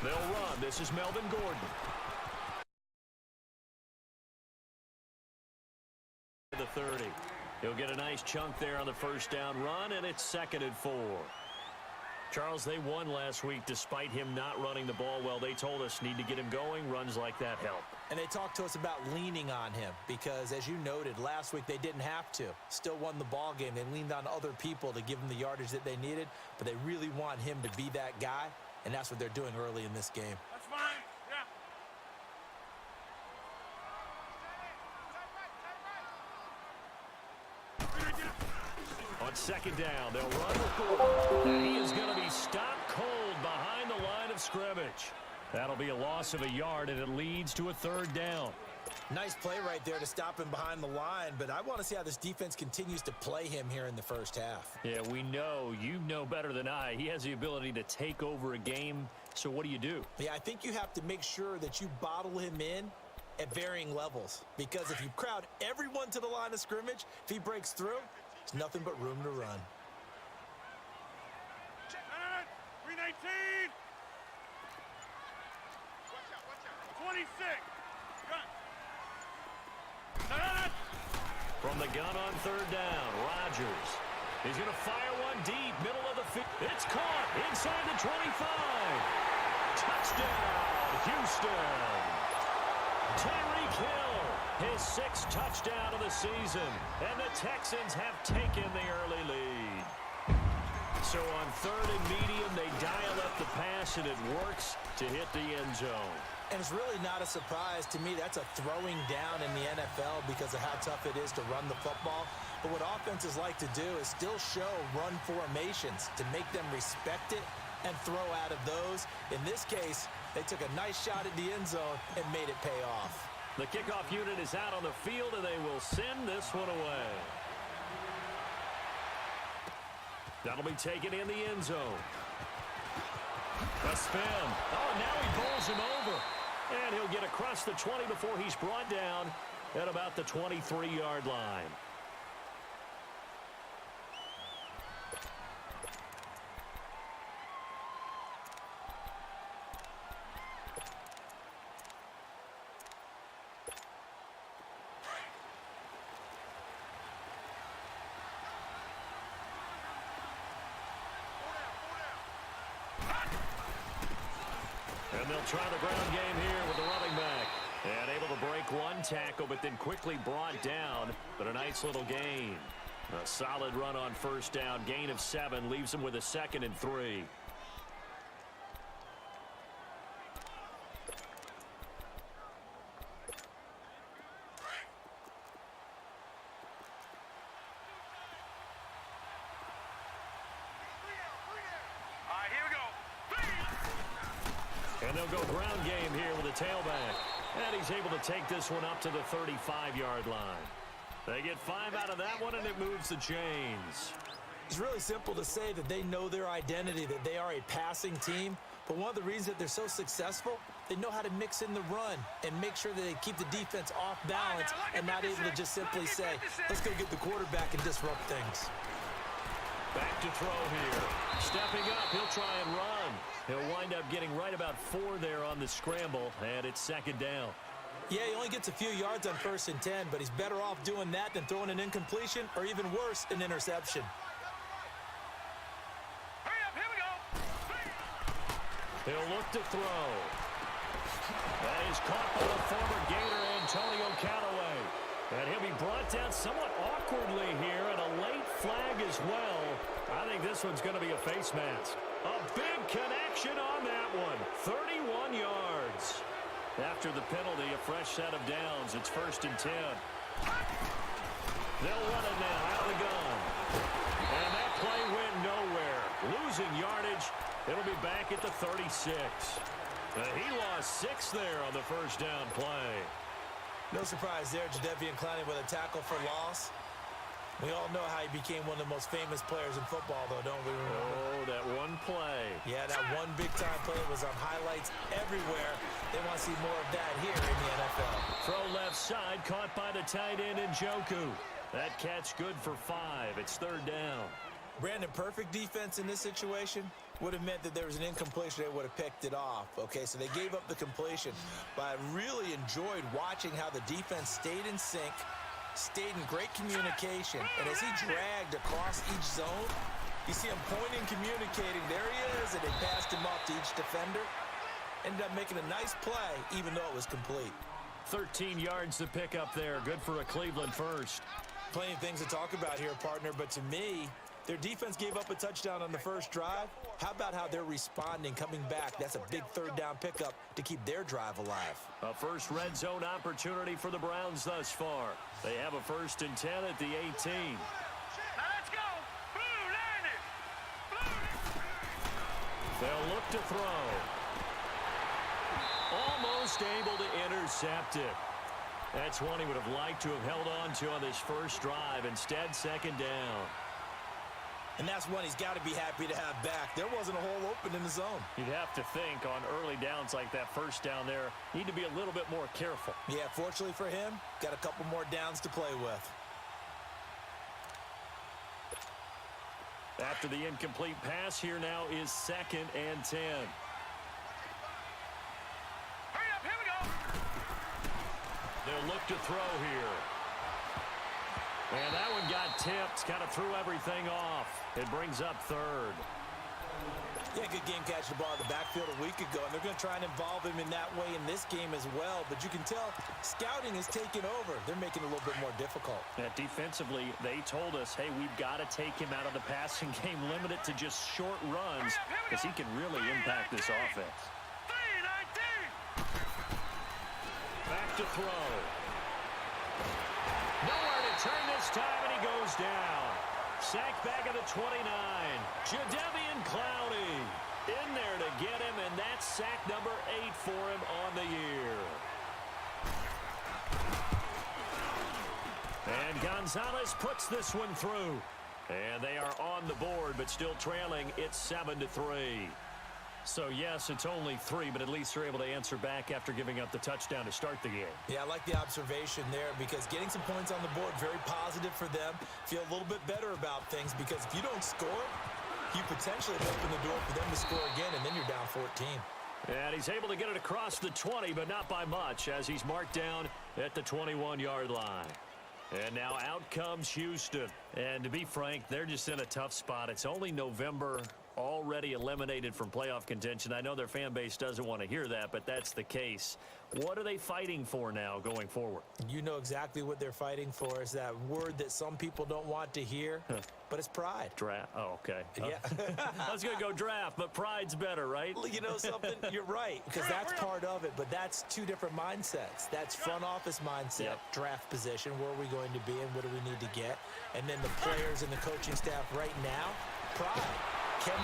They'll run. This is Melvin Gordon. The 30. He'll get a nice chunk there on the first down run, and it's 2nd and 4. Charles, they won last week despite him not running the ball well. They told us need to get him going. Runs like that help. And they talked to us about leaning on him because, as you noted, last week they didn't have to. Still won the ball game. They leaned on other people to give them the yardage that they needed, but they really want him to be that guy, and that's what they're doing early in this game. That's fine. Yeah. On 2nd down, they'll run with Gordon. He is going to be stopped cold behind the line of scrimmage. That'll be a loss of a yard, and it leads to a 3rd down. Nice play right there to stop him behind the line, but I want to see how this defense continues to play him here in the first half. Yeah, we know. You know better than I. He has the ability to take over a game, so what do? Yeah, I think you have to make sure that you bottle him in at varying levels, because if you crowd everyone to the line of scrimmage, if he breaks through, there's nothing but room to run. 319. 26. From the gun on 3rd down, Rodgers. He's going to fire one deep, middle of the field. It's caught inside the 25. Touchdown, Houston. Tyreek Hill, his 6th touchdown of the season, and the Texans have taken the early lead. So on 3rd and medium, they dial up the pass, and it works to hit the end zone. And it's really not a surprise to me. That's a throwing down in the NFL because of how tough it is to run the football. But what offenses like to do is still show run formations to make them respect it and throw out of those. In this case, they took a nice shot at the end zone and made it pay off. The kickoff unit is out on the field, and they will send this one away. That'll be taken in the end zone. A spin. Oh, now he bowls him over. And he'll get across the 20 before he's brought down at about the 23-yard line. And they'll try the ground game here with the running back. And able to break one tackle, but then quickly brought down. But a nice little gain. A solid run on 1st down. Gain of 7 leaves them with a 2nd and 3. And they'll go ground game here with a tailback. And he's able to take this one up to the 35-yard line. They get 5 out of that one, and it moves the chains. It's really simple to say that they know their identity, that they are a passing team. But one of the reasons that they're so successful, they know how to mix in the run and make sure that they keep the defense off balance and not able to just simply say, let's go get the quarterback and disrupt things. Back to throw here. Stepping up, he'll try and run. He'll wind up getting right about 4 there on the scramble, and it's 2nd down. Yeah, he only gets a few yards on 1st and 10, but he's better off doing that than throwing an incompletion or even worse, an interception. Hurry up, here we go. He'll look to throw. That is caught by the former Gator, Antonio Callaway. And he'll be brought down somewhat awkwardly here, and a late flag as well. I think this one's going to be a face mask. A big connection on that one. 31 yards. After the penalty, a fresh set of downs. It's 1st and 10. They'll run it now out of the gun. And that play went nowhere. Losing yardage. It'll be back at the 36. He lost 6 there on the 1st down play. No surprise there, Jadeveon Clowney with a tackle for loss. We all know how he became one of the most famous players in football, though, don't we? Oh, that one play. Yeah, that one big-time play was on highlights everywhere. They want to see more of that here in the NFL. Throw left side, caught by the tight end Njoku. That catch good for 5. It's 3rd down. Brandon, perfect defense in this situation. would have meant that there was an incompletion. They would have picked it off. Okay, so they gave up the completion. But I really enjoyed watching how the defense stayed in sync, stayed in great communication. And as he dragged across each zone, you see him pointing, communicating. There he is, and they passed him off to each defender. Ended up making a nice play, even though it was complete. 13 yards to pick up there. Good for a Cleveland first. Plenty of things to talk about here, partner, but to me, their defense gave up a touchdown on the first drive. How about how they're responding, coming back? That's a big third down pickup to keep their drive alive. A first red zone opportunity for the Browns thus far. They have a 1st and 10 at the 18. Now let's go. Blue, line it. Blue. They'll look to throw. Almost able to intercept it. That's one he would have liked to have held on to on this first drive. Instead, 2nd down. And that's one he's got to be happy to have back. There wasn't a hole open in the zone. You'd have to think on early downs like that first down there, need to be a little bit more careful. Yeah, fortunately for him, got a couple more downs to play with. After the incomplete pass, here now is 2nd and 10. Hurry up, here we go. They'll look to throw here. And that one got tipped, kind of threw everything off. It brings up 3rd. Yeah, good game catching the ball in the backfield a week ago, and they're going to try and involve him in that way in this game as well. But you can tell scouting is taking over. They're making it a little bit more difficult. Defensively, they told us, hey, we've got to take him out of the passing game, limit it to just short runs, because he can really impact this offense. 3-19. Back to throw. Nowhere to turn this time, and he goes down. Sack back at the 29. Jadeveon Clowney in there to get him, and that's sack number 8 for him on the year. And Gonzalez puts this one through. And they are on the board, but still trailing. It's 7-3. So, yes, it's only 3, but at least they're able to answer back after giving up the touchdown to start the game. Yeah, I like the observation there because getting some points on the board, very positive for them. Feel a little bit better about things because if you don't score, you potentially open the door for them to score again, and then you're down 14. And he's able to get it across the 20, but not by much, as he's marked down at the 21-yard line. And now out comes Houston. And to be frank, they're just in a tough spot. It's only November, already eliminated from playoff contention. I know their fan base doesn't want to hear that, but that's the case. What are they fighting for now going forward? You know exactly what they're fighting for. Is that word that some people don't want to hear, but it's pride. Draft. Oh, okay. Yeah. I was going to go draft, but pride's better, right? Well, you know something? You're right, because that's part of it, but that's two different mindsets. That's front office mindset, draft position, where are we going to be and what do we need to get? And then the players and the coaching staff right now, pride. And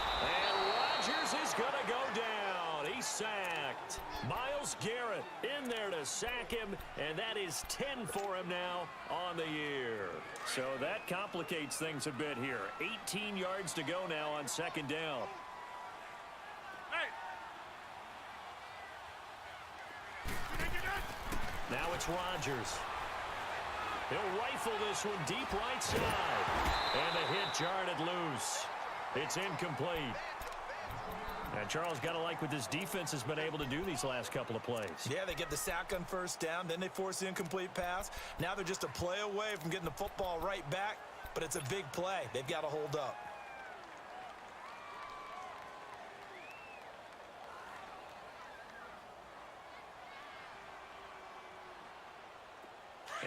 Rodgers is going to go down. He's sacked. Myles Garrett in there to sack him, and that is 10 for him now on the year. So that complicates things a bit here. 18 yards to go now on 2nd down. Hey. Now it's Rodgers. He'll rifle this one deep right side. And the hit jarred it loose. It's incomplete. And Charles, got to like what this defense has been able to do these last couple of plays. Yeah, they get the sack on 1st down, then they force the incomplete pass. Now they're just a play away from getting the football right back, but it's a big play. They've got to hold up.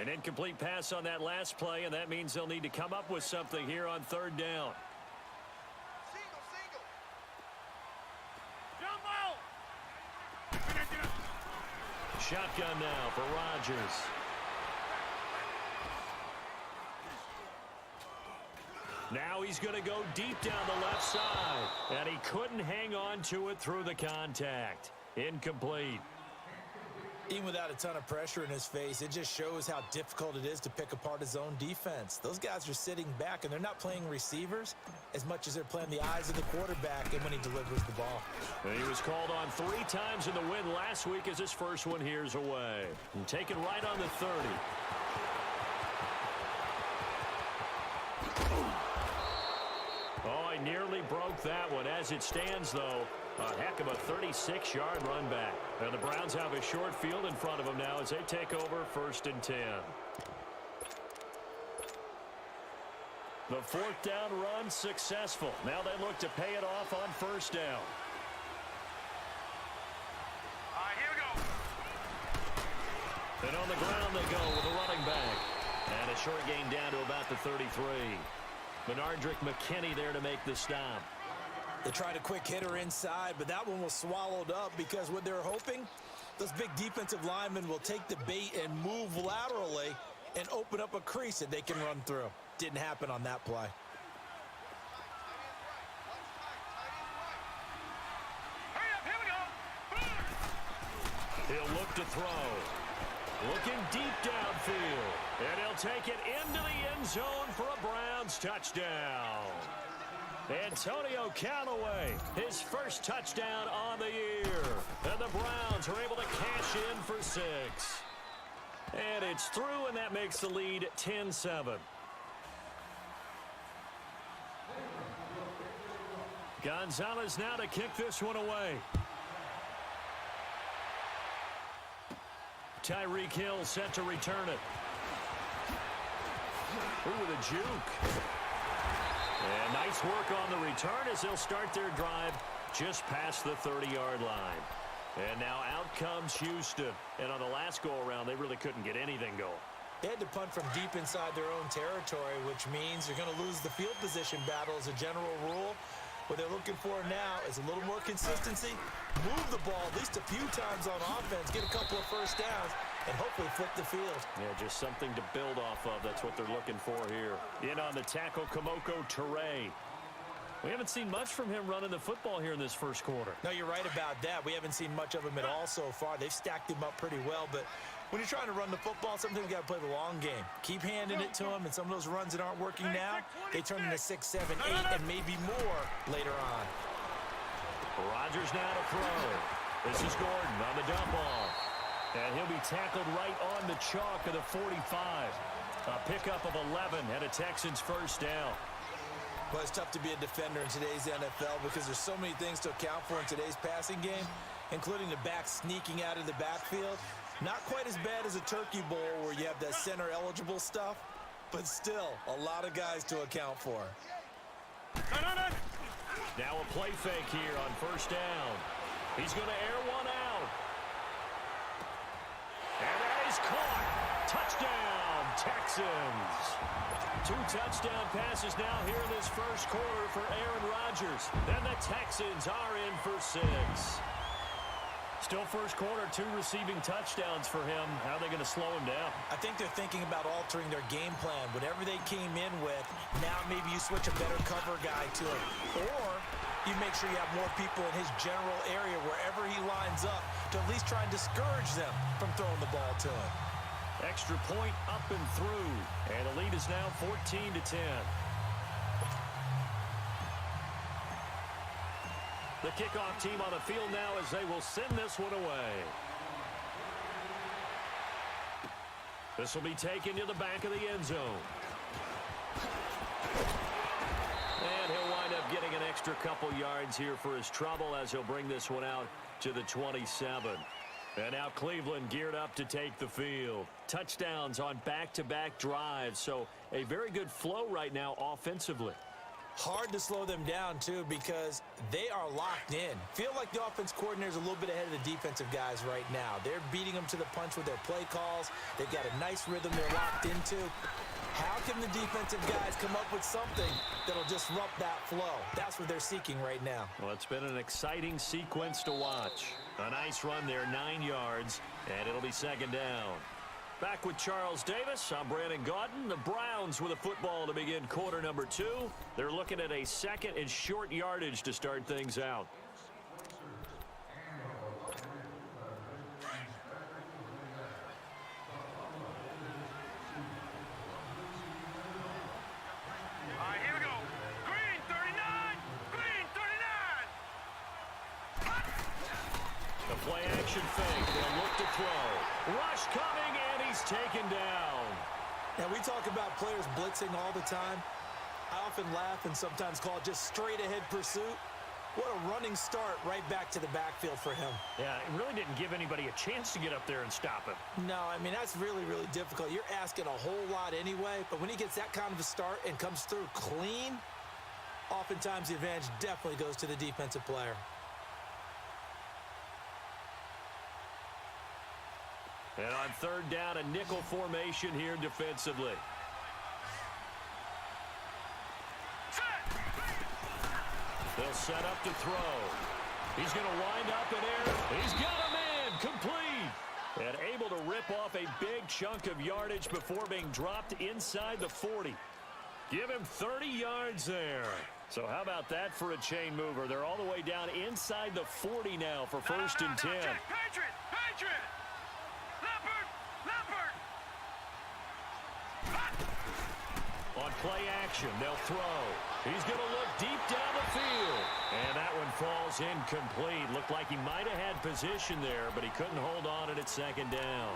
An incomplete pass on that last play, and that means they'll need to come up with something here on 3rd down. Shotgun now for Rodgers. Now he's going to go deep down the left side. And he couldn't hang on to it through the contact. Incomplete. Even without a ton of pressure in his face, it just shows how difficult it is to pick apart his own defense. Those guys are sitting back, and they're not playing receivers as much as they're playing the eyes of the quarterback and when he delivers the ball. And he was called on 3 times in the win last week as his first one here's away. And taken right on the 30. Oh, he they nearly broke that one. As it stands, though, a heck of a 36-yard run back. And the Browns have a short field in front of them now as they take over 1st and 10. The 4th down run successful. Now they look to pay it off on 1st down. All right, here we go. And on the ground they go with a running back. And a short gain down to about the 33. Benardrick McKinney there to make the stop. They tried a quick hitter inside, but that one was swallowed up because what they're hoping, those big defensive linemen will take the bait and move laterally and open up a crease that they can run through. Didn't happen on that play. Hurry up, here we go. He'll look to throw. Looking deep downfield. And he'll take it into the end zone for a Browns touchdown. Antonio Callaway, his first touchdown on the year. And the Browns are able to cash in for 6. And it's through, and that makes the lead 10-7. Gonzalez now to kick this one away. Tyreek Hill set to return it. Ooh, with a juke. And nice work on the return as they'll start their drive just past the 30-yard line. And now out comes Houston. And on the last go-around, they really couldn't get anything going. They had to punt from deep inside their own territory, which means they're going to lose the field position battle as a general rule. What they're looking for now is a little more consistency, move the ball at least a few times on offense, get a couple of first downs, and hopefully flip the field. Yeah, just something to build off of. That's what they're looking for here. In on the tackle, Kamoko Toure. We haven't seen much from him running the football here in this first quarter. No, you're right about that. We haven't seen much of him at all so far. They've stacked him up pretty well, but when you're trying to run the football, sometimes you got to play the long game. Keep handing it to him, and some of those runs that aren't working now, they turn into 6, 7, 8, and maybe more later on. Rodgers now to throw. This is Gordon on the dump off. And he'll be tackled right on the chalk of the 45. A pickup of 11 and a Texans first down. Well, it's tough to be a defender in today's NFL because there's so many things to account for in today's passing game, including the back sneaking out of the backfield. Not quite as bad as a turkey bowl where you have that center-eligible stuff, but still a lot of guys to account for. Now a play fake here on first down. He's going to air one out. And that is caught. Touchdown, Texans. 2 touchdown passes now here in this first quarter for Aaron Rodgers. Then the Texans are in for 6. Still first quarter, 2 receiving touchdowns for him. How are they going to slow him down? I think they're thinking about altering their game plan. Whatever they came in with, now maybe you switch a better cover guy to it. Or you make sure you have more people in his general area wherever he lines up to at least try and discourage them from throwing the ball to him. Extra point up and through. And the lead is now 14-10. The kickoff team on the field now as they will send this one away. This will be taken to the back of the end zone. And he'll wind up getting an extra couple yards here for his trouble as he'll bring this one out to the 27. And now Cleveland geared up to take the field. Touchdowns on back-to-back drives, so a very good flow right now offensively. Hard to slow them down, too, because they are locked in. Feel like the offense coordinator is a little bit ahead of the defensive guys right now. They're beating them to the punch with their play calls. They've got a nice rhythm they're locked into. How can the defensive guys come up with something that'll disrupt that flow? That's what they're seeking right now. Well, it's been an exciting sequence to watch. A nice run there, 9 yards, and it'll be second down. Back with Charles Davis, I'm Brandon Gaudin. The Browns with a football to begin quarter number 2. They're looking at a second and short yardage to start things out. All right, here we go. Green 39. Green 39. The play action fake. They'll look to throw. Rush coming, and he's taken down. Now, we talk about players blitzing all the time. I often laugh and sometimes call it just straight-ahead pursuit. What a running start right back to the backfield for him. Yeah, it really didn't give anybody a chance to get up there and stop him. No, I mean, that's really, really difficult. You're asking a whole lot anyway, but when he gets that kind of a start and comes through clean, oftentimes the advantage definitely goes to the defensive player. And on third down, a nickel formation here defensively. They'll set up to throw. He's going to wind up in air. He's got a man complete. And able to rip off a big chunk of yardage before being dropped inside the 40. Give him 30 yards there. So how about that for a chain mover? They're all the way down inside the 40 now for first and 10. Patriot! Patriot! Leopard! Leopard! On play action, they'll throw. He's going to look deep down the field. And that one falls incomplete. Looked like he might have had position there, but he couldn't hold on at second down.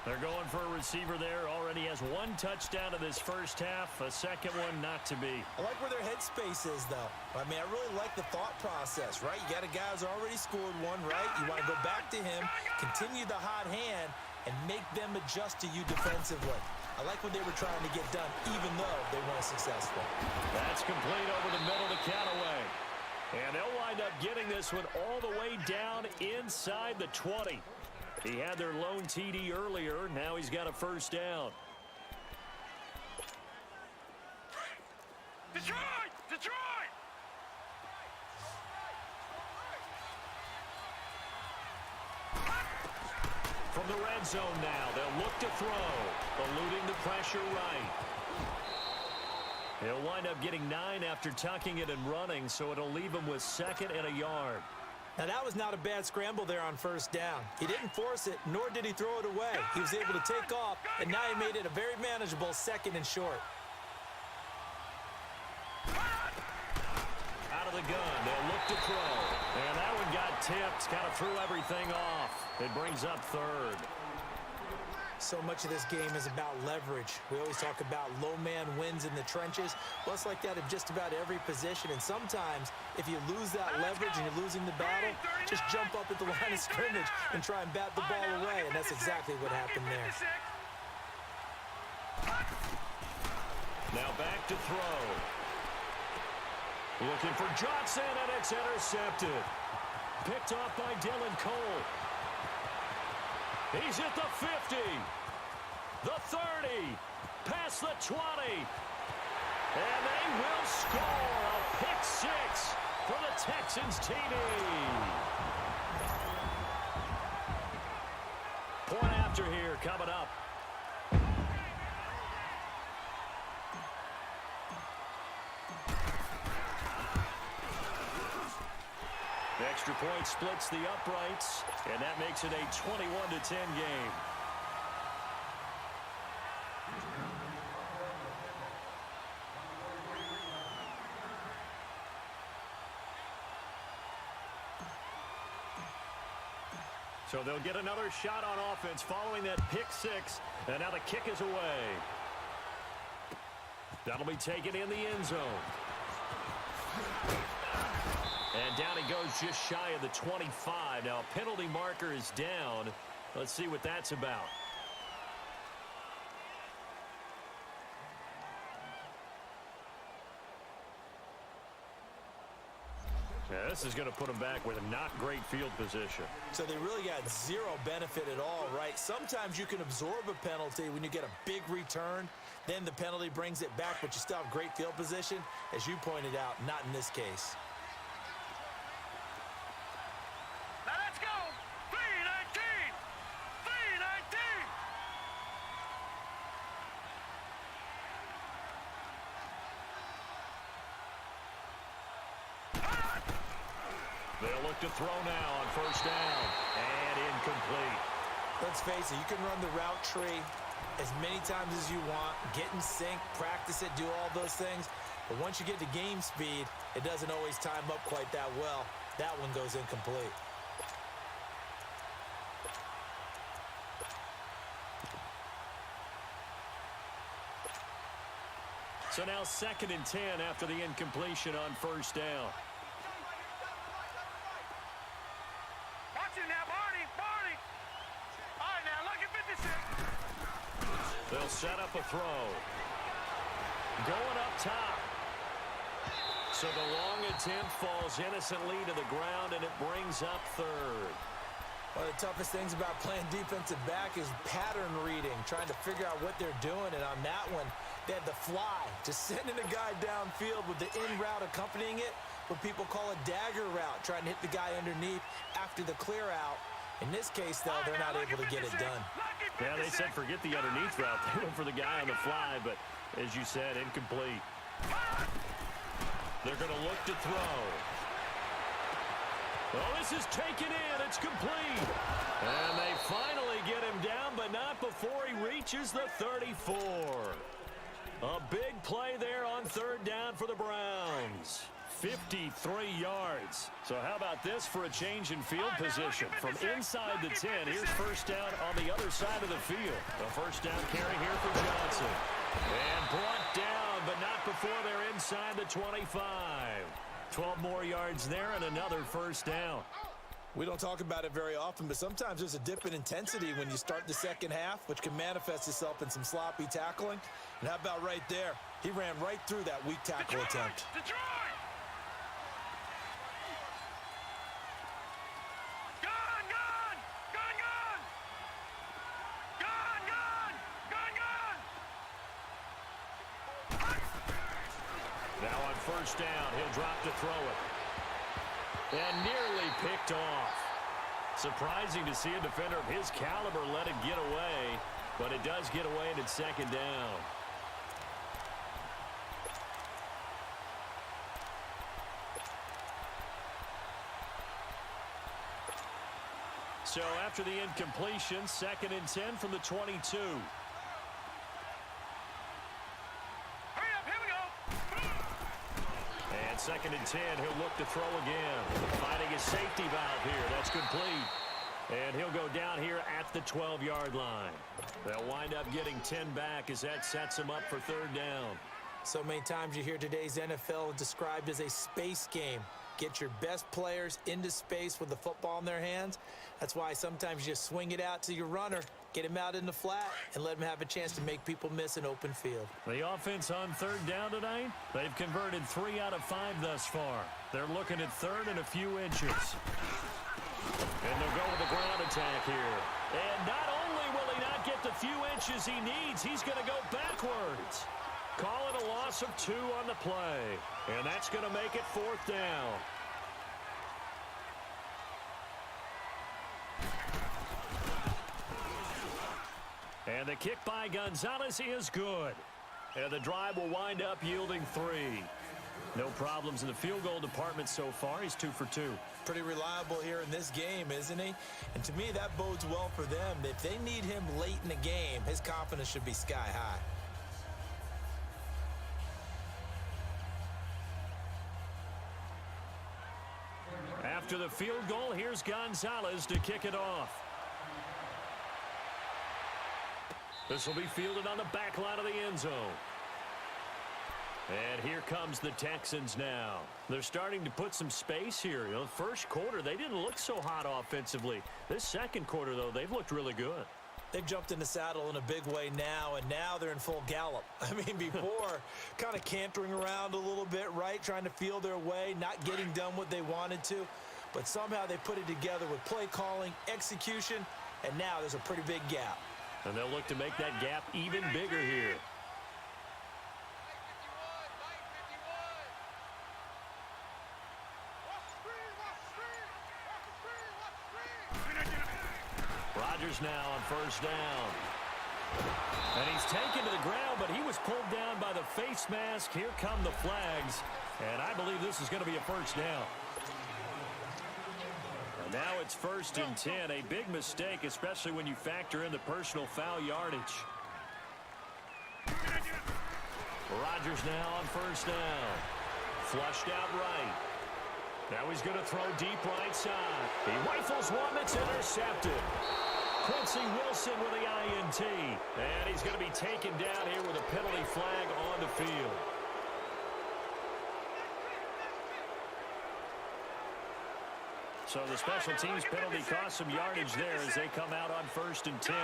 They're going for a receiver there. Already has one touchdown in this first half. A second one not to be. I like where their headspace is, though. I mean, I really like the thought process, right? You got a guy who's already scored one, right? You want to go back to him, continue the hot hand, and make them adjust to you defensively. I like what they were trying to get done, even though they weren't successful. That's complete over the middle to Callaway. And they'll wind up getting this one all the way down inside the 20. He had their lone TD earlier. Now he's got a first down. Detroit! Detroit! From the red zone now, they'll look to throw, eluding the pressure right. He'll wind up getting 9 after tucking it and running, so it'll leave him with second and a yard. Now, that was not a bad scramble there on first down. He didn't force it, nor did he throw it away. He was able to take off, and now he made it a very manageable second and short. Out of the gun, they'll look to throw. And that one got tipped, kind of threw everything off. It brings up third. So much of this game is about leverage. We always talk about low man wins in the trenches. Well, it's like that in just about every position. And sometimes, if you lose that leverage and you're losing the battle, just jump up at the line of scrimmage and try and bat the ball away. And that's exactly what happened there. Now back to throw. Looking for Johnson, and it's intercepted. Picked off by Dylan Cole. He's at the 50, the 30, past the 20, and they will score a pick six for the Texans TD. Point after here coming up. The extra point splits the uprights, and that makes it a 21-10 game. So they'll get another shot on offense following that pick six, and now the kick is away. That'll be taken in the end zone. And down he goes just shy of the 25. Now a penalty marker is down. Let's see what that's about. Yeah, this is going to put them back with a not great field position. So they really got zero benefit at all, right? Sometimes you can absorb a penalty when you get a big return. Then the penalty brings it back, but you still have great field position. As you pointed out, not in this case. Now let's go! 319! 319! They'll look to throw now on first down. And incomplete. Let's face it, you can run the route tree as many times as you want, get in sync, practice it, do all those things. But once you get to game speed, it doesn't always time up quite that well. That one goes incomplete. So now 2nd and 10 after the incompletion on first down. Watch it now, Barney. All right, now, look at 56. They'll set up a throw. Going up top. So the long attempt falls innocently to the ground, and it brings up 3rd. One of the toughest things about playing defensive back is pattern reading, trying to figure out what they're doing. And on that one, they had the fly, just sending a guy downfield with the in route accompanying it, what people call a dagger route, trying to hit the guy underneath after the clear out. In this case, though, they're not able to get it done. Yeah, they said forget the underneath route. They went for the guy on the fly, but as you said, incomplete. They're going to look to throw. Oh, this is taken in. It's complete. And they finally get him down, but not before he reaches the 34. A big play there on 3rd down for the Browns. 53 yards. So how about this for a change in field position? From inside the 10, here's first down on the other side of the field. A first down carry here for Johnson. And brought down, but not before they're inside the 25. 12 more yards there and another first down. We don't talk about it very often, but sometimes there's a dip in intensity when you start the second half, which can manifest itself in some sloppy tackling. And how about right there? He ran right through that weak tackle attempt. Detroit! Gone! Now on first down, he'll drop to throw it. And nearly picked off. Surprising to see a defender of his caliber let it get away, but it does get away and it's 2nd down. So after the incompletion, 2nd and 10 from the 22. And 2nd and 10, he'll look to throw again. Finding his safety valve here. That's complete. And he'll go down here at the 12-yard line. They'll wind up getting 10 back as that sets him up for 3rd down. So many times you hear today's NFL described as a space game. Get your best players into space with the football in their hands. That's why sometimes you just swing it out to your runner, get him out in the flat, and let him have a chance to make people miss an open field. The offense on 3rd down tonight, they've converted 3 out of 5 thus far. They're looking at 3rd and a few inches. And they'll go with the ground attack here. And not only will he not get the few inches he needs, he's going to go backwards. Call it a loss of 2 on the play. And that's going to make it 4th down. And the kick by Gonzalez is good. And the drive will wind up yielding 3. No problems in the field goal department so far. He's 2 for 2. Pretty reliable here in this game, isn't he? And to me, that bodes well for them. If they need him late in the game, his confidence should be sky high. After the field goal, here's Gonzalez to kick it off. This will be fielded on the back line of the end zone. And here comes the Texans now. They're starting to put some space here. You know, the first quarter, they didn't look so hot offensively. This second quarter, though, they've looked really good. They've jumped in the saddle in a big way now, and now they're in full gallop. I mean, before, kind of cantering around a little bit, right? Trying to feel their way, not getting done what they wanted to. But somehow they put it together with play calling, execution, and now there's a pretty big gap. And they'll look to make that gap even bigger here. Rodgers now on first down. And he's taken to the ground, but he was pulled down by the face mask. Here come the flags. And I believe this is going to be a first down. And now it's 1st and 10. A big mistake, especially when you factor in the personal foul yardage. Rodgers now on first down. Flushed out right. Now he's going to throw deep right side. He rifles one that's intercepted. Quincy Wilson with the INT. And he's going to be taken down here with a penalty flag on the field. So the special teams penalty cost some yardage there as they come out on 1st and 10.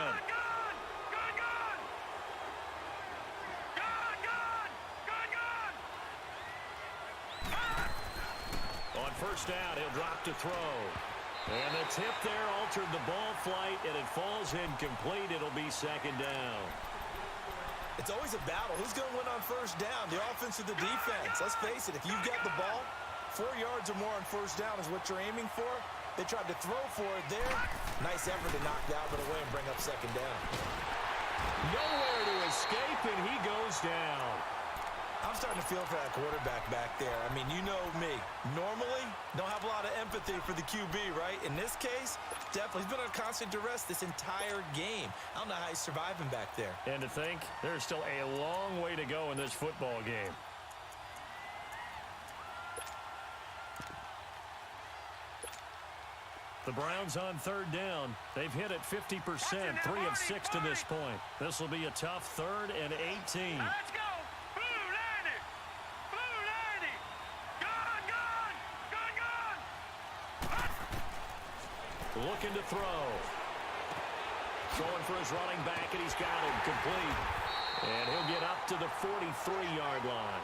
On 1st down, he'll drop to throw. And the tip there altered the ball flight, and it falls incomplete. It'll be 2nd down. It's always a battle. Who's going to win on 1st down, the offense or the defense? Let's face it, if you've got the ball, 4 yards or more on 1st down is what you're aiming for. They tried to throw for it there. Nice effort to knock that one away and bring up 2nd down. Nowhere to escape, and he goes down. I'm starting to feel for that quarterback back there. I mean, you know me. Normally, don't have a lot of empathy for the QB, right? In this case, definitely. He's been on constant duress this entire game. I don't know how he's surviving back there. And to think, there's still a long way to go in this football game. The Browns on 3rd down. They've hit it 50%, 3 of 6 to this point. This will be a tough 3rd and 18. Let's go. Looking to throw. Going for his running back, and he's got him complete. And he'll get up to the 43-yard line.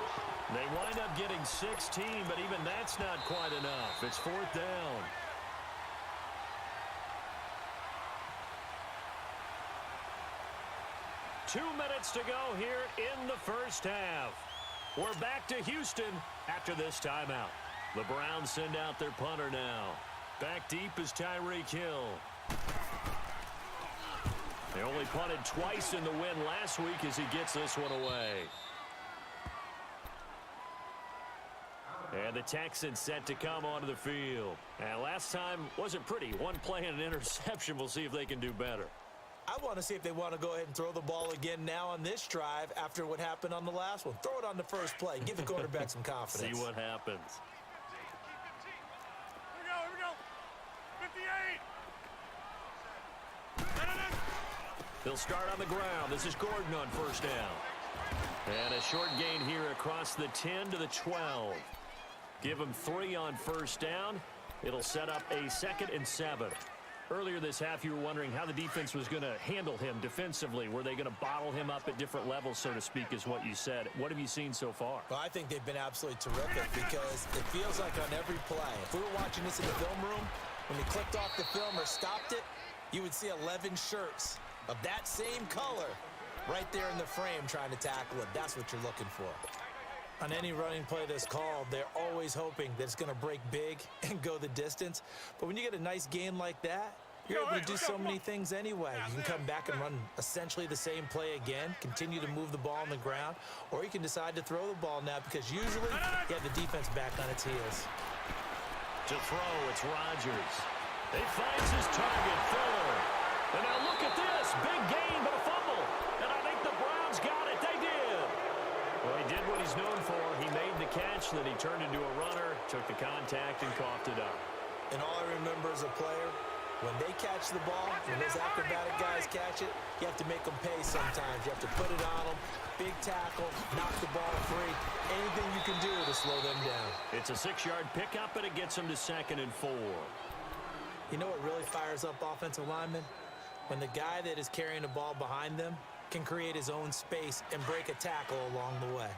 They wind up getting 16, but even that's not quite enough. It's 4th down. Two minutes to go here in the 1st half. We're back to Houston after this timeout. The Browns send out their punter now. Back deep is Tyreek Hill. They only punted twice in the win last week as he gets this one away. And the Texans set to come onto the field. And last time wasn't pretty. One play and an interception. We'll see if they can do better. I want to see if they want to go ahead and throw the ball again now on this drive after what happened on the last one. Throw it on the first play. Give the quarterback some confidence. See what happens. Here we go. 58. They'll start on the ground. This is Gordon on 1st down. And a short gain here across the 10 to the 12. Give him 3 on 1st down. It'll set up a 2nd and 7. Earlier this half, you were wondering how the defense was going to handle him defensively. Were they going to bottle him up at different levels, so to speak, is what you said. What have you seen so far? Well, I think they've been absolutely terrific because it feels like on every play, if we were watching this in the film room, when we clicked off the film or stopped it, you would see 11 shirts of that same color right there in the frame trying to tackle it. That's what you're looking for. On any running play that's called, they're always hoping that it's going to break big and go the distance. But when you get a nice gain like that, you're able to do so many things anyway. You can come back and run essentially the same play again, continue to move the ball on the ground, or you can decide to throw the ball now because usually you have the defense back on its heels. To throw, it's Rodgers. He finds his target, Fuller. And now look at this. Big gain, but a fumble. And I think the Browns got it. They did. Well, he did what he's known for. He made the catch, then he turned into a runner, took the contact, and coughed it up. And all I remember as a player, when they catch the ball, when those acrobatic guys catch it, you have to make them pay sometimes. You have to put it on them, big tackle, knock the ball free. Anything you can do to slow them down. It's a 6-yard pickup, and it gets them to 2nd and 4. You know what really fires up offensive linemen? When the guy that is carrying the ball behind them can create his own space and break a tackle along the way.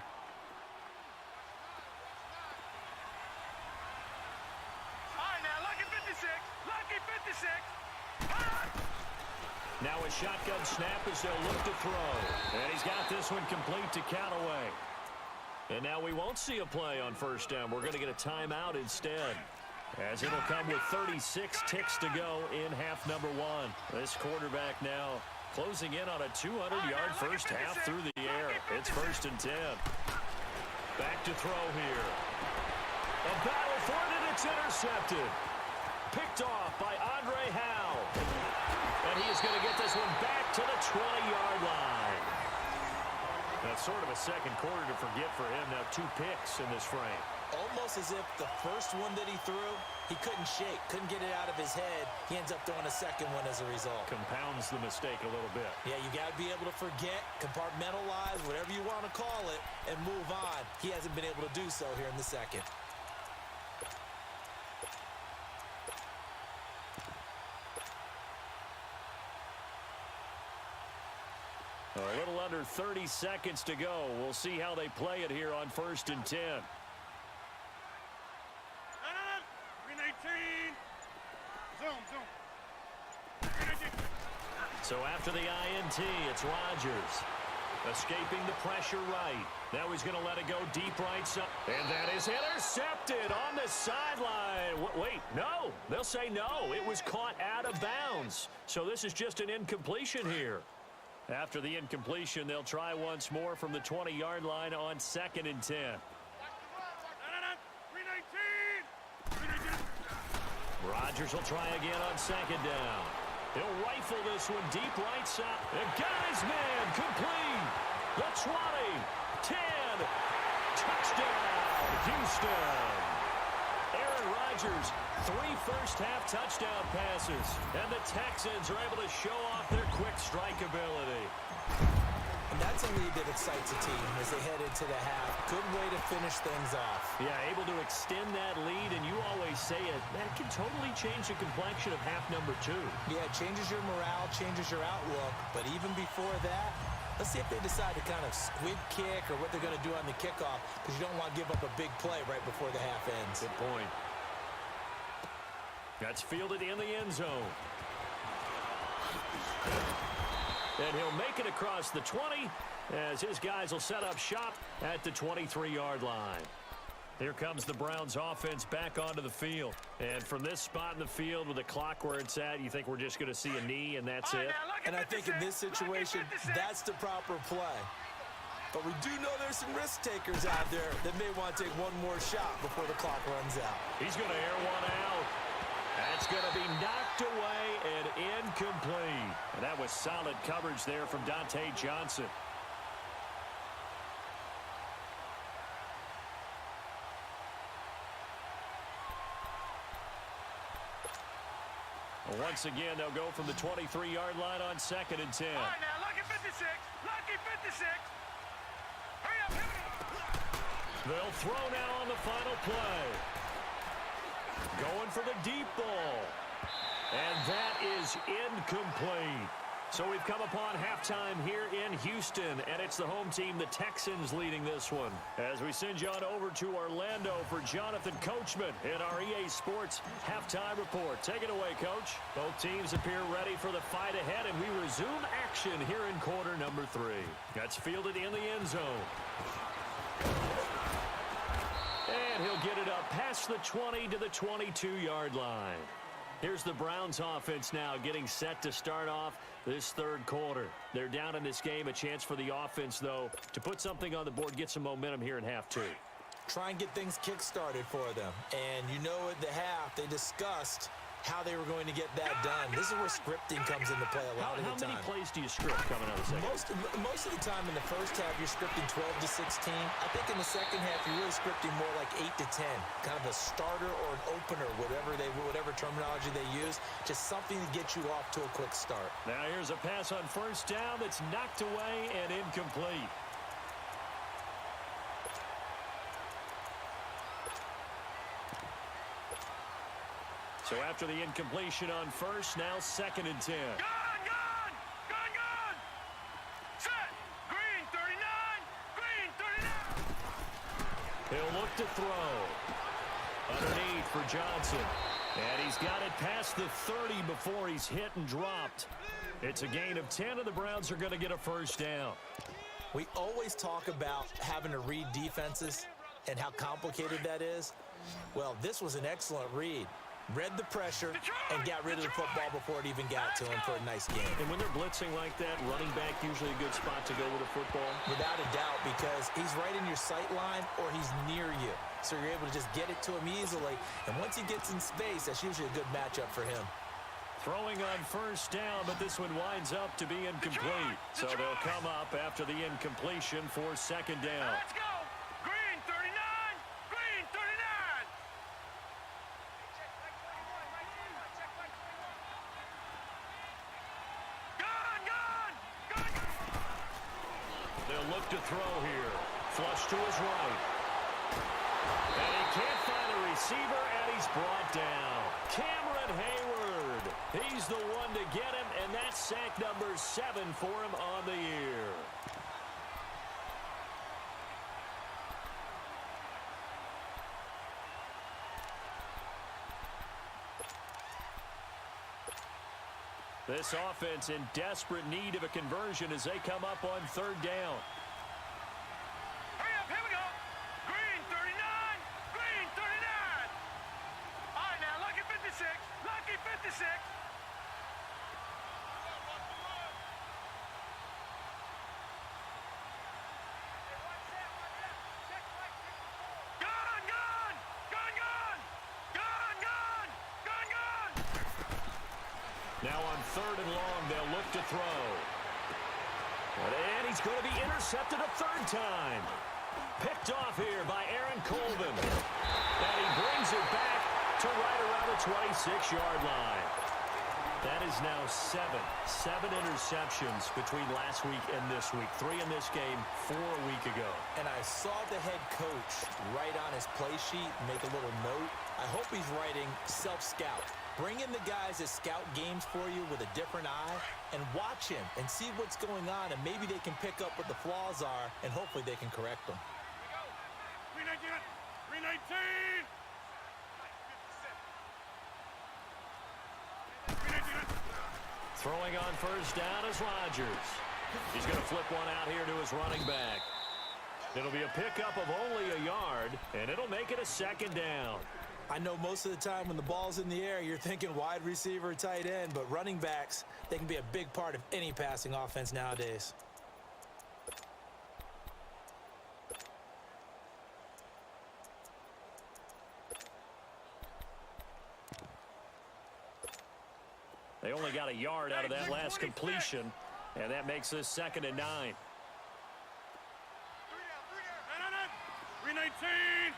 All right, now, lucky 56. Lucky 56. Now a shotgun snap as they'll look to throw. And he's got this one complete to Callaway. And now we won't see a play on 1st down. We're going to get a timeout instead, as it'll come with 36 ticks to go in half number 1. This quarterback now closing in on a 200-yard first half through the air. It's 1st and 10. Back to throw here. A battle for it, and it's intercepted. Picked off by Andre HOU. And he is going to get this one back to the 20-yard line. That's sort of a second quarter to forget for him. Now 2 picks in this frame. almost as if the first one that he threw, he couldn't shake, couldn't get it out of his head. He ends up throwing a second one as a result. Compounds the mistake a little bit. Yeah, you got to be able to forget, compartmentalize, whatever you want to call it, and move on. He hasn't been able to do so here in the second. A little under 30 seconds to go. We'll see how they play it here on 1st and 10. 319. Zoom. So after the INT, it's Rodgers. Escaping the pressure right. Now he's going to let it go deep right side. And that is intercepted on the sideline. Wait, no. They'll say no. It was caught out of bounds. So this is just an incompletion here. After the incompletion, they'll try once more from the 20-yard line on 2nd and 10. 319. Rodgers will try again on 2nd down. He'll rifle this one deep right side. And got his man complete. The 20, 10, touchdown, Houston. Aaron Rodgers, 3 first-half touchdown passes. And the Texans are able to show off their quick strike ability. And that's a lead that excites a team as they head into the half. Good way to finish things off. Yeah, able to extend that lead, and you always say it, that can totally change the complexion of half number 2. Yeah, it changes your morale, changes your outlook. But even before that, let's see if they decide to kind of squib kick or what they're going to do on the kickoff, because you don't want to give up a big play right before the half ends. Good point. That's fielded in the end zone. And he'll make it across the 20 as his guys will set up shop at the 23-yard line. Here comes the Browns offense back onto the field. And from this spot in the field with the clock where it's at, you think we're just going to see a knee and that's it? And I think in this situation, that's the proper play. But we do know there's some risk takers out there that may want to take one more shot before the clock runs out. He's going to air one out. That's going to be knocked away and incomplete. And that was solid coverage there from Dante Johnson. Once again, they'll go from the 23-yard line on 2nd and 10. All right, now, lucky 56. Lucky 56. Hurry up, They'll throw now on the final play. Going for the deep ball. And that is incomplete. So we've come upon halftime here in Houston, and it's the home team, the Texans, leading this one. As we send you on over to Orlando for Jonathan Coachman in our EA Sports Halftime Report. Take it away, Coach. Both teams appear ready for the fight ahead, and we resume action here in quarter number 3. That's fielded in the end zone. And he'll get it up past the 20 to the 22-yard line. Here's the Browns offense now getting set to start off this third quarter. They're down in this game. A chance for the offense, though, to put something on the board, get some momentum here in half 2. Try and get things kick-started for them. And you know at the half, they discussed how they were going to get that done. This is where scripting comes into play a lot of the time. How many plays do you script coming out of the second? Most of the time in the first half, you're scripting 12 to 16. I think in the second half, you're really scripting more like 8 to 10. Kind of a starter or an opener, whatever terminology they use. Just something to get you off to a quick start. Now here's a pass on first down that's knocked away and incomplete. So after the incompletion on first, now 2nd and 10. Gone! Set! Green 39! Green 39! He'll look to throw. Underneath for Johnson. And he's got it past the 30 before he's hit and dropped. It's a gain of 10, and the Browns are going to get a first down. We always talk about having to read defenses and how complicated that is. Well, this was an excellent read. Read the pressure and got rid of the football before it even got to him for a nice game. And when they're blitzing like that, running back usually a good spot to go with a football? Without a doubt, because he's right in your sight line or he's near you. So you're able to just get it to him easily. And once he gets in space, that's usually a good matchup for him. Throwing on first down, but this one winds up to be incomplete. So they'll come up after the incompletion for 2nd down. Let's go! Green 39! Green 39! look to throw here. Flush to his right. And he can't find a receiver, and he's brought down. Cameron Hayward. He's the one to get him, and that's sack number 7 for him on the year. This offense in desperate need of a conversion as they come up on 3rd down. Hurry up, here we go. Green 39, green 39. All right, now, lucky 56, lucky 56. Gun, gun, gun, gun, gun, gun, gun, gun. Now on 3rd and long, they'll look to throw. And he's going to be intercepted a 3rd time. Picked off here by Aaron Colvin. And he brings it back to right around the 26-yard line. That is now 7 interceptions between last week and this week. 3 in this game, 4 a week ago. And I saw the head coach write on his play sheet, make a little note. I hope he's writing self-scout. Bring in the guys that scout games for you with a different eye and watch him and see what's going on, and maybe they can pick up what the flaws are, and hopefully they can correct them. 319, 319. Throwing on 1st down is Rodgers. He's going to flip one out here to his running back. It'll be a pickup of only a yard, and it'll make it a 2nd down. I know most of the time when the ball's in the air, you're thinking wide receiver, tight end, but running backs, they can be a big part of any passing offense nowadays. They only got a yard out of that last completion, and that makes this 2nd and 9. 319.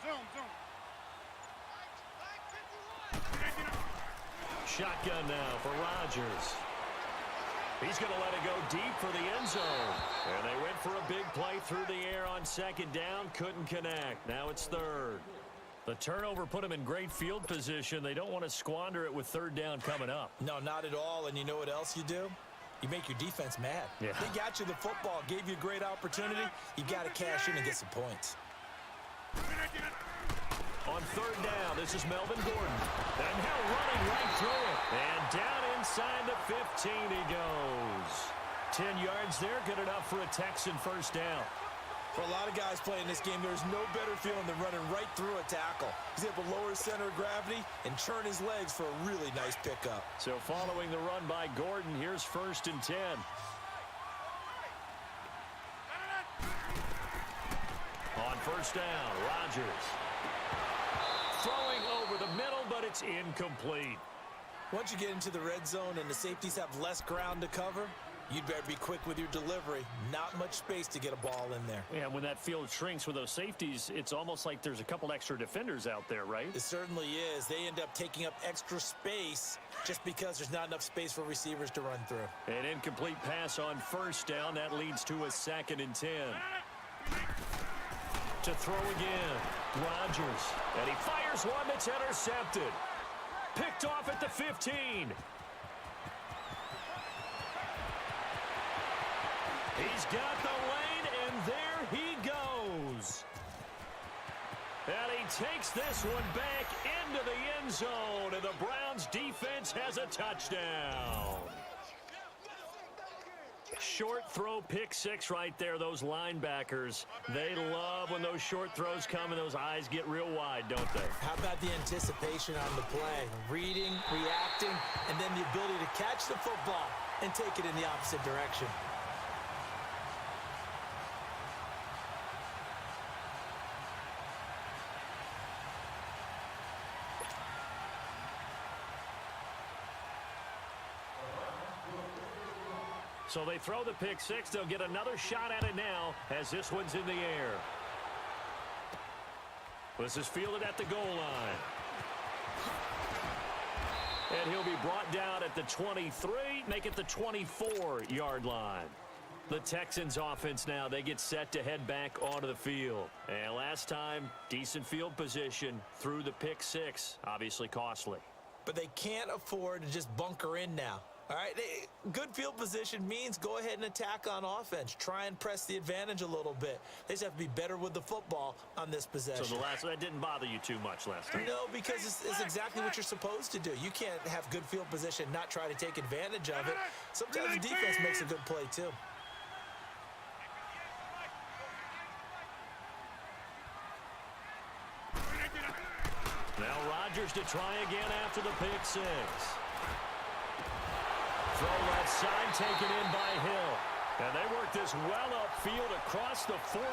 Zoom, zoom. Shotgun now for Rodgers. He's going to let it go deep for the end zone. And they went for a big play through the air on 2nd down. Couldn't connect. Now it's 3rd. The turnover put them in great field position. They don't want to squander it with 3rd down coming up. No, not at all. And you know what else you do? You make your defense mad. Yeah. They got you the football, gave you a great opportunity. You got to cash in and get some points. On 3rd down, this is Melvin Gordon. And now running right through it. And down inside the 15 he goes. 10 yards there, good enough for a Texan 1st down. For a lot of guys playing this game, there's no better feeling than running right through a tackle. He's able to lower his center of gravity and turn his legs for a really nice pickup. So following the run by Gordon, here's 1st and 10. On 1st down, Rodgers. Throwing over the middle, but it's incomplete. Once you get into the red zone and the safeties have less ground to cover, you'd better be quick with your delivery. Not much space to get a ball in there. Yeah, when that field shrinks with those safeties, it's almost like there's a couple extra defenders out there, right? It certainly is. They end up taking up extra space just because there's not enough space for receivers to run through. An incomplete pass on 1st down. That leads to a 2nd and 10. To throw again, Rodgers. And he fires one that's intercepted. Picked off at the 15. He's got the lane, and there he goes. And he takes this one back into the end zone, and the Browns defense has a touchdown. Short throw, pick 6 right there. Those linebackers, they love when those short throws come and those eyes get real wide, don't they? How about the anticipation on the play? Reading, reacting, and then the ability to catch the football and take it in the opposite direction. So they throw the pick 6. They'll get another shot at it now as this one's in the air. This is fielded at the goal line. And he'll be brought down at the 23, make it the 24-yard line. The Texans offense now, they get set to head back onto the field. And last time, decent field position through the pick six. Obviously costly. But they can't afford to just bunker in now. All right, good field position means go ahead and attack on offense. Try and press the advantage a little bit. They just have to be better with the football on this possession. So that didn't bother you too much last time? No, because it's exactly what you're supposed to do. You can't have good field position, not try to take advantage of it. Sometimes the defense makes a good play, too. Now Rodgers to try again after the pick six. Throw left side taken in by Hill. And they work this well upfield across the 45.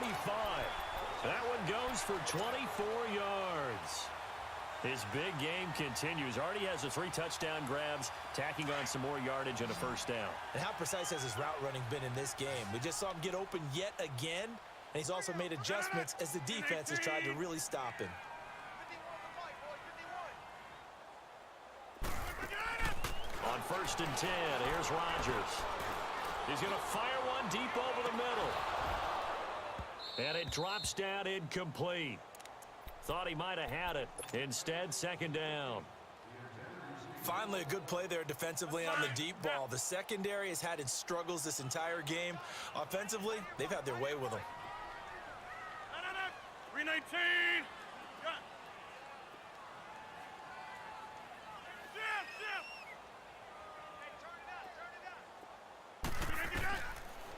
That one goes for 24 yards. His big game continues. Already has the 3 touchdown grabs, tacking on some more yardage and a first down. And how precise has his route running been in this game? We just saw him get open yet again, and he's also made adjustments as the defense has tried to really stop him. On 1st and 10, here's Rodgers. He's going to fire one deep over the middle. And it drops down incomplete. Thought he might have had it. Instead, 2nd down. Finally, a good play there defensively on the deep ball. The secondary has had its struggles this entire game. Offensively, they've had their way with them. 319.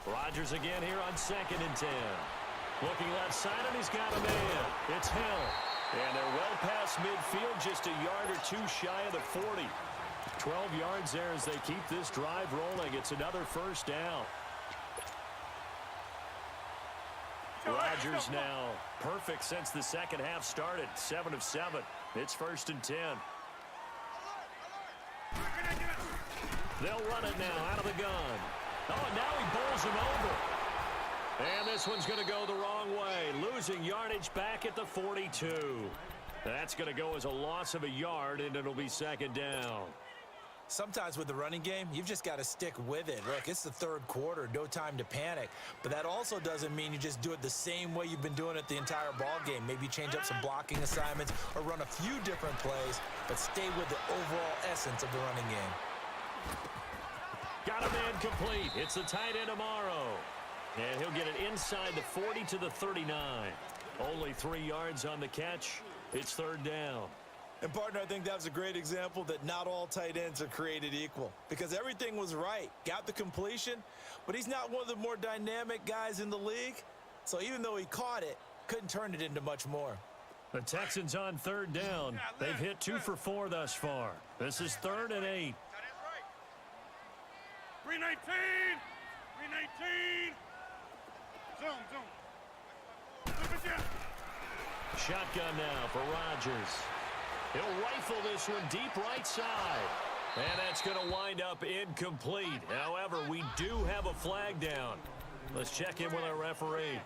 Rodgers again here on 2nd and 10. Looking left side, and he's got a man. It's Hill. And they're well past midfield, just a yard or 2 shy of the 40. 12 yards there as they keep this drive rolling. It's another first down. Rodgers now perfect since the second half started. 7 of 7. It's 1st and 10. They'll run it now out of the gun. Oh, and now he bowls him over. And this one's going to go the wrong way. Losing yardage back at the 42. That's going to go as a loss of a yard, and it'll be 2nd down. Sometimes with the running game, you've just got to stick with it. Look, it's the 3rd quarter, no time to panic. But that also doesn't mean you just do it the same way you've been doing it the entire ball game. Maybe change up some blocking assignments or run a few different plays, but stay with the overall essence of the running game. Got a man complete. It's the tight end tomorrow. And he'll get it inside the 40 to the 39. Only 3 yards on the catch. It's 3rd down. And, partner, I think that was a great example that not all tight ends are created equal. Because everything was right. Got the completion, but he's not one of the more dynamic guys in the league. So even though he caught it, couldn't turn it into much more. The Texans on 3rd down. They've hit 2 for 4 thus far. This is 3rd and 8. 319. 319. Zone. Shotgun now for Rodgers. He'll rifle this one deep right side. And that's going to wind up incomplete. However, we do have a flag down. Let's check in with our referee.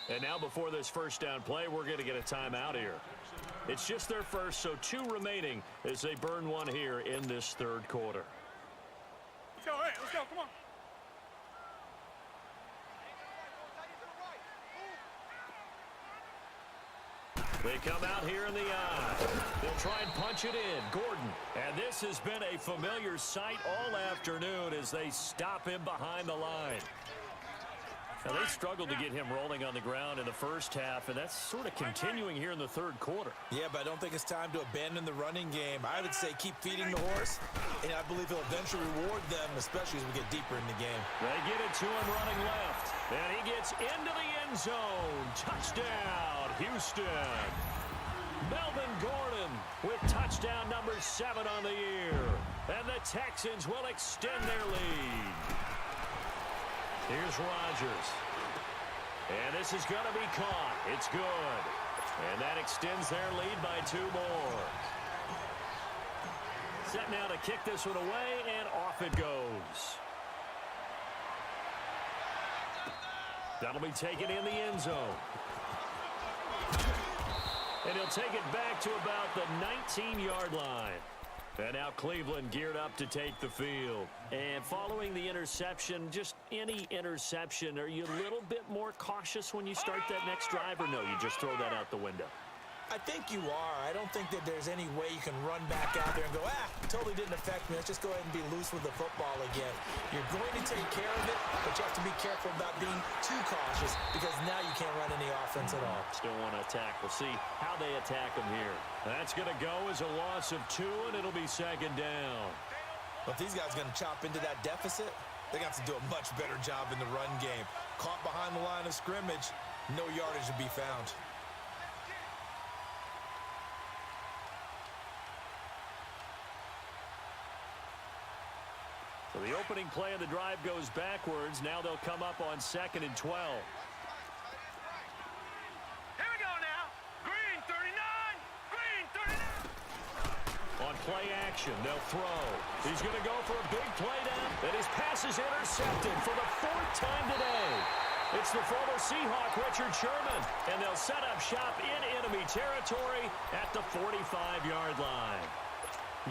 And now before this first down play, we're going to get a timeout here. It's just their first, so 2 remaining as they burn one here in this 3rd quarter. Let's go, hey, let's go, come on. They come out here in the eye. They'll try and punch it in. Gordon. And this has been a familiar sight all afternoon as they stop him behind the line. Now, they struggled to get him rolling on the ground in the first half, and that's sort of continuing here in the 3rd quarter. Yeah, but I don't think it's time to abandon the running game. I would say keep feeding the horse, and I believe he'll eventually reward them, especially as we get deeper in the game. They get it to him running left, and he gets into the end zone. Touchdown, Houston. Melvin Gordon with touchdown number 7 on the year, and the Texans will extend their lead. Here's Rodgers. And this is going to be caught. It's good. And that extends their lead by 2 more. Set now to kick this one away, and off it goes. That'll be taken in the end zone. And he'll take it back to about the 19-yard line. And now Cleveland geared up to take the field. And following the interception, just any interception, are you a little bit more cautious when you start that next drive, or no, you just throw that out the window? I think you are. I don't think that there's any way you can run back out there and go, totally didn't affect me. Let's just go ahead and be loose with the football again. You're going to take care of it, but you have to be careful about being too cautious because now you can't run any offense at all. Still want to attack. We'll see how they attack them here. That's going to go as a loss of 2, and it'll be second down. But if these guys are going to chop into that deficit, they're going to have to do a much better job in the run game. Caught behind the line of scrimmage, no yardage to be found. So the opening play of the drive goes backwards. Now they'll come up on 2nd and 12. Here we go now. Green 39. Green 39. On play action, they'll throw. He's going to go for a big play down. And his pass is intercepted for the 4th time today. It's the former Seahawk, Richard Sherman. And they'll set up shop in enemy territory at the 45-yard line.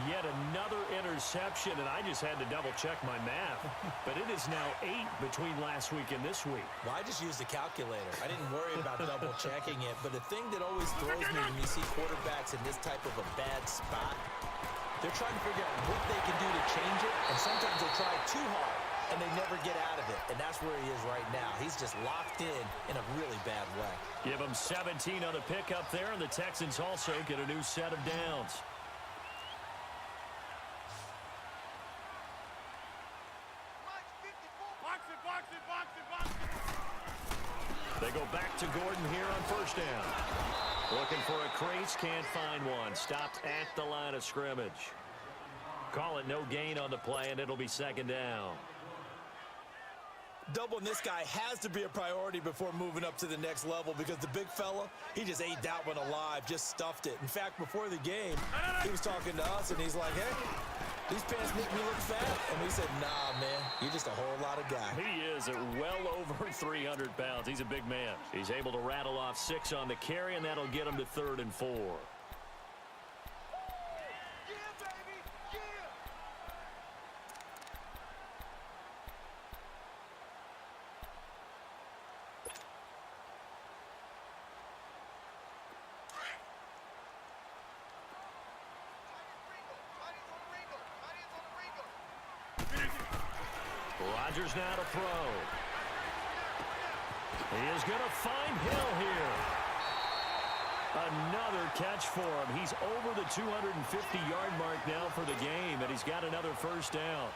Yet another interception, and I just had to double-check my math. But it is now 8 between last week and this week. Well, I just used a calculator. I didn't worry about double-checking it. But the thing that always throws me when you see quarterbacks in this type of a bad spot, they're trying to figure out what they can do to change it, and sometimes they try too hard, and they never get out of it. And that's where he is right now. He's just locked in a really bad way. Give him 17 on the pickup there, and the Texans also get a new set of downs. They go back to Gordon here on 1st down. Looking for a crease, can't find one. Stopped at the line of scrimmage. Call it no gain on the play, and it'll be 2nd down. Doubling this guy has to be a priority before moving up to the next level because the big fella, he just ate that one alive, just stuffed it. In fact, before the game, he was talking to us, and he's like, hey, these pants make me look fat. And we said, nah, man, you're just a whole lot of guy. He is at well over 300 pounds. He's a big man. He's able to rattle off 6 on the carry, and that'll get him to 3rd and 4. Rodgers now to throw. He is going to find Hill here. Another catch for him. He's over the 250-yard mark now for the game, and he's got another 1st down.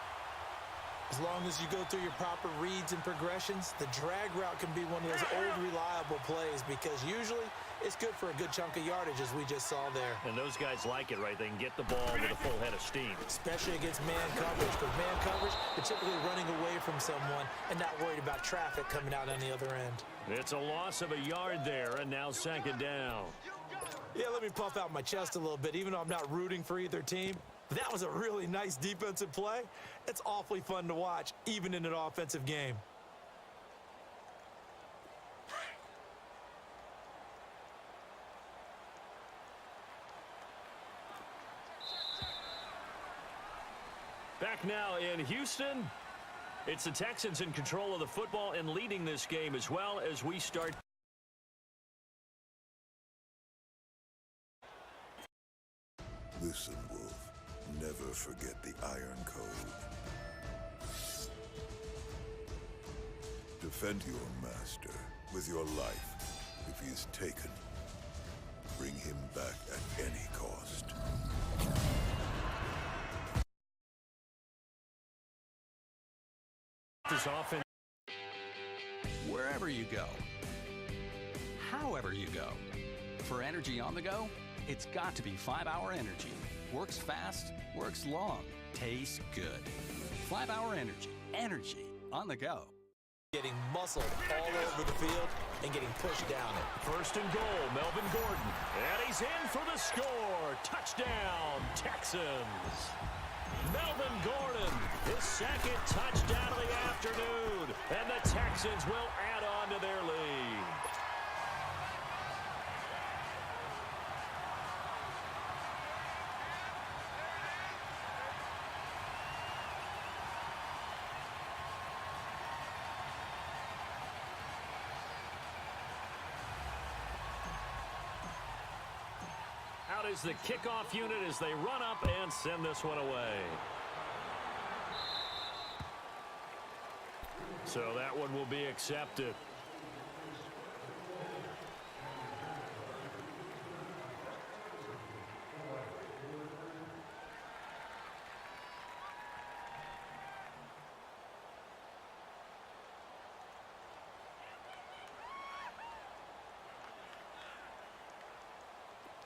As long as you go through your proper reads and progressions, the drag route can be one of those old reliable plays because usually it's good for a good chunk of yardage, as we just saw there. And those guys like it, right? They can get the ball with a full head of steam. Especially against man coverage, because man coverage, they're typically running away from someone and not worried about traffic coming out on the other end. It's a loss of a yard there, and now 2nd down. Yeah, let me puff out my chest a little bit, even though I'm not rooting for either team. That was a really nice defensive play. It's awfully fun to watch, even in an offensive game. Back now in Houston. It's the Texans in control of the football and leading this game as well as we start. Listen, Wolf. Never forget the Iron Code. Defend your master with your life. If he is taken, bring him back at any cost. This offense. Wherever you go, however you go, for energy on the go, it's got to be 5-Hour Energy. Works fast, works long, tastes good. 5-Hour Energy. Energy on the go. Getting muscled all over the field and getting pushed down it. 1st and goal, Melvin Gordon. And he's in for the score. Touchdown, Texans. Melvin Gordon, his 2nd touchdown of the afternoon. And the Texans will add on to their out is the kickoff unit as they run up and send this one away. So that one will be accepted.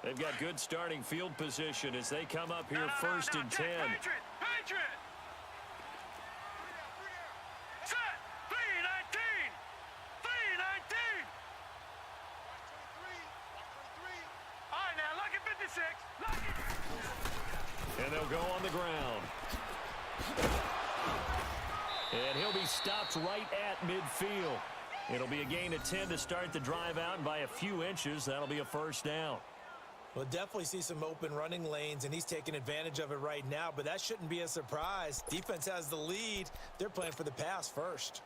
They've got good starting field position as they come up here first and 10. Patriot! Set! 319! 319! All right, now, lucky 56. Lucky. And they'll go on the ground. And he'll be stopped right at midfield. It'll be a gain of 10 to start the drive out, and by a few inches, that'll be a first down. We'll definitely see some open running lanes, and he's taking advantage of it right now, but that shouldn't be a surprise. Defense has the lead. They're playing for the pass first.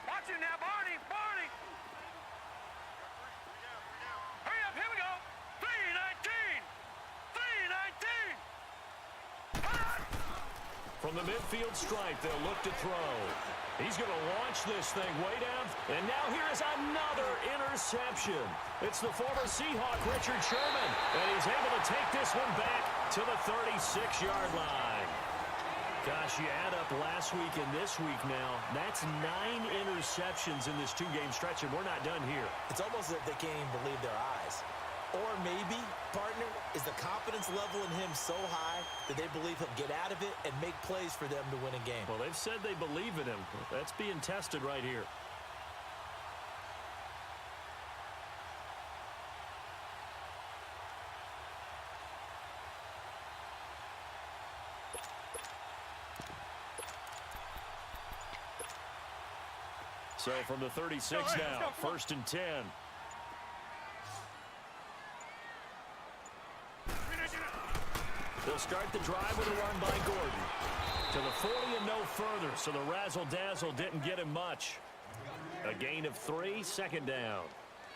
Watch it now, Barney! Barney! Hurry up, here we go! 319! 319! From the midfield stripe, they'll look to throw. He's going to launch this thing way down. And now here is another interception. It's the former Seahawk, Richard Sherman. And he's able to take this one back to the 36-yard line. Gosh, you add up last week and this week now. That's 9 interceptions in this two-game stretch, and we're not done here. It's almost as if they can't even believe their eyes. Or maybe, partner, is the confidence level in him so high that they believe he'll get out of it and make plays for them to win a game. Well, they've said they believe in him. That's being tested right here. So from the 36 now, first and 10. They'll start the drive with a run by Gordon. To the 40 and no further, so the razzle-dazzle didn't get him much. A gain of 3, second down.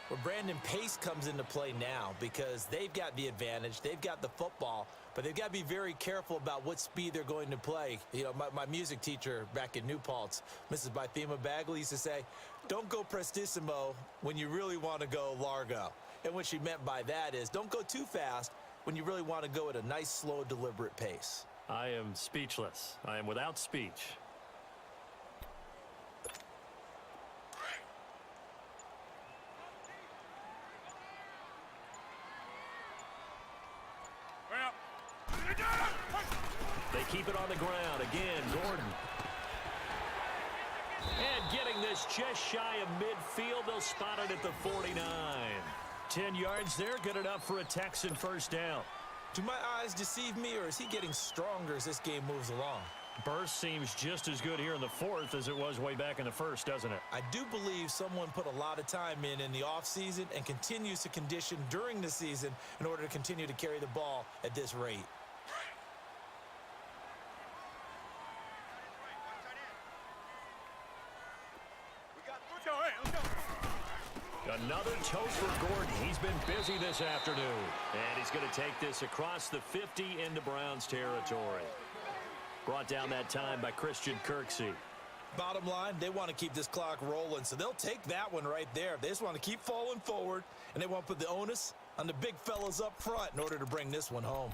Well, Brandon, pace comes into play now because they've got the advantage. They've got the football, but they've got to be very careful about what speed they're going to play. You know, my music teacher back in New Paltz, Mrs. Bythema Bagley, used to say, don't go prestissimo when you really want to go largo. And what she meant by that is don't go too fast when you really want to go at a nice, slow, deliberate pace. I am speechless. I am without speech. They keep it on the ground. Again, Gordon. And getting this just shy of midfield. They'll spot it at the 49. 10 yards there, good enough for a Texan first down. Do my eyes deceive me, or is he getting stronger as this game moves along? Burst seems just as good here in the fourth as it was way back in the first, doesn't it? I do believe someone put a lot of time in the offseason and continues to condition during the season in order to continue to carry the ball at this rate. Another tote for Gordon. He's been busy this afternoon. And he's going to take this across the 50 into Browns territory. Brought down that time by Christian Kirksey. Bottom line, they want to keep this clock rolling, so they'll take that one right there. They just want to keep falling forward, and they want to put the onus on the big fellas up front in order to bring this one home.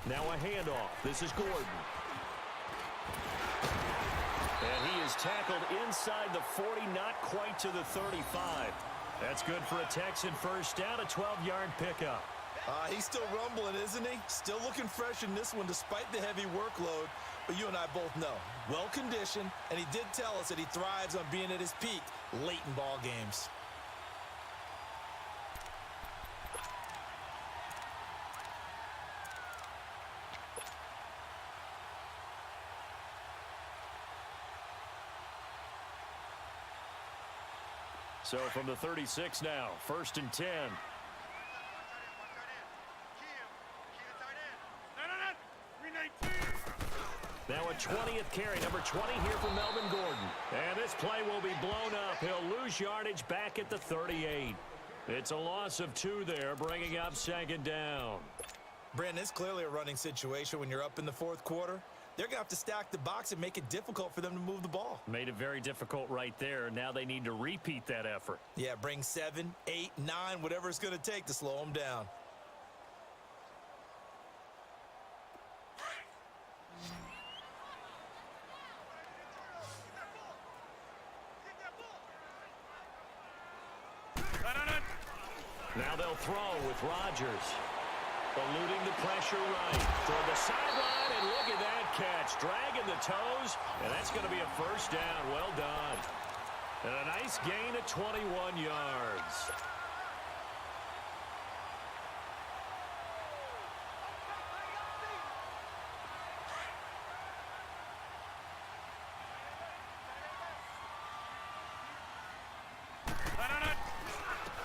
Now a handoff. This is Gordon. And he is tackled inside the 40, not quite to the 35. That's good for a Texan first down, a 12-yard pickup. He's still rumbling, isn't he? Still looking fresh in this one despite the heavy workload. But you and I both know, well-conditioned, and he did tell us that he thrives on being at his peak late in ball games. So from the 36 now, 1st and 10. Now a 20th carry, number 20 here for Melvin Gordon. And this play will be blown up. He'll lose yardage back at the 38. It's a loss of 2 there, bringing up 2nd down. Brandon, it's clearly a running situation when you're up in the 4th quarter. They're going to have to stack the box and make it difficult for them to move the ball. Made it very difficult right there. Now they need to repeat that effort. Yeah, bring 7, 8, 9, whatever it's going to take to slow them down. Now they'll throw with Rodgers. Eluding the pressure right. Toward the sideline, and look at that catch. Dragging the toes, and that's going to be a 1st down. Well done. And a nice gain of 21 yards.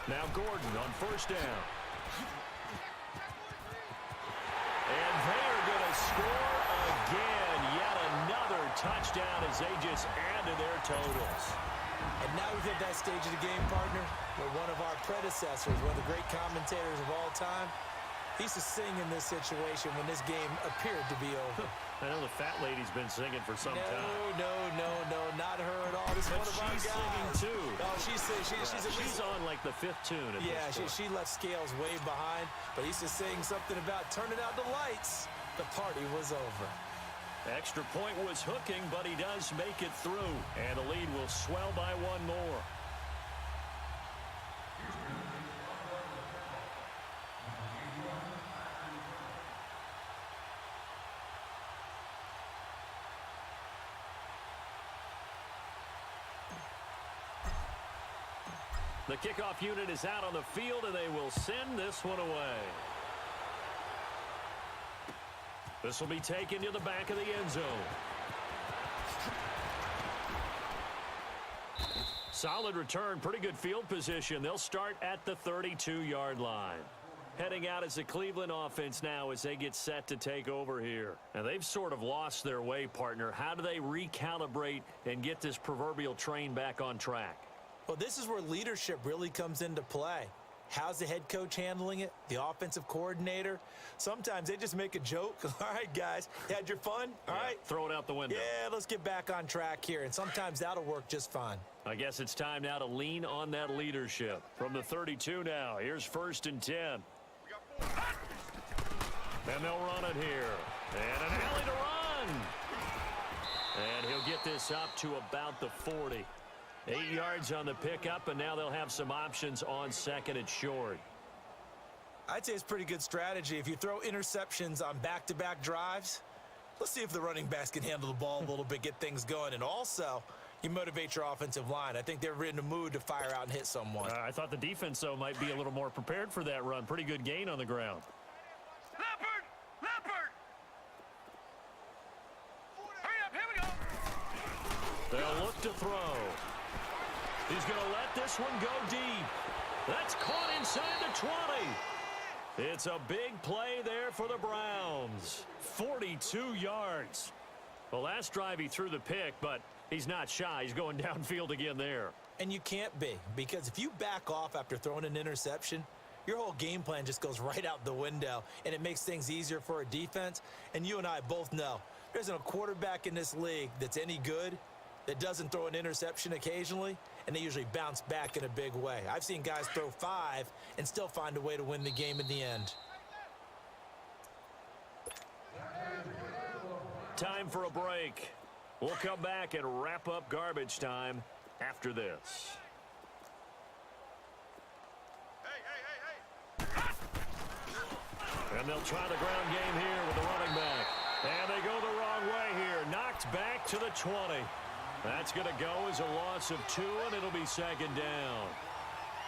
Now Gordon on 1st down. And they are going to score again. Yet another touchdown as they just add to their totals. And now we've hit that stage of the game, partner, where one of our predecessors, one of the great commentators of all time, he used to sing in this situation when this game appeared to be over. I know the fat lady's been singing for some time. No, not her at all. This is one of our guys. She's singing too. Oh, she's on like the 5th tune. Yeah, she left Scales way behind, but he used to sing something about turning out the lights. The party was over. Extra point was hooking, but he does make it through, and the lead will swell by 1 more. The kickoff unit is out on the field, and they will send this one away. This will be taken to the back of the end zone. Solid return, pretty good field position. They'll start at the 32-yard line. Heading out as the Cleveland offense now as they get set to take over here. And they've sort of lost their way, partner. How do they recalibrate and get this proverbial train back on track? Well, this is where leadership really comes into play. How's the head coach handling it? The offensive coordinator? Sometimes they just make a joke. All right, guys, you had your fun? All right. Throw it out the window. Yeah, let's get back on track here. And sometimes that'll work just fine. I guess it's time now to lean on that leadership. From the 32 now, here's 1st and 10. And they'll run it here. And an alley to run. And he'll get this up to about the 40. 8 yards on the pickup, and now they'll have some options on 2nd and short. I'd say it's pretty good strategy. If you throw interceptions on back-to-back drives, let's see if the running backs can handle the ball a little bit, get things going. And also, you motivate your offensive line. I think they're in the mood to fire out and hit someone. I thought the defense, though, might be a little more prepared for that run. Pretty good gain on the ground. Leopard! Hurry up, here we go! They'll look to throw. He's going to let this one go deep. That's caught inside the 20. It's a big play there for the Browns. 42 yards. Well, last drive he threw the pick, but he's not shy. He's going downfield again there. And you can't be, because if you back off after throwing an interception, your whole game plan just goes right out the window, and it makes things easier for a defense. And you and I both know there isn't a quarterback in this league that's any good that doesn't throw an interception occasionally, and they usually bounce back in a big way. I've seen guys throw 5 and still find a way to win the game in the end. Time for a break. We'll come back and wrap up garbage time after this. And they'll try the ground game here with the running back. And they go the wrong way here. Knocked back to the 20. That's going to go as a loss of 2, and it'll be 2nd down.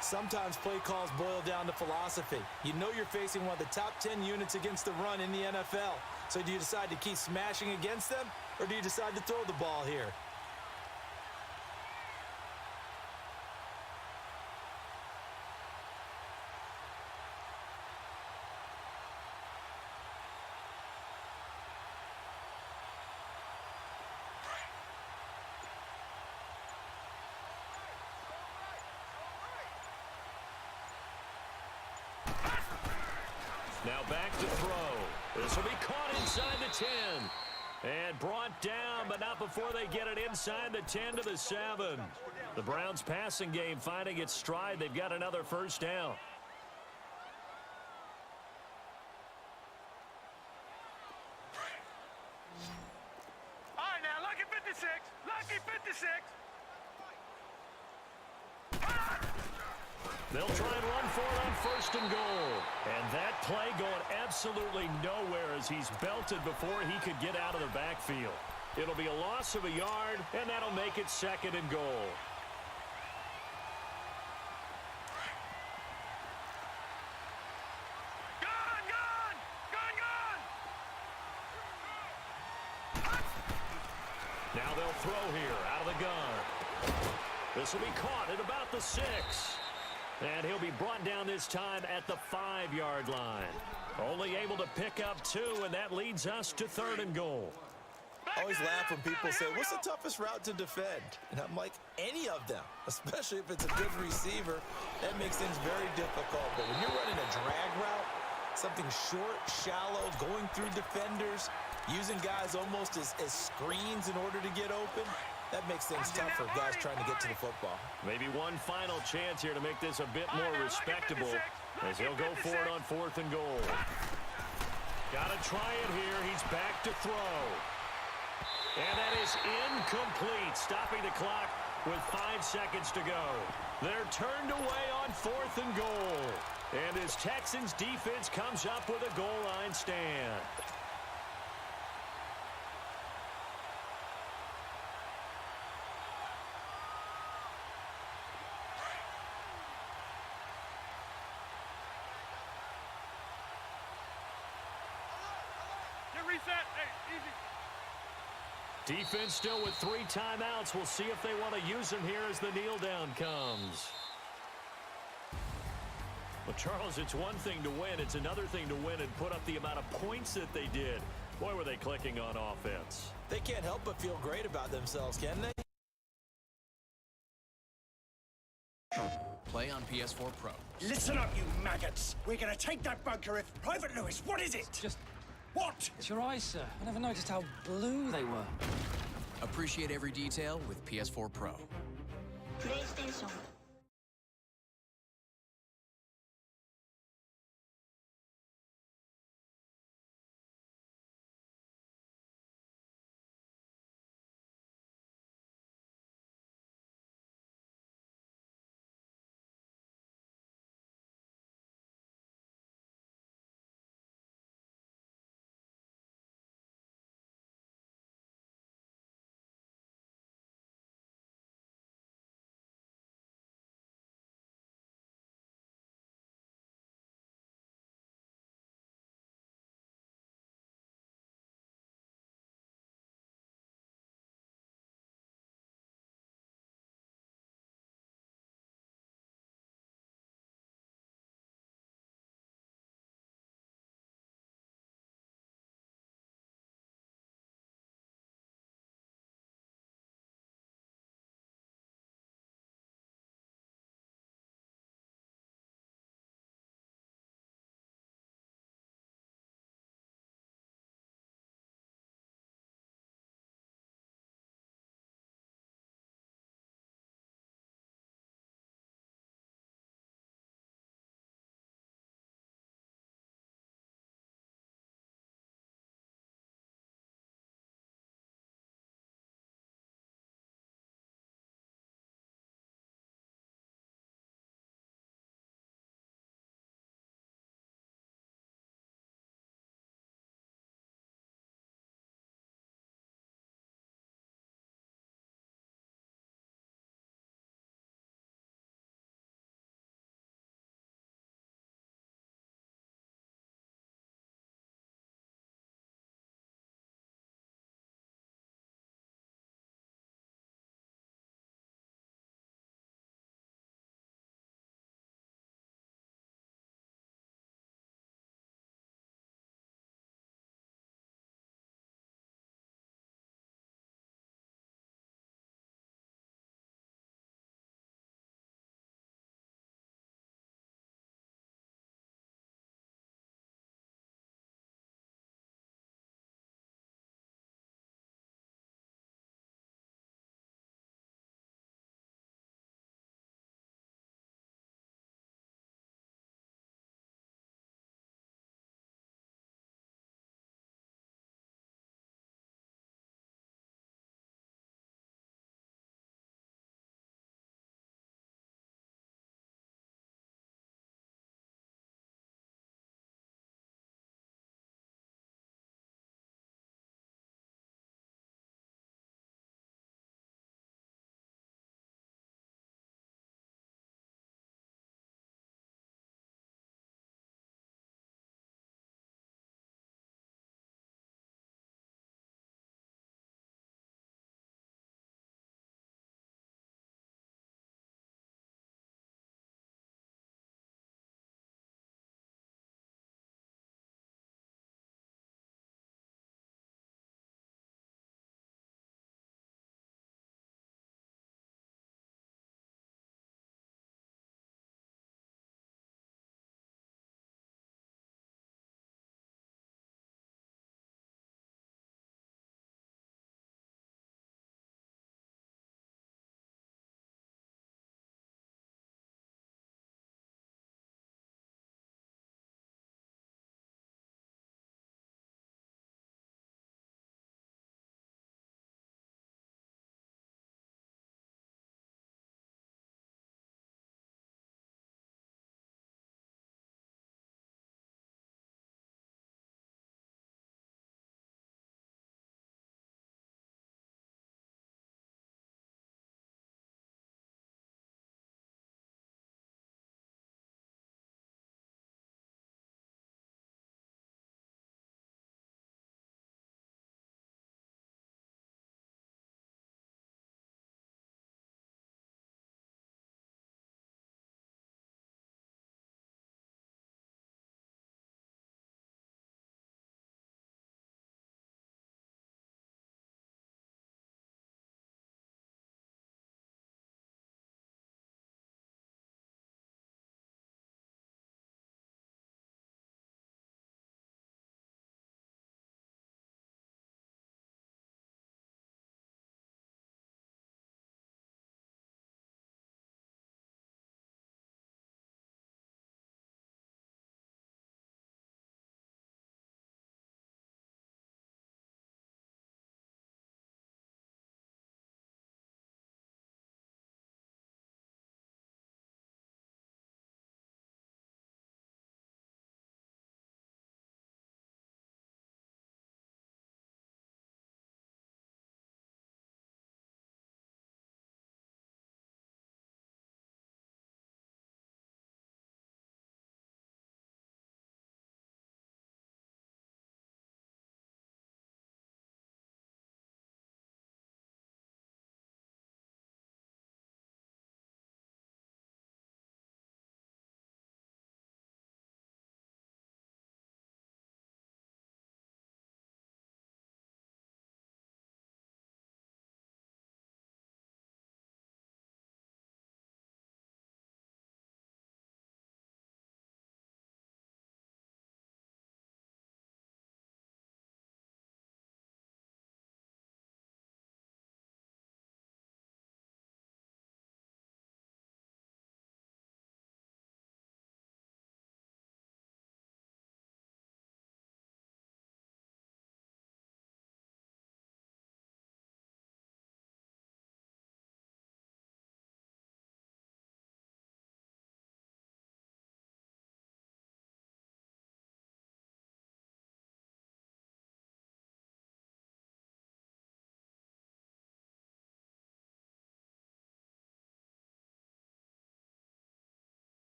Sometimes play calls boil down to philosophy. You know you're facing one of the top 10 units against the run in the NFL. So do you decide to keep smashing against them, or do you decide to throw the ball here? Now back to throw. This will be caught inside the 10. And brought down, but not before they get it inside the 10 to the 7. The Browns passing game finding its stride. They've got another first down. All right, now, lucky 56. Lucky 56. They'll try and run for it on first and goal. And that play going absolutely nowhere as he's belted before he could get out of the backfield. It'll be a loss of a yard, and that'll make it second and goal. Gone, gone. Gone, gone. Now they'll throw here out of the gun. This will be caught at about the 6. And he'll be brought down this time at the 5-yard line. Only able to pick up 2, and that leads us to third and goal. I always laugh when people say, what's the toughest route to defend? And I'm like, any of them, especially if it's a good receiver. That makes things very difficult. But when you're running a drag route, something short, shallow, going through defenders, using guys almost as screens in order to get open, that makes things tough for guys trying to get to the football. Maybe one final chance here to make this a bit more respectable as he'll go for it on fourth and goal. Got to try it here. He's back to throw. And that is incomplete, stopping the clock with 5 seconds to go. They're turned away on fourth and goal. And his Texans defense comes up with a goal line stand. Get reset. Hey, easy. Defense still with 3 timeouts. We'll see if they want to use them here as the kneel down comes. Well, Charles, it's one thing to win. It's another thing to win and put up the amount of points that they did. Boy, were they clicking on offense. They can't help but feel great about themselves, can they? Play on PS4 Pro. Listen up, you maggots. We're gonna take that bunker if... Private Lewis, what is it? Just... What? It's your eyes, sir. I never noticed how blue they were. Appreciate every detail with PS4 Pro. PlayStation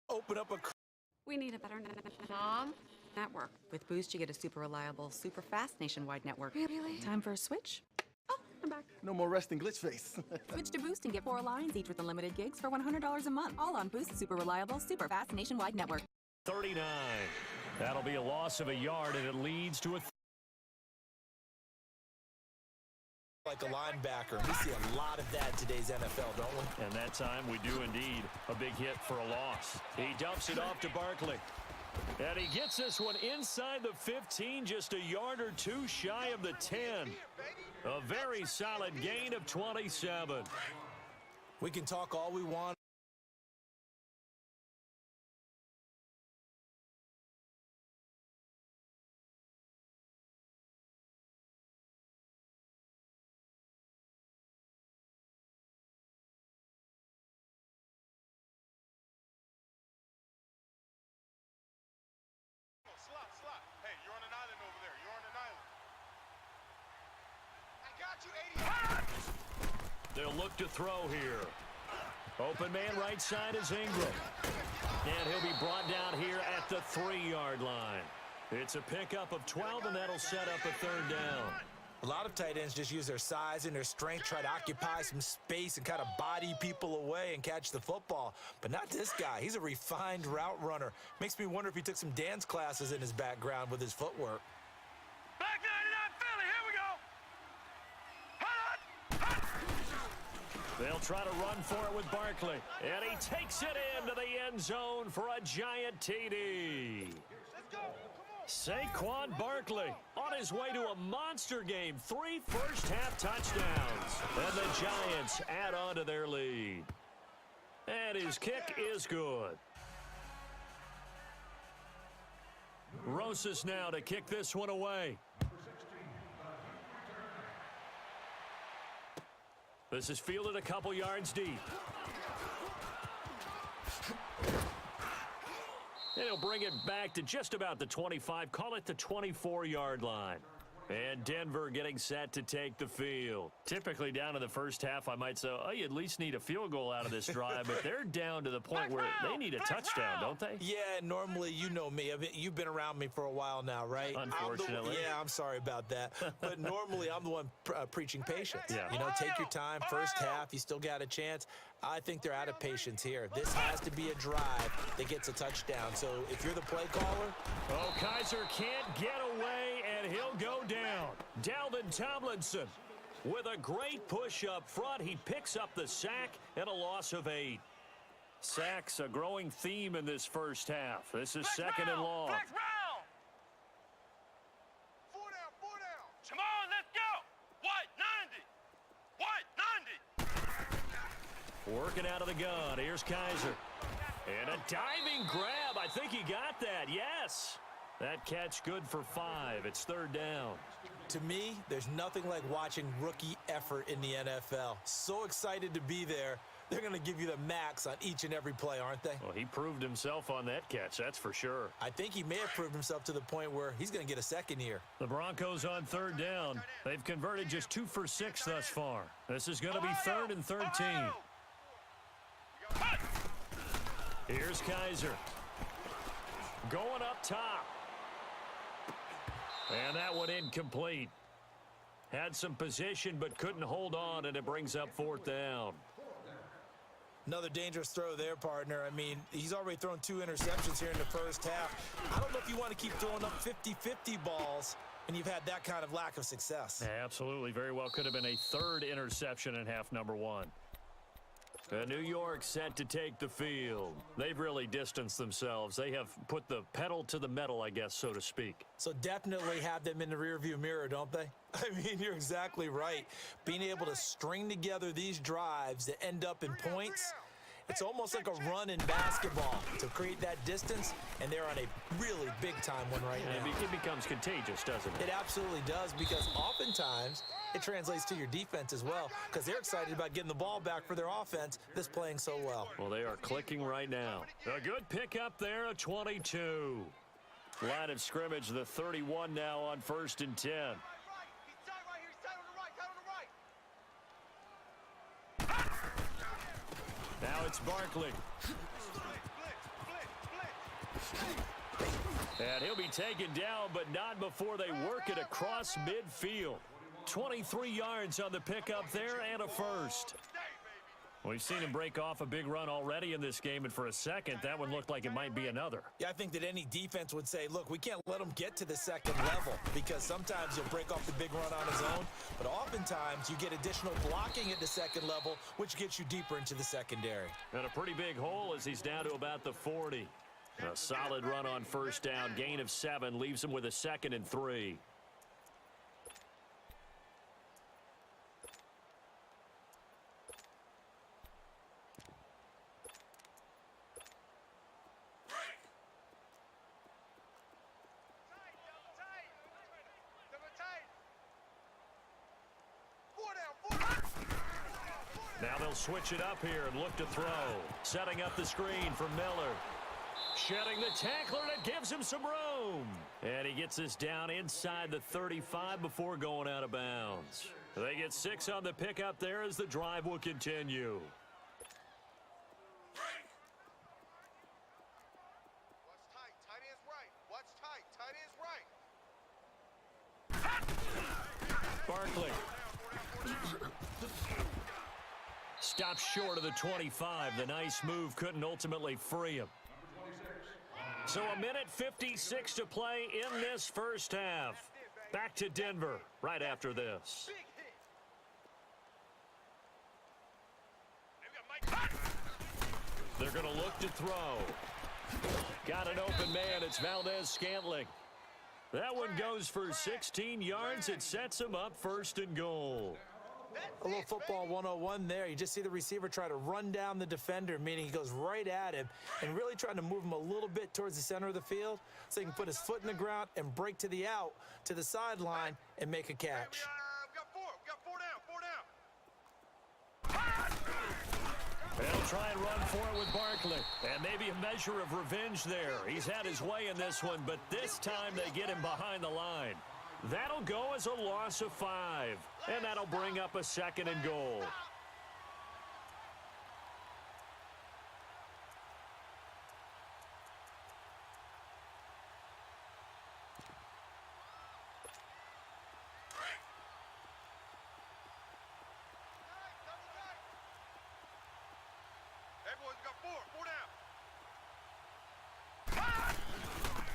Open up a... We need a better Mom? Network. With Boost, you get a super reliable, super fast nationwide network. Really? Time for a switch? Oh, I'm back. No more resting glitch face. Switch to Boost and get 4 lines, each with unlimited gigs for $100 a month. All on Boost's super reliable, super fast nationwide network. 39. That'll be a loss of a yard, and it leads to a... Like a linebacker. We see a lot of that in today's NFL, don't we? And that time we do indeed. A big hit for a loss. He dumps it off to Barkley. And he gets this one inside the 15, just a yard or two shy of the 10. A very solid gain of 27. We can talk all we want. Slot. Hey, you're on an island over there. You're on an island. I got you, 80. They'll look to throw here. Open man right side is Ingram. And he'll be brought down here at the 3-yard line. It's a pickup of 12, and that'll set up a 3rd down. A lot of tight ends just use their size and their strength, try to occupy some space and kind of body people away and catch the football. But not this guy. He's a refined route runner. Makes me wonder if he took some dance classes in his background with his footwork. Back 99 Philly. Here we go. Hot. They'll try to run for it with Barkley. And he takes it into the end zone for a giant TD. Let's go. Saquon Barkley on his way to a monster game. 3 first-half touchdowns. And the Giants add on to their lead. And his kick is good. Rosas now to kick this one away. This is fielded a couple yards deep. And he'll bring it back to just about the 25, call it the 24-yard line. And Denver getting set to take the field. Typically down in the first half, I might say, oh, you at least need a field goal out of this drive, but they're down to the point where they need a touchdown, don't they? Yeah, normally, you know me. You've been around me for a while now, right? Unfortunately. I'm sorry about that. But normally, I'm the one preaching patience. Yeah. You know, take your time. First half, you still got a chance. I think they're out of patience here. This has to be a drive that gets a touchdown. So if you're the play caller. Oh, Kaiser can't get away, and he'll go down. Dalvin Tomlinson with a great push up front. He picks up the sack and a loss of 8. Sacks a growing theme in this first half. This is second and long. Flex round. 4 down. Come on, let's go. White 90. Working out of the gun. Here's Kaiser. And a diving grab. I think he got that. Yes. That catch good for 5. It's 3rd down. To me, there's nothing like watching rookie effort in the NFL. So excited to be there. They're going to give you the max on each and every play, aren't they? Well, he proved himself on that catch, that's for sure. I think he may have proved himself to the point where he's going to get a second here. The Broncos on 3rd down. They've converted just 2 for 6 thus far. This is going to be 3rd and 13. Here's Kaiser. Going up top. And that one incomplete. Had some position but couldn't hold on, and it brings up 4th down. Another dangerous throw there, partner. I mean, he's already thrown 2 interceptions here in the first half. I don't know if you want to keep throwing up 50-50 balls and you've had that kind of lack of success. Absolutely. Very well could have been a 3rd interception in half number 1. New York set to take the field. They've really distanced themselves. They have put the pedal to the metal, I guess, so to speak. So definitely have them in the rearview mirror, don't they? I mean, you're exactly right. Being able to string together these drives that end up in points, it's almost like a run in basketball to create that distance, and they're on a really big-time one right now. It becomes contagious, doesn't it? It absolutely does, because oftentimes it translates to your defense as well, because they're excited about getting the ball back for their offense that's playing so well. Well, they are clicking right now. A good pickup there, a 22. Line of scrimmage, the 31 now on 1st and 10. He's tight right here. He's tight on the right. Tight on the right. Now it's Barkley. And that one incomplete. 2 Blitz. And he'll be taken down, but not before they work it across midfield. 23 yards on the pickup there and a first. We've seen him break off a big run already in this game, and for a second, that one looked like it might be another. Yeah, I think that any defense would say, look, we can't let him get to the second level, because sometimes he'll break off the big run on his own, but oftentimes you get additional blocking at the second level, which gets you deeper into the secondary. And a pretty big hole as he's down to about the 40. A solid run on first down, gain of 7, leaves him with a 2nd and 3. Now they'll switch it up here and look to throw. Setting up the screen for Miller. Shedding the tackler, and it gives him some room. And he gets this down inside the 35 before going out of bounds. They get 6 on the pickup there as the drive will continue. Barkley. Stops short of the 25. The nice move couldn't ultimately free him. So a minute 56 to play in this first half. Back to Denver right after this. They're going to look to throw. Got an open man. It's Valdez-Scantling. That one goes for 16 yards. It sets him up 1st and goal. A little football 101 there. You just see the receiver try to run down the defender, meaning he goes right at him and really trying to move him a little bit towards the center of the field so he can put his foot in the ground and break to the out, to the sideline, and make a catch. They'll try and run for it with Barkley. And maybe a measure of revenge there. He's had his way in this one, but this time they get him behind the line. That'll go as a loss of 5. And that'll bring up a 2nd and goal.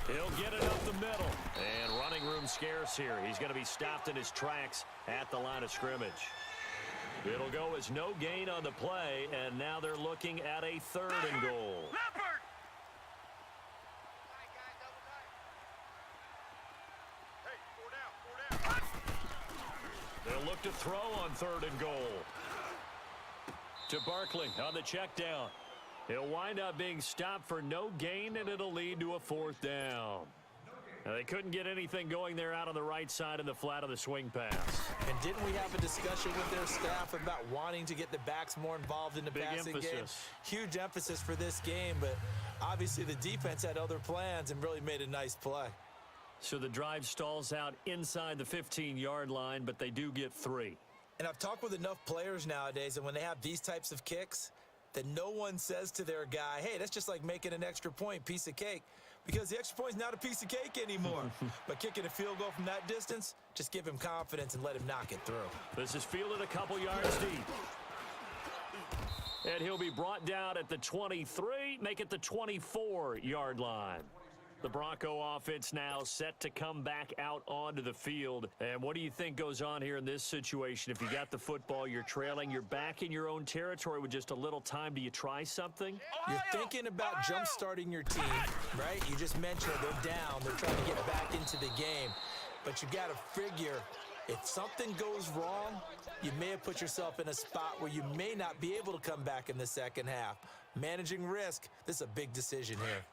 He'll get it up the middle. And running room scarce here. He's going to be stopped in his tracks at the line of scrimmage. It'll go as no gain on the play, and now they're looking at a 3rd and goal. They'll look to throw on 3rd and goal. To Barkley on the check down. He'll wind up being stopped for no gain, and it'll lead to a 4th down. Now, they couldn't get anything going there out on the right side in the flat of the swing pass. And didn't we have a discussion with their staff about wanting to get the backs more involved in the passing game? Huge emphasis for this game, but obviously the defense had other plans and really made a nice play. So the drive stalls out inside the 15-yard line, but they do get 3. And I've talked with enough players nowadays, and when they have these types of kicks, that no one says to their guy, hey, that's just like making an extra point, piece of cake. Because the extra point is not a piece of cake anymore. But kicking a field goal from that distance, just give him confidence and let him knock it through. This is fielded a couple yards deep. And he'll be brought down at the 23, make it the 24-yard line. The Bronco offense now set to come back out onto the field. And what do you think goes on here in this situation? If you got the football, you're trailing, you're back in your own territory with just a little time. Do you try something? You're thinking about jump-starting your team, right? You just mentioned they're down. They're trying to get back into the game. But you got to figure, if something goes wrong, you may have put yourself in a spot where you may not be able to come back in the second half. Managing risk, this is a big decision here.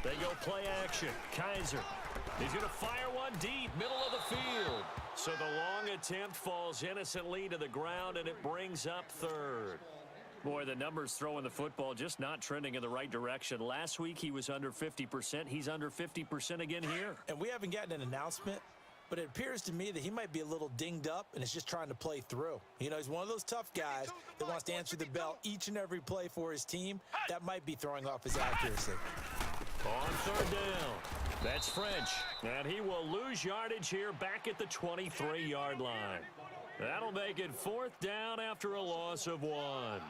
They go play action. Kaiser. He's going to fire one deep, middle of the field. So the long attempt falls innocently to the ground, and it brings up 3rd. Boy, the numbers throwing the football just not trending in the right direction. Last week he was under 50%. He's under 50% again here. And we haven't gotten an announcement, but it appears to me that he might be a little dinged up and is just trying to play through. You know, he's one of those tough guys that wants to answer the bell each and every play for his team. That might be throwing off his accuracy. On third down, that's French, and he will lose yardage here back at the 23-yard line. That'll make it fourth down after a loss of 1.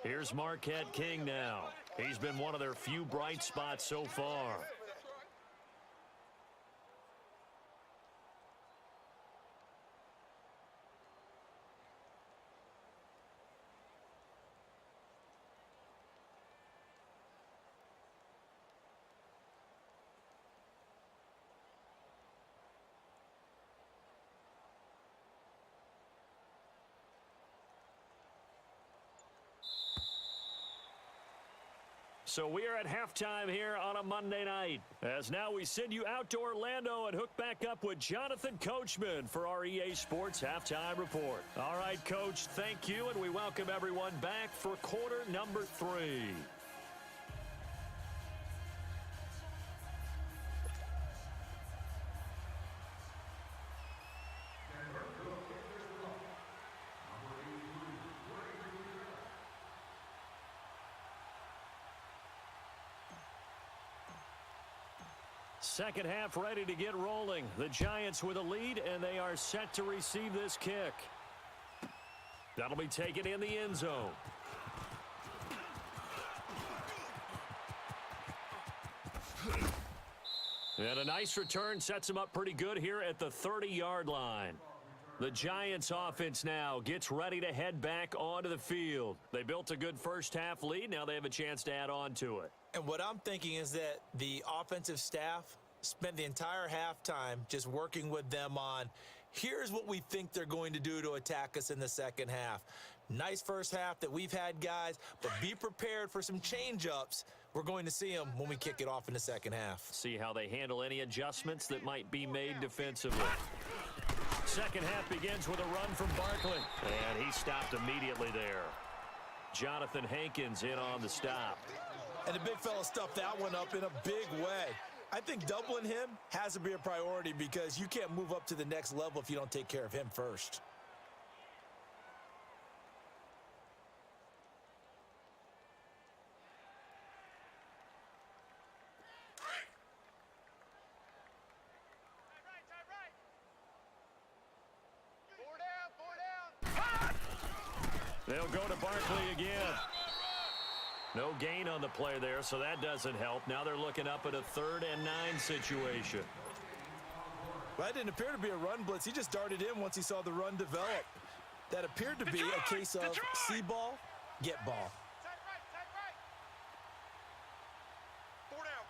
Here's Marquette King now. He's been one of their few bright spots so far. So we are at halftime here on a Monday night. As now we send you out to Orlando and hook back up with Jonathan Coachman for our EA Sports Halftime Report. All right, Coach, thank you, and we welcome everyone back for quarter number 3. Second half ready to get rolling. The Giants with a lead, and they are set to receive this kick. That'll be taken in the end zone. And a nice return sets him up pretty good here at the 30-yard line. The Giants offense now gets ready to head back onto the field. They built a good first half lead. Now they have a chance to add on to it. And what I'm thinking is that the offensive staff spent the entire halftime just working with them on, here's what we think they're going to do to attack us in the second half. Nice first half that we've had, guys, but be prepared for some change-ups. We're going to see them when we kick it off in the second half. See how they handle any adjustments that might be made defensively. Second half begins with a run from Barkley, and he stopped immediately there. Jonathan Hankins in on the stop. And the big fella stuffed that one up in a big way. I think doubling him has to be a priority because you can't move up to the next level if you don't take care of him first. They'll go to Barkley again. No gain on the play there, so that doesn't help. Now they're looking up at a 3rd and 9 situation. Well, that didn't appear to be a run blitz. He just darted in once he saw the run develop. That appeared to be a case of see ball, get ball. Four down.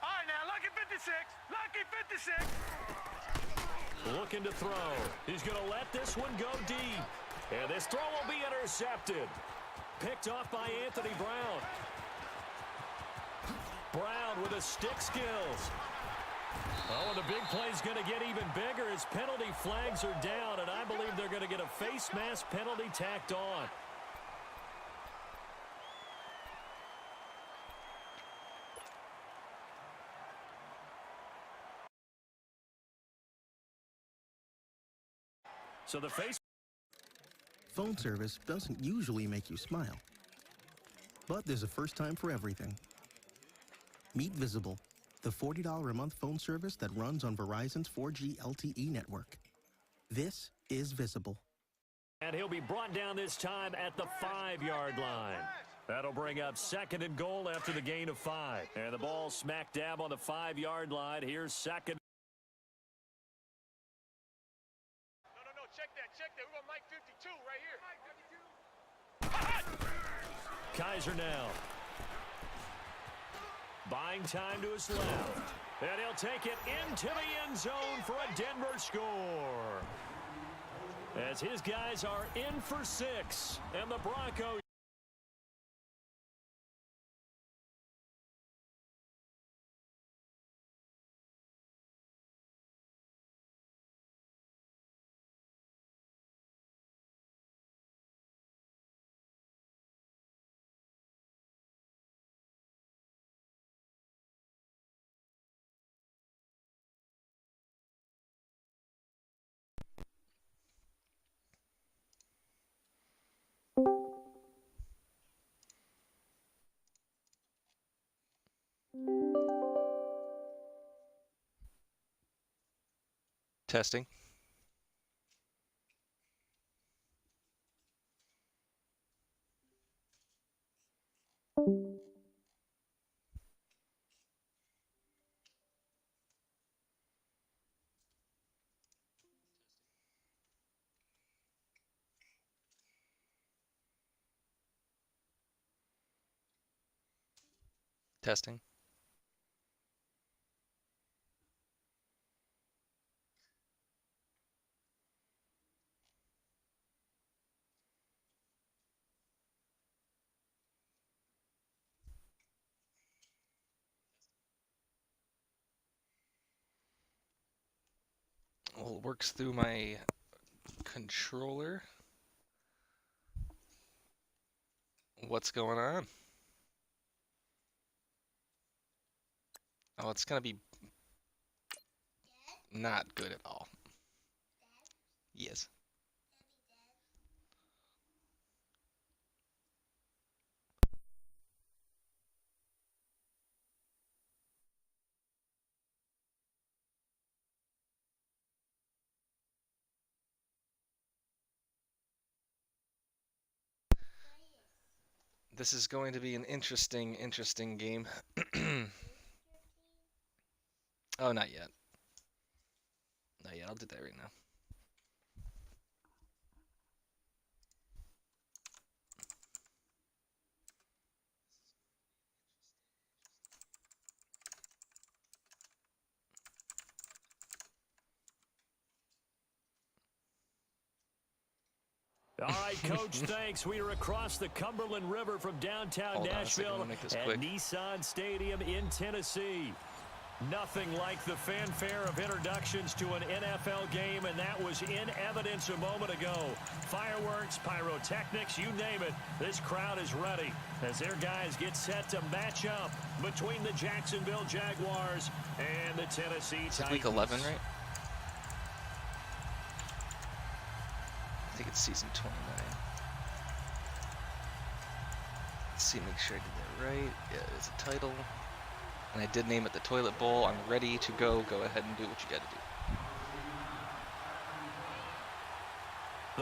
All right, now, lucky 56. Lucky 56. Looking to throw. He's going to let this one go deep. And this throw will be intercepted. Picked off by Anthony Brown. Brown with his stick skills. Oh, and the big play's going to get even bigger as penalty flags are down, and I believe they're going to get a face mask penalty tacked on. So the face... Phone service doesn't usually make you smile. But there's a first time for everything. Meet Visible, the $40 a month phone service that runs on Verizon's 4G LTE network. This is Visible. And he'll be brought down this time at the 5-yard line. That'll bring up 2nd and goal after the gain of 5. And the ball smack dab on the 5-yard line. Here's 2nd. No, check that. We're going Mike 52 right here. Kaiser now. Buying time to his left. And he'll take it into the end zone for a Denver score. As his guys are in for 6. And the Broncos... Testing. Testing. Well, it works through my controller. What's going on? Oh, it's gonna be not good at all. Yes. This is going to be an interesting game. Oh, not yet. Not yet. I'll do that right now. All right, Coach, thanks. We are across the Cumberland River from downtown Nashville at Nissan Stadium in Tennessee. Nothing like the fanfare of introductions to an NFL game, and that was in evidence a moment ago. Fireworks, pyrotechnics, you name it. This crowd is ready as their guys get set to match up between the Jacksonville Jaguars and the Tennessee Titans. Week 11, right? I think it's season 29. Let's see, make sure I did that right. Yeah, it's a title. And I did name it the Toilet Bowl. I'm ready to go. Go ahead and do what you got to do.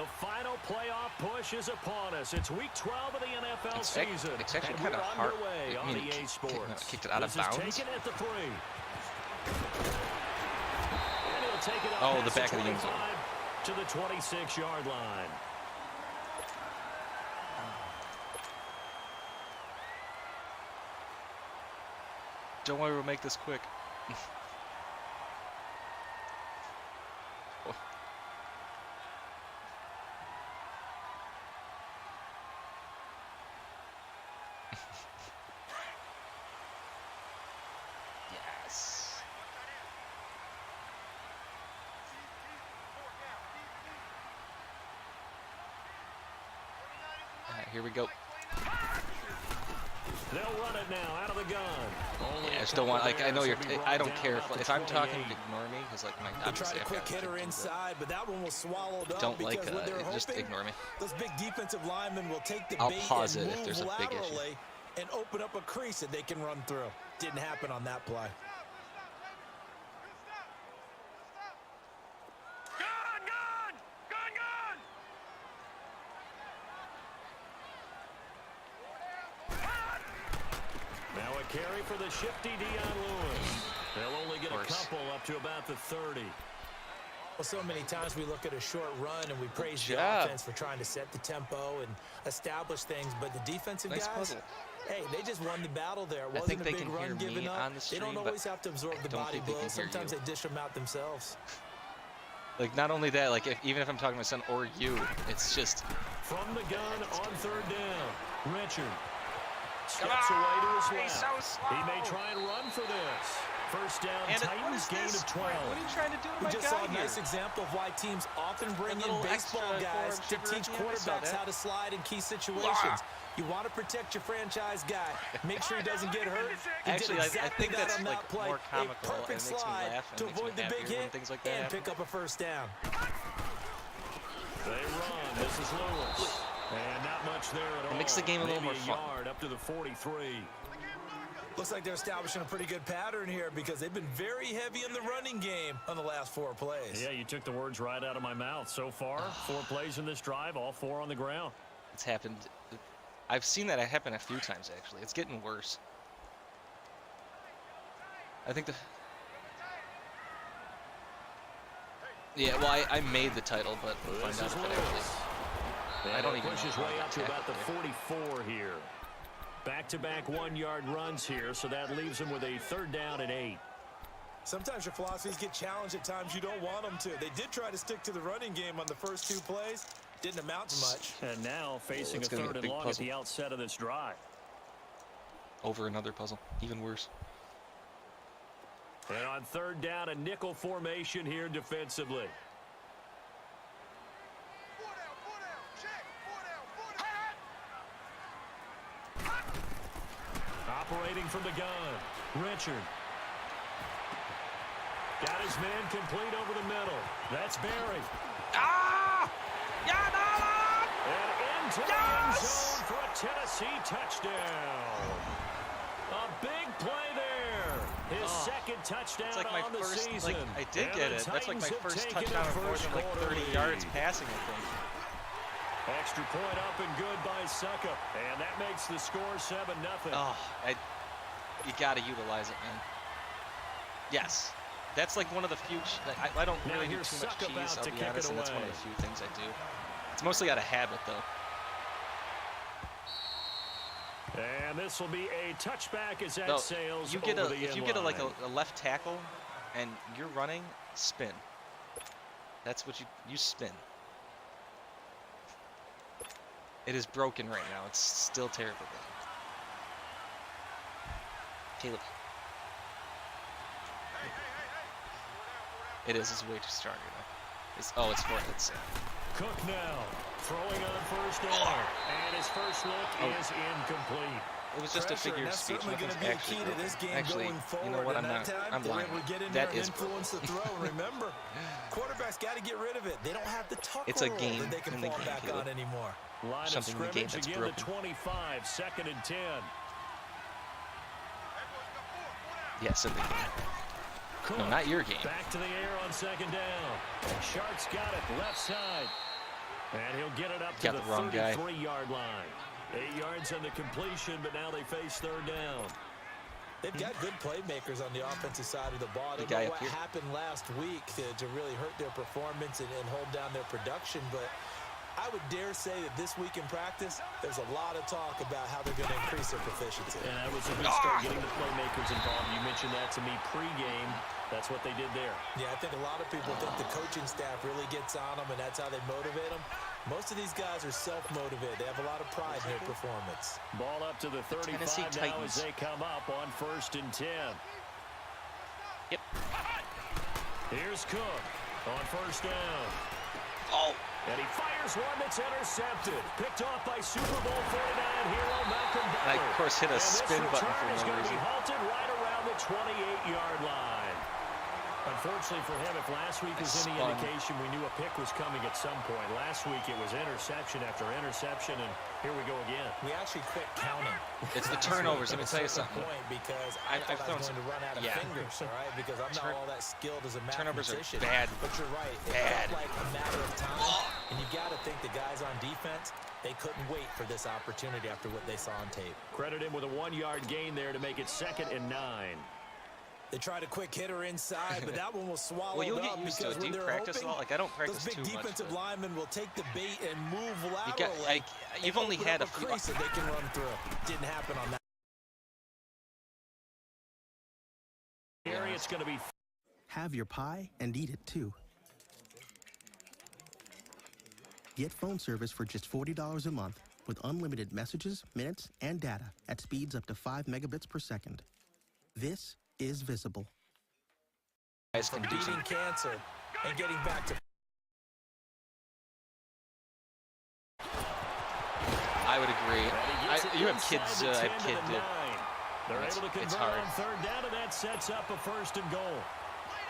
The final playoff push is upon us. It's week 12 of the NFL season. It's actually kind of hard. I mean, kicked it out of bounds. Taken at the 3. And he'll take it up the back of the end zone. To the 26-yard line. Don't worry, we'll make this quick. Yes. All right, here we go. They'll run it now out of the gun. Yeah, I just don't want, like, I know you're, I don't care if I'm talking, ignore me, because, like, my, they tried a quick hitter inside, but that one was swallowed up. Don't, like, because just ignore me. Those big defensive linemen will take the I'll bait pause and it if there's a big issue. And open up a crease that they can run through. Didn't happen on that play. Carry for the shifty Dion Lewis. They'll only get a couple up to about the 30. Well, so many times we look at a short run and we praise the offense for trying to set the tempo and establish things, but the defensive guys, hey, they just won the battle there. It wasn't a big run given up. They don't always have to absorb the body blows. Sometimes they dish them out themselves. Like, not only that, like, even if I'm talking to my son or you, it's just... From the gun on 3rd down, Richard. Steps away to his left. He may try and run for this. First down, Titans gain of 12. What are you trying to do to my guy? We just saw a nice example of why teams often bring in baseball guys to teach quarterbacks how to slide in key situations. You want to protect your franchise guy. Make sure he doesn't get hurt. Actually, I think that's like more comical and makes me laugh and to makes me avoid the big hit and things like that. And pick up a first down. They run. This is Lewis. And not much there at all. It makes the game a little more fun. Yard up to the 43. Looks like they're establishing a pretty good pattern here because they've been very heavy in the running game on the last 4 plays. Yeah, you took the words right out of my mouth. So far, 4 plays in this drive, all 4 on the ground. It's happened. I've seen that happen a few times, actually. It's getting worse. I think yeah, well, I made the title, but we'll find out if it actually... I don't even know pushes way up to about the 44 here. Back-to-back 1-yard runs here, so that leaves him with a 3rd down and 8. Sometimes your philosophies get challenged at times you don't want them to. They did try to stick to the running game on the first 2 plays. Didn't amount to much. And now facing a 3rd and long puzzle at the outset of this drive. Over another puzzle. Even worse. And on 3rd down, a nickel formation here defensively. Operating from the gun, Richard. Got his man complete over the middle. That's Barry. Ah! And into the end zone for a Tennessee touchdown. A big play there. His second touchdown on the season. Like, I did get it. That's like my first touchdown of more than like 30 yards passing, I think. Extra point up and good by Suckup. And that makes the score 7-0. Oh, you got to utilize it, man. Yes. That's like one of the few... I don't really do too much cheese, I'll be honest, and that's one of the few things I do. It's mostly out of habit, though. And this will be a touchback as that sails you get over the if you end get line. a left tackle and you're running, spin. That's what you spin. It is broken right now. It's still terrible. Caleb. It is. It's way too strong. It's 4 hits. Cook now throwing on 1st down, and his first look is incomplete. It was just a figure of speech. Nothing's actually to this game going forward. You know what? I'm lying. That is influence the throw. Remember, quarterbacks got to get rid of it. They don't have the tuck it's a roll game that they can in the fall game, back Caleb. on anymore. Line something of in the game scrimmage that's again broken. to 25, 2nd and 10. Yes, in the game. No, not your game. Back to the air on 2nd down. Sharks got it left side. And he'll get it up to the 33-yard line. 8 yards on the completion, but now they face 3rd down. They've got good playmakers on the offensive side of the ball. I don't know what happened last week to really hurt their performance and hold down their production, but I would dare say that this week in practice, there's a lot of talk about how they're going to increase their proficiency. And that was a good start getting the playmakers involved. You mentioned that to me pregame. That's what they did there. Yeah, I think a lot of people think the coaching staff really gets on them, and that's how they motivate them. Most of these guys are self-motivated. They have a lot of pride in their performance. Ball up to the 35 now as they come up on 1st and 10. Yep. Here's Cook on 1st down. Oh. And he fires one that's intercepted. Picked off by Super Bowl 49 hero Malcolm Butler. And I, of course, hit a spin button for no reason. Be halted right around the 28-yard line. Unfortunately for him, if last week was any indication, we knew a pick was coming at some point. Last week it was interception after interception, and here we go again. We actually quit counting. It's the turnovers. Let me tell you something. Because I thought I was going to run out of fingers, all right? Because I'm not all that skilled as a mathematician. Turnovers are bad. But you're right. It felt like a matter of time. And you got to think the guys on defense, they couldn't wait for this opportunity after what they saw on tape. Credit him with a 1-yard gain there to make it 2nd and 9. They tried a quick hitter inside, but that one was swallowed up. Well, you'll get used to it. Do you practice a lot? Like, I don't practice too much. Those big defensive linemen will take the bait and move laterally. You've only had a crease that they can run through. Didn't happen on that. Area, it's going to be. Have your pie and eat it too. Get phone service for just $40 a month with unlimited messages, minutes, and data at speeds up to 5 megabits per second. This is Visible. From beating cancer and getting back to... I would agree. You have kids. I have kids. They're able to convert on 3rd down, and that sets up a 1st and goal.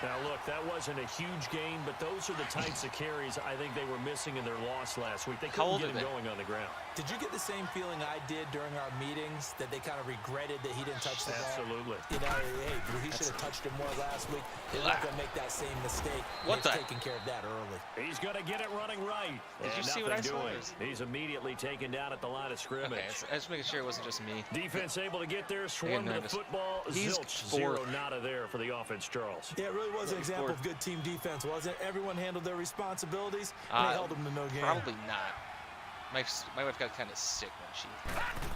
Now, look, that wasn't a huge gain, but those are the types of carries I think they were missing in their loss last week. They couldn't get him going on the ground. Did you get the same feeling I did during our meetings, that they kind of regretted that he didn't touch the ball? Absolutely. You know, hey, he should have touched it more last week. They're not going to make that same mistake. What the? Taking care of that early. He's going to get it running right. Did you see what I saw? He's immediately taken down at the line of scrimmage. Okay, I was making sure it wasn't just me. Defense able to get there, swarm to the football. Zilch, 0 nada there for the offense, Charles. Yeah, it really was an example of good team defense, wasn't it? Everyone handled their responsibilities, and they held them to no game. Probably not. My wife got kind of sick when she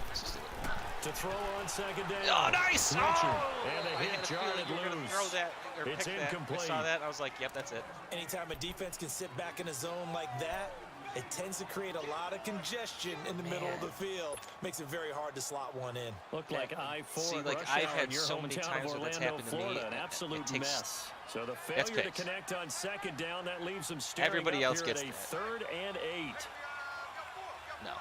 was just a little. To throw on second down. Oh, nice! And a hit, jarred loose. Throw that or it's pick incomplete. That. I saw that. I was like, yep, that's it. Anytime a defense can sit back in a zone like that, it tends to create a lot of congestion in the middle of the field. Makes it very hard to slot one in. Looked like I-4 See, like I've had so many times where that's happened to me. An absolute mess. So the failure to connect on second down, that leaves them staring Everybody else here gets at a that. 3rd and 8. No.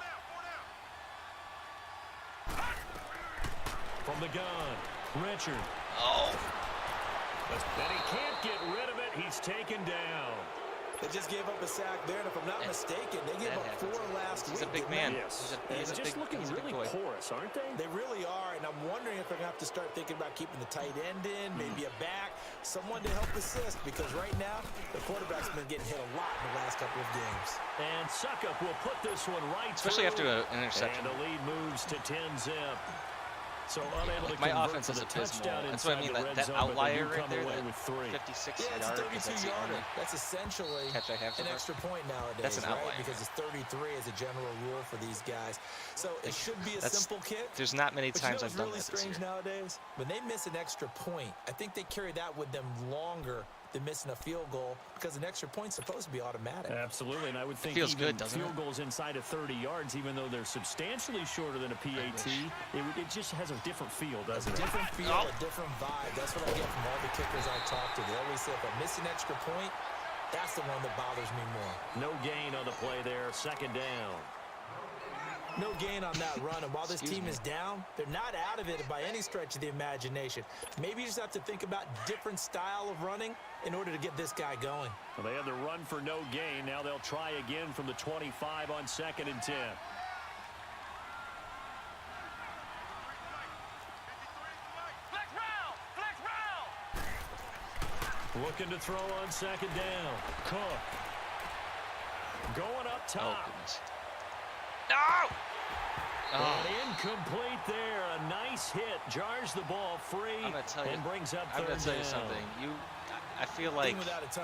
From the gun, Richard. Oh. But he can't get rid of it. He's taken down. They just gave up a sack there, and if I'm not mistaken, they gave up 4 last week. He's a big man. Yes. He's just looking really porous, aren't they? They really are, and I'm wondering if they're going to have to start thinking about keeping the tight end in, maybe a back, someone to help assist, because right now, the quarterback's been getting hit a lot in the last couple of games. And Suckup will put this one right especially through. After an interception. And the lead moves to 10-zip. So unable to my offense is abysmal. That's what I mean. That outlier right there, that 56 yard, it's a 32-yarder. That's essentially catch I have an extra point nowadays. That's an outlier, because it's 33 as a general rule for these guys. So it should be a simple kick. There's not many times I've done really that this year. Strange nowadays. When they miss an extra point, I think they carry that with them longer than missing a field goal, because an extra point's supposed to be automatic. Absolutely, and I would think feels even good, doesn't field goals inside of 30 yards, even though they're substantially shorter than a PAT, it just has a different feel, doesn't it? A different feel, a different vibe. That's what I get from all the kickers I talk to. They always say, if I miss an extra point, that's the one that bothers me more. No gain on the play there, second down. No gain on that run, and while this team is down, they're not out of it by any stretch of the imagination. Maybe you just have to think about different style of running in order to get this guy going. Well, they had the run for no gain. Now they'll try again from the 25 on 2nd and 10. Looking to throw on 2nd down. Cook. Going up top. Oh, goodness. No! And incomplete there. A nice hit. Jars the ball free and brings up 3rd down. I'm going to tell you something. I feel like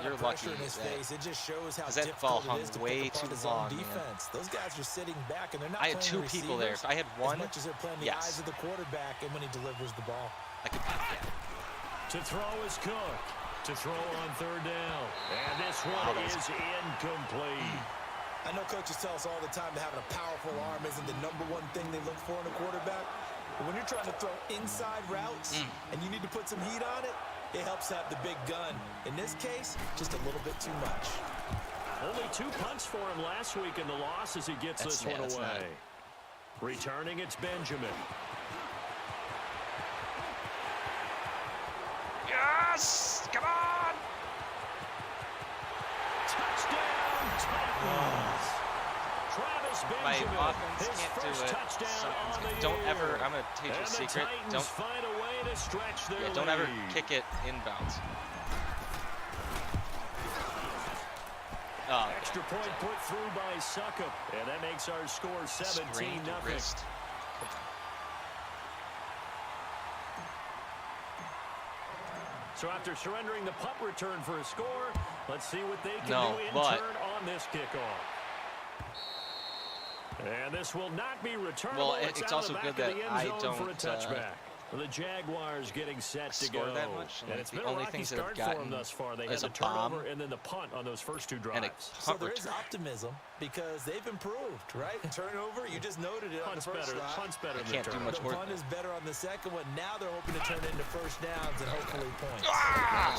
you're lucky in his face. It just shows how that ball hung it is to way too long, defense. Those guys are sitting back, and they're not I had 2 people there. If I had one, as much as they're playing the eyes of the quarterback and when he delivers the ball. I could To throw is Cook. To throw on 3rd down. And this one is incomplete. I know coaches tell us all the time that having a powerful arm isn't the #1 thing they look for in a quarterback. But when you're trying to throw inside routes and you need to put some heat on it, it helps have the big gun. In this case, just a little bit too much. Only 2 punts for him last week in the loss as he gets this one away. Returning, it's Benjamin. Yes! Come on! Touchdown, Titans! Travis Benjamin, my offense can't do it. Don't ever, I'm going to teach you a secret. Don't find a way to stretch their lead. Don't ever kick it inbounds. Extra point put through by Suckup, and that makes our score 17-0. So after surrendering the punt return for a score, let's see what they can do in turn on this kickoff. And this will not be returnable. Well, it's also good that I don't for a touchback. The Jaguars getting set to go. That much. And it's been a rocky start for them thus far. They had the turnover and then the punt on those first 2 drives. So there is optimism because they've improved, right? Turnover, you just noted it on the first drive. Punt's better than can't do much more. The punt is better on the second one. Now they're hoping to turn it into first downs and hopefully points.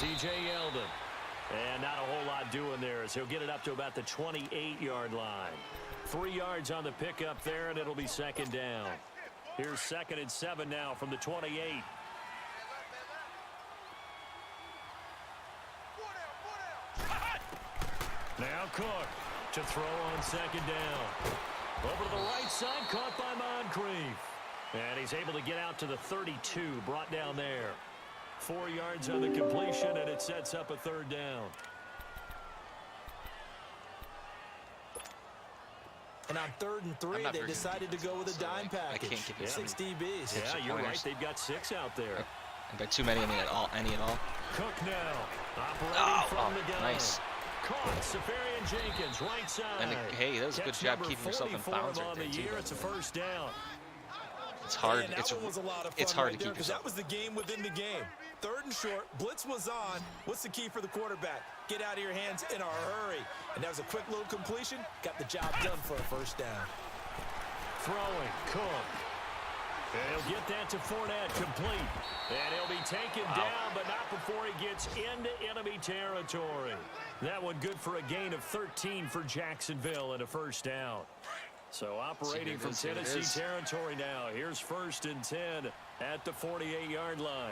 TJ Yeldon. And not a whole lot doing there as he'll get it up to about the 28-yard line. 3 yards on the pickup there, and it'll be 2nd down. Here's 2nd and 7 now from the 28. Now Cook to throw on second down. Over to the right side, caught by Moncrief. And he's able to get out to the 32, brought down there. 4 yards on the completion, and it sets up a third down. And on 3rd and 3, they decided to go with a dime package. I can't give you 6 DBs. Yeah, you're right. They've got 6 out there. And by too many, any at all. Cook now, operating from the gun. Nice. Caught Safarian Jenkins, right side. And hey, that was a good job keeping yourself in bounds right there, too. It's a first down. It's hard. And that one was a lot of fun it's hard right to keep yourself. That was the game within the game. 3rd and short, blitz was on. What's the key for the quarterback? Get out of your hands in a hurry. And that was a quick little completion. Got the job done for a first down. Throwing, Cook. And he'll get that to Fournette, complete. And he'll be taken down, but not before he gets into enemy territory. That one good for a gain of 13 for Jacksonville and a first down. So operating from Tennessee territory now. Here's 1st and 10 at the 48-yard line.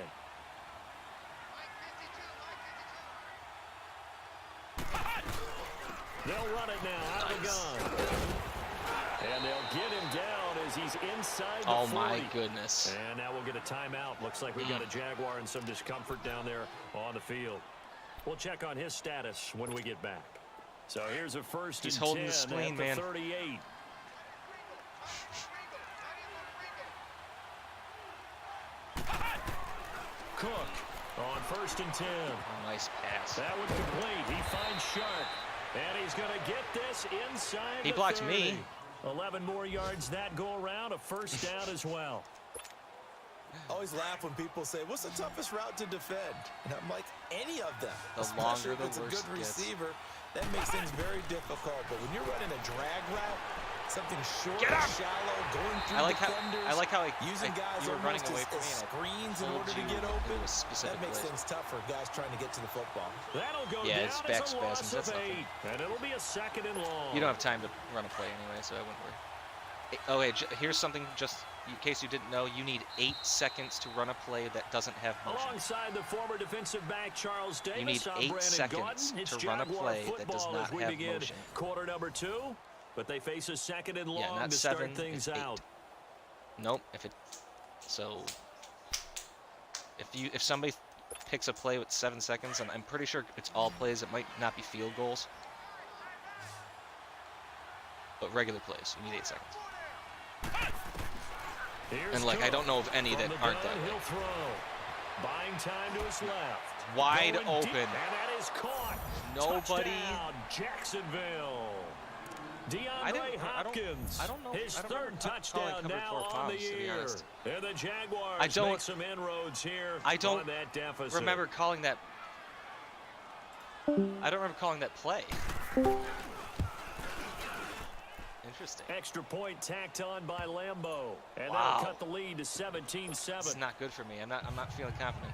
They'll run it now out of the gun. And they'll get him down as he's inside the 40. Oh, my goodness. And now we'll get a timeout. Looks like we've got a Jaguar and some discomfort down there on the field. We'll check on his status when we get back. So here's a 1st and 10 holding the spleen, at the man. 38. Cook on 1st and 10. Oh, nice pass. That one complete. He finds Sharp. And he's going to get this inside He the blocked 30. me. 11 more yards that go around. A first down as well. Always laugh when people say, what's the toughest route to defend? And I'm like, any of them. The Especially longer, if the it's a worse good it gets. receiver. That makes things very difficult. But when you're running a drag route, something short, Get up! shallow, going through I like defenders, how using guys you were running almost away as from me and I screens in told order to you get open. it was specific That makes plays. things tough for guys trying to get to the football. That'll go Yeah, down it's back as a loss spasms. of That's nothing. 8. And it'll be a 2nd and long. You don't have time to run a play anyway, so I wouldn't worry. Oh, hey, here's something just in case you didn't know. You need 8 seconds to run a play that doesn't have motion. Alongside the former defensive back Charles Davis, You need I'm 8 Brandon seconds Gaudin. It's to run a Jaguar play that does football not as we have begin motion. Quarter number 2, but they face a 2nd and long Yeah, not to 7, start things it's 8. out. Nope. So if somebody picks a play with 7 seconds, and I'm pretty sure it's all plays, it might not be field goals, but regular plays, you need 8 seconds. And like, I don't know of any that aren't that way. He'll throw. Buying time to his left. Wide Going open. Deep, and that is caught. Nobody. Touchdown, Jacksonville. DeAndre Hopkins. I don't know. His I don't 3rd touchdown covered now 4 on pounds, the to be year. honest. And the Jaguars make some inroads here on that deficit. Remember calling that. I don't remember calling that play. Interesting. Extra point tacked on by Lambeau. And Wow. that'll cut the lead to 17-7. It's not good for me. I'm not feeling confident.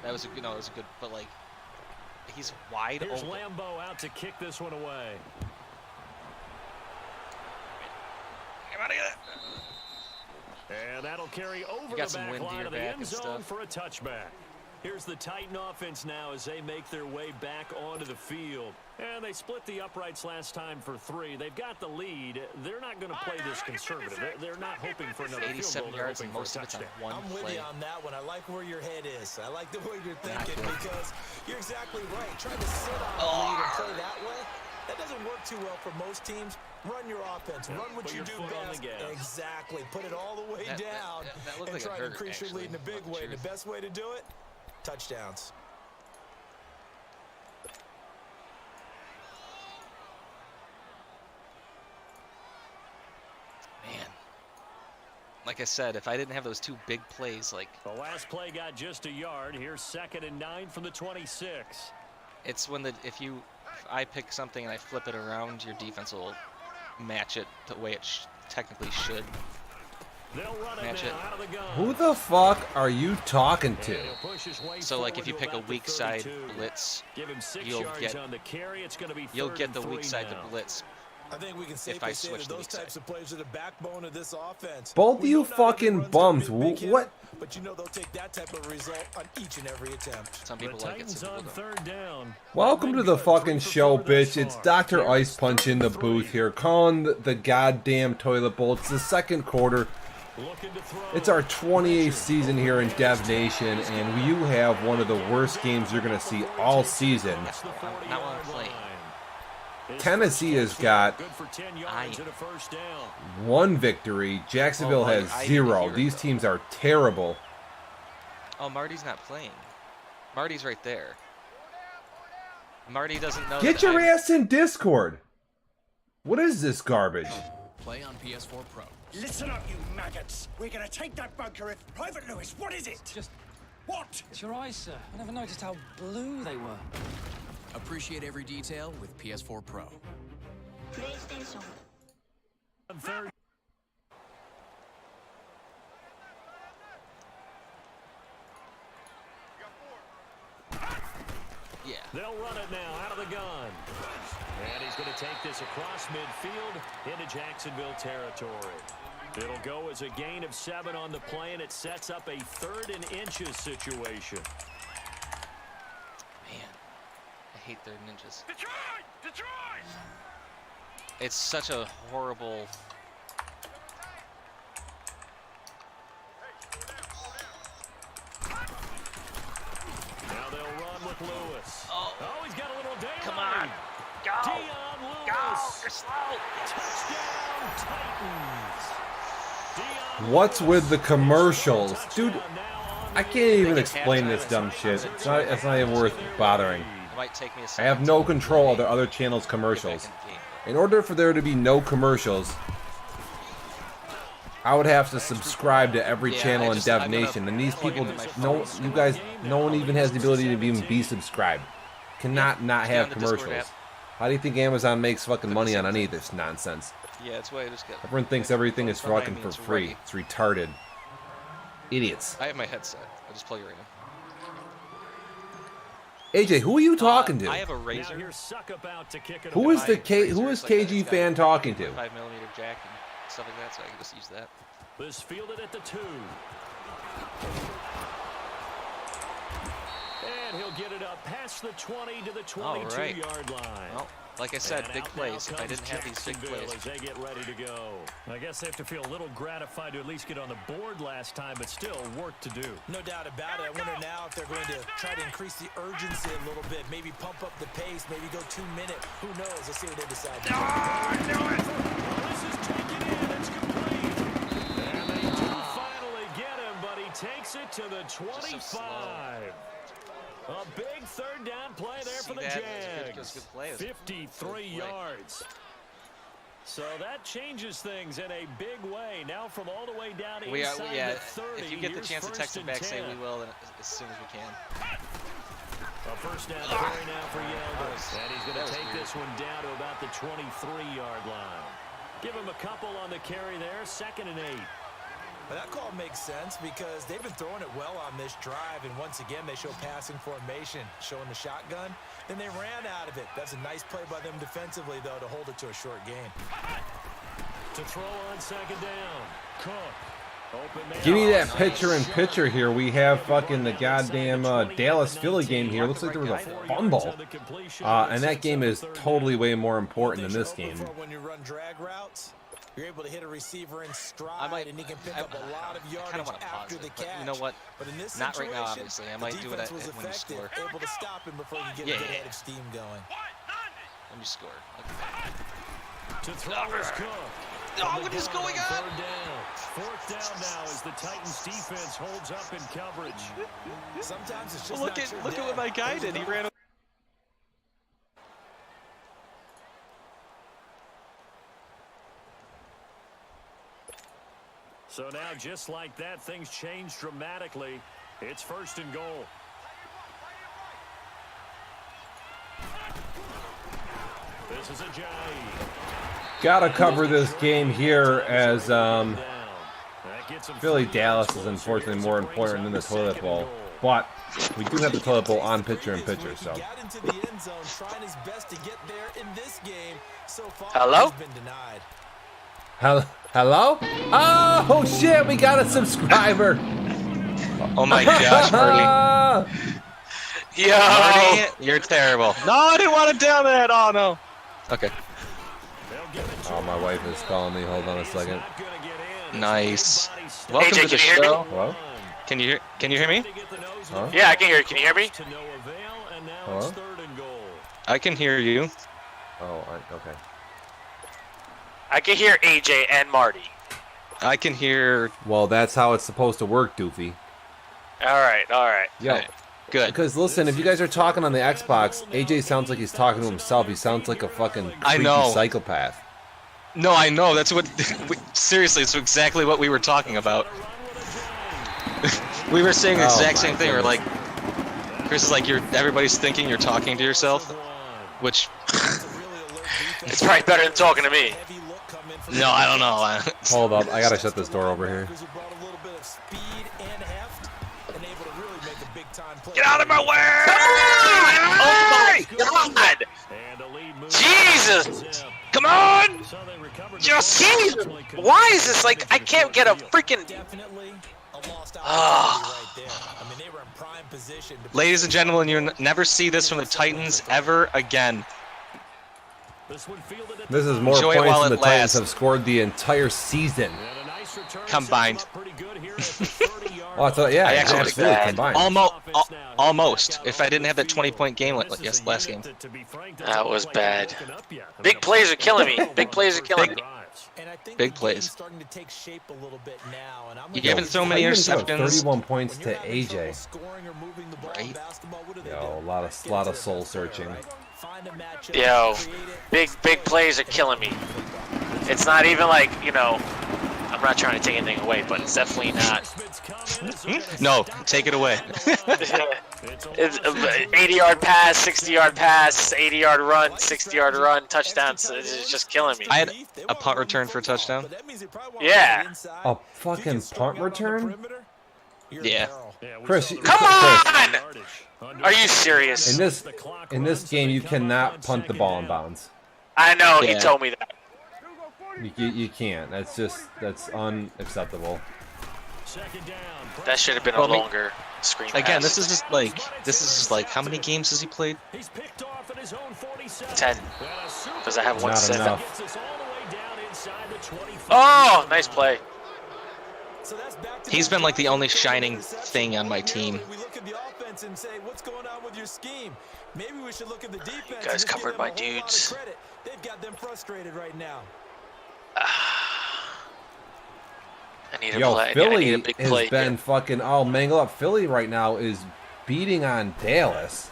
That was a good. No, it was a good. But like, he's wide Here's open. Lambeau out to kick this one away. Come out of here. And that'll carry over You got the some back wind to line your of the back end and zone stuff. for a touchback. Here's the Titan offense now as they make their way back onto the field. And they split the uprights last time for 3. They've got the lead. They're not going to play this conservative. They're not hoping for another field 87 goal. yards They're and hoping most for a of it's on touchdown. one I'm with play. you on that one. I like where your head is. I like the way you're thinking because you're exactly right. Trying to sit on a lead and play that way, that doesn't work too well for most teams. Run your offense. Run what you do best. Exactly. Put it all the way down that and like try to increase your lead in a big way. Truth. The best way to do it, touchdowns. Man. Like I said, if I didn't have those 2 big plays, like... The last play got just a yard. Here's 2nd and 9 from the 26. It's when if I pick something and I flip it around, your defense will match it the way it technically should. They'll run it match now it. out of the gun. Who the fuck are you talking to? So like if you pick a weak side blitz, Give him 6 you'll yards get on the carry. It's going to be you'll 3rd get the and weak 3 side now. to blitz I think we can safely say that those types of players are the backbone of this offense. Both of you fucking bums. What? But you know they'll take that type of result on each and every attempt. Some people like it, some people don't. Third down. Welcome to the fucking show, bitch. It's Dr. Ice Punch in the booth here, calling the goddamn toilet bowl. It's the second quarter. It's our 28th season here in Dev Nation, and you have one of the worst games you're going to see all season. Not while I'm playing. Tennessee has got 1 victory. Jacksonville has 0. These teams are terrible. Oh, Marty's not playing. Marty's right there. Marty doesn't know. Get your ass in Discord. What is this garbage? Play on PS4 Pro. Listen up, you maggots. We're gonna take that bunker if... Private Lewis, what is it? Just... What? It's your eyes, sir. I never noticed how blue they were. Appreciate every detail with PS4 Pro. PlayStation. Third. Yeah. They'll run it now out of the gun. And he's going to take this across midfield into Jacksonville territory. It'll go as a gain of 7 on the play, and it sets up a 3rd and inches situation. Man, I hate 3rd and inches. Detroit! Detroit! It's such a horrible... Now they'll run with Lewis. Oh, he's got a little day. Come on. Go. Deion Lewis. Go. You're slow. Touchdown, Titans. What's with the commercials? Dude, I can't even explain this dumb shit. It's not even worth bothering. It might take me a I second. have no control of the other channel's commercials. In order for there to be no commercials, I would have to subscribe to every channel in Dev Nation, and these people, no one even has the ability to even be subscribed. Cannot not have commercials. How do you think Amazon makes fucking money on any of this nonsense? Yeah, it's way I just get. Everyone thinks everything is fucking for free. It's retarded. Idiots. I have my headset. I just plug it right now. AJ, who are you talking to? I have a Razor. Who is KG fan talking to? 5mm jack and stuff like that, so I can just use that. This fielded at the 2. And he'll get it up past the 20 to the 22-yard line. Well, like I said, big plays. If I didn't have these big plays. As they get ready to go. I guess they have to feel a little gratified to at least get on the board last time, but still work to do. No doubt about it. I wonder now if they're going to try to increase the urgency a little bit, maybe pump up the pace, maybe go 2 minutes. Who knows? Let's see what they decide. This is taken in. It's complete. And they do finally get him, but he takes it to the 25. A big 3rd down play there for the Jags. 53 yards. So that changes things in a big way. Now from all the way down inside the 30. If you get the chance to text him back, say we will as soon as we can. A first down carry now for Yeldon. And he's going to take this one down to about the 23-yard line. Give him a couple on the carry there. 2nd and 8. But that call makes sense because they've been throwing it well on this drive, and once again they show passing formation, showing the shotgun. Then they ran out of it. That's a nice play by them defensively, though, to hold it to a short gain. To throw on 2nd down, Cook. Give me that picture-in-picture here. We have fucking the goddamn Dallas-Philly game here. Looks like there was a fumble. And that game is totally way more important than this game. When you run drag routes, you're able to hit a receiver in stride, and he can pick up a lot of yardage after the catch. You know what? But in this not right now, obviously. I might do it when you score. Able to stop him before you get a good head of steam going. When you score. To throw is Cook. Oh, what is going on? 3rd down. 4th down now as the Titans defense holds up in coverage. Sometimes it's just look at what my guy did. He ran. So now, just like that, things change dramatically. It's 1st and goal. This is a Gotta cover this game here as Philly Dallas is unfortunately more important than the toilet bowl. But we do have the toilet bowl on pitcher and pitcher, so. Hello? Hello? Oh, shit, we got a subscriber. Oh my gosh, Marty. Yo! Marty, you're terrible. No, I didn't want to down that. Oh, no. Okay. Oh, my wife is calling me. Hold on a second. Nice. Welcome AJ, to the can you hear me? Hello? Can you hear me? Huh? Yeah, I can hear you. Can you hear me? Hello? I can hear you. Oh, okay. I can hear AJ and Marty. I can hear. Well, that's how it's supposed to work, Doofy. All right. Yo. Good. Because listen, if you guys are talking on the Xbox, AJ sounds like he's talking to himself. He sounds like a fucking creepy psychopath. No, I know. That's what. Seriously, it's exactly what we were talking about. We were saying the exact same thing. We're like, Chris is like, everybody's thinking you're talking to yourself, which. It's probably better than talking to me. No, I don't know. Hold up, I gotta shut this door over here. Get out of my way! Oh my God! Jesus! Come on! Just Jesus! Why is this like I can't get a freaking? Ladies and gentlemen, you never see this from the Titans ever again. This is more Enjoy points while than it the Titans lasts. have scored the entire season. Combined. Oh, I thought, yeah, I actually absolutely combined. Almost. If I didn't have that 20-point game last game. That was bad. Big plays are killing me. Big plays are killing me. Big plays. You haven't thrown many interceptions. 31 points to AJ. Right. Yo, a lot of soul searching. Yo, big plays are killing me. It's not even like, I'm not trying to take anything away, but it's definitely not. No, take it away. It's 80-yard pass, 60-yard pass, 80-yard run, 60-yard run, touchdowns. It's just killing me. I had a punt return for a touchdown. Yeah. A fucking punt return? Yeah. Chris, come on! Are you serious? In this game, you cannot punt the ball in bounds. I know, he told me that. You can't. That's unacceptable. That should have been a longer screen pass. Again, this is just like how many games has he played? 10. Because I have Not 1-7. enough. Oh, nice play. He's been like the only shining thing on my team. You guys covered my dudes. I need a play. Philly I need a big has play. been fucking all mangled up. Philly right now is beating on Dallas.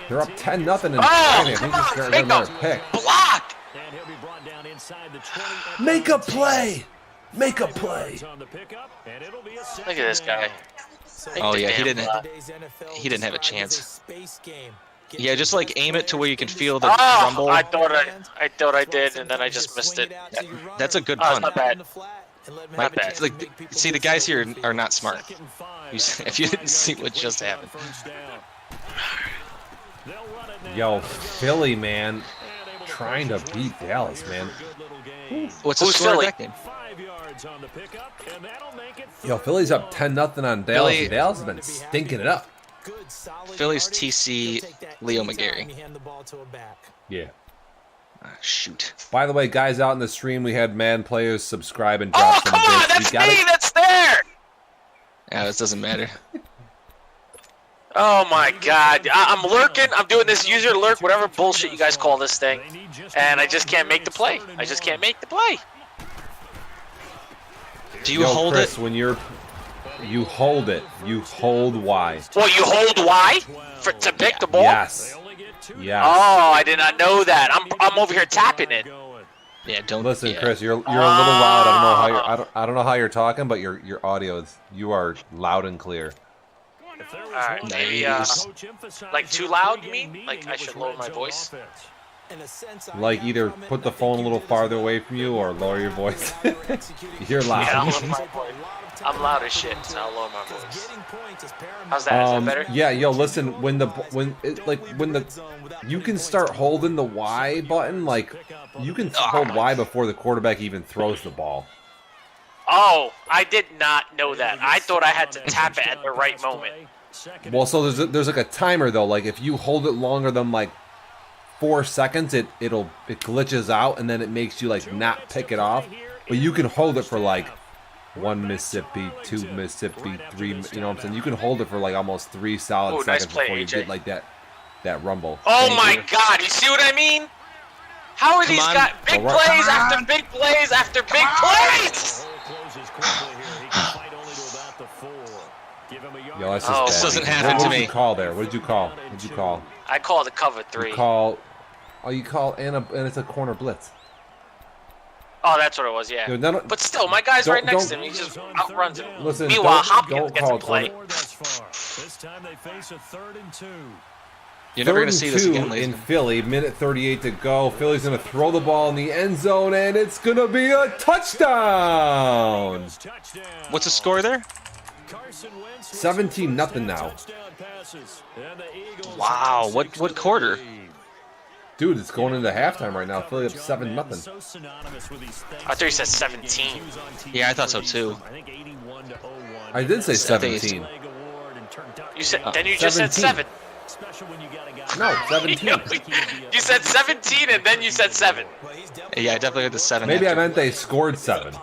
They're up 10-0 in the second. I think just got another pick. Block! Make a play! Make a play! Look at this guy. Oh yeah, he didn't have a chance. Yeah, just like aim it to where you can feel the rumble. I thought I did, and then I just missed it. That's a good Oh, punt. it's not bad. Not bad. It's like, see, the guys here are not smart. If you didn't see what just happened. Yo, Philly, man, trying to beat Dallas, man. What's the Who's score of Philly? that game? Yo, Philly's up 10-0 on Dallas. Philly- Dallas has been stinking it up. Philly's TC Leo McGarry. Yeah. Shoot. By the way, guys out in the stream, we had Madden players subscribe and drop some Come on, bits. that's We gotta- me. That's there. Yeah, this doesn't matter. Oh my God! I'm lurking. I'm doing this user lurk, whatever bullshit you guys call this thing, and I just can't make the play. I just can't make the play. Do you Yo, hold Chris, it? when you hold it. You hold Y. Well, you hold Y to pick the ball. Yes. Yes. Oh, I did not know that. I'm over here tapping it. Yeah, don't Listen, yeah. Chris, you're a little loud. I don't know how I don't know how you're talking, but your audio is you are loud and clear. All right, maybe Nice. like too loud. You mean? Like I should lower my voice? Like either put the phone a little farther away from you or lower your voice. You're loud. Yeah, I'll lower my voice. I'm loud as shit, so I'll lower my voice. How's that? Is that better? Yeah, yo, listen. You can start holding the Y button. Like, you can hold Y before the quarterback even throws the ball. Oh, I did not know that. I thought I had to tap it at the right moment. Well, so there's like a timer though. Like, if you hold it longer than like 4 seconds, it glitches out, and then it makes you like not pick it off. But you can hold it for like 1 Mississippi, 2 Mississippi, 3. You know what I'm saying? You can hold it for like almost 3 solid seconds before you get like that rumble. Oh my God! You see what I mean? How are these guys big plays after big plays after big plays? Yo, that's just this doesn't happen to me. What did you call there? What did you call? I called the cover 3. You call and it's a corner blitz. Oh, that's what it was, yeah. Dude, but still, my guy's right next to him. He just outruns him. Listen, meanwhile, Hopkins gets a play. This time they face a 3rd and 2. You're never going to see this again, in Philly. Minute 38 to go. Philly's going to throw the ball in the end zone, and it's going to be a touchdown. What's the score there? 17-0 now. Wow, what quarter? Dude, it's going into halftime right now. Philly up 7-0. I thought you said 17. Yeah, I thought so too. I did say 17. You said then you just said 7. No, 17. You said 17 and then you said 7. Yeah, I definitely heard the 7. Maybe I meant they scored 7.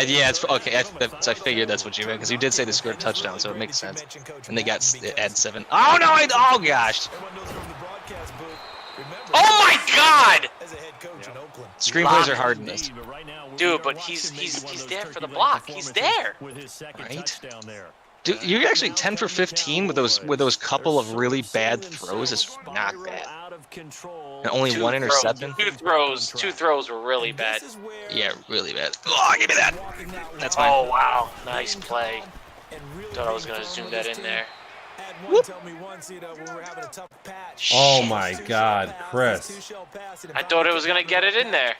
Yeah, it's okay. I figured that's what you meant because you did say they scored a touchdown, so it makes sense. And they add 7. Oh no! Oh gosh! Oh my God! Screenplays are hard in this. Dude, but he's there for the block. He's there. Right? Dude, you're actually 10 for 15 with those couple of really bad throws is not bad. And only 1 interception. Two throws were really bad. Yeah, really bad. Oh, give me that. That's fine. Oh wow, nice play. Thought I was gonna zoom that in there. Whoop. Oh my God, Chris! I thought it was gonna get it in there.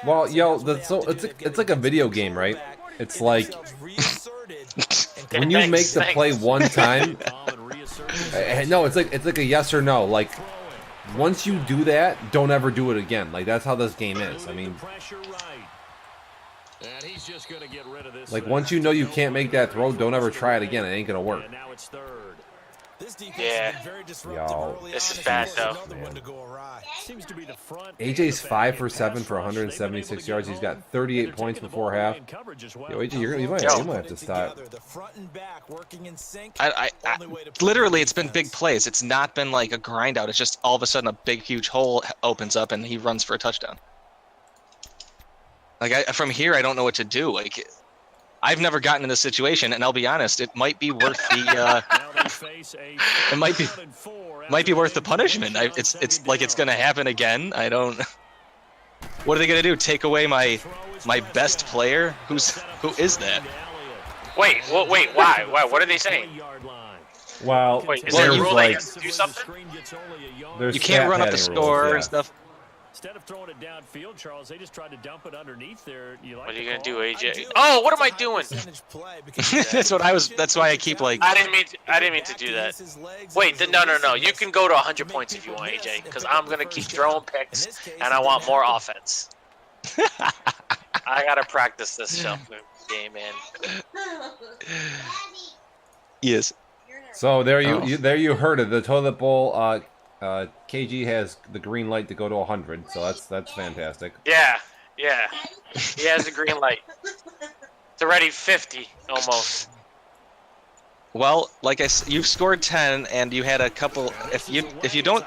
Well, yo, it's like a video game, right? It's like when you make the play one time. No, it's like a yes or no. Like once you do that, don't ever do it again. Like that's how this game is. I mean. Like once you know you can't make that throw, don't ever try it again. It ain't gonna work. Yeah. Yo. This is bad though. AJ's 5 for 7 for 176 yards. He's got 38 points before half. Yo, AJ, you might have to stop. I literally, it's been big plays. It's not been like a grind out. It's just all of a sudden a big, huge hole opens up and he runs for a touchdown. Like from here, I don't know what to do. Like, I've never gotten in this situation, and I'll be honest, it might be worth the. It might be worth the punishment. It's like it's gonna happen again. I don't. What are they gonna do? Take away my best player? Who is that? Wait, why? What are they saying? Well, wait, is there a rule they have to do something? You can't run up the score and stuff. Instead of throwing it downfield, Charles, they just tried to dump it underneath there. What are you gonna do, AJ? Oh, what am I doing? That's why I keep like. I didn't mean to do that. Wait, no. You can go to 100 points if you want, AJ, because I'm gonna keep throwing picks, and I want more offense. I gotta practice this game, man. Yes. So there you heard it. The toilet bowl. KG has the green light to go to 100, so that's fantastic. Yeah. He has a green light. It's already 50 almost. Well, like I said, you've scored 10, and you had a couple. If you don't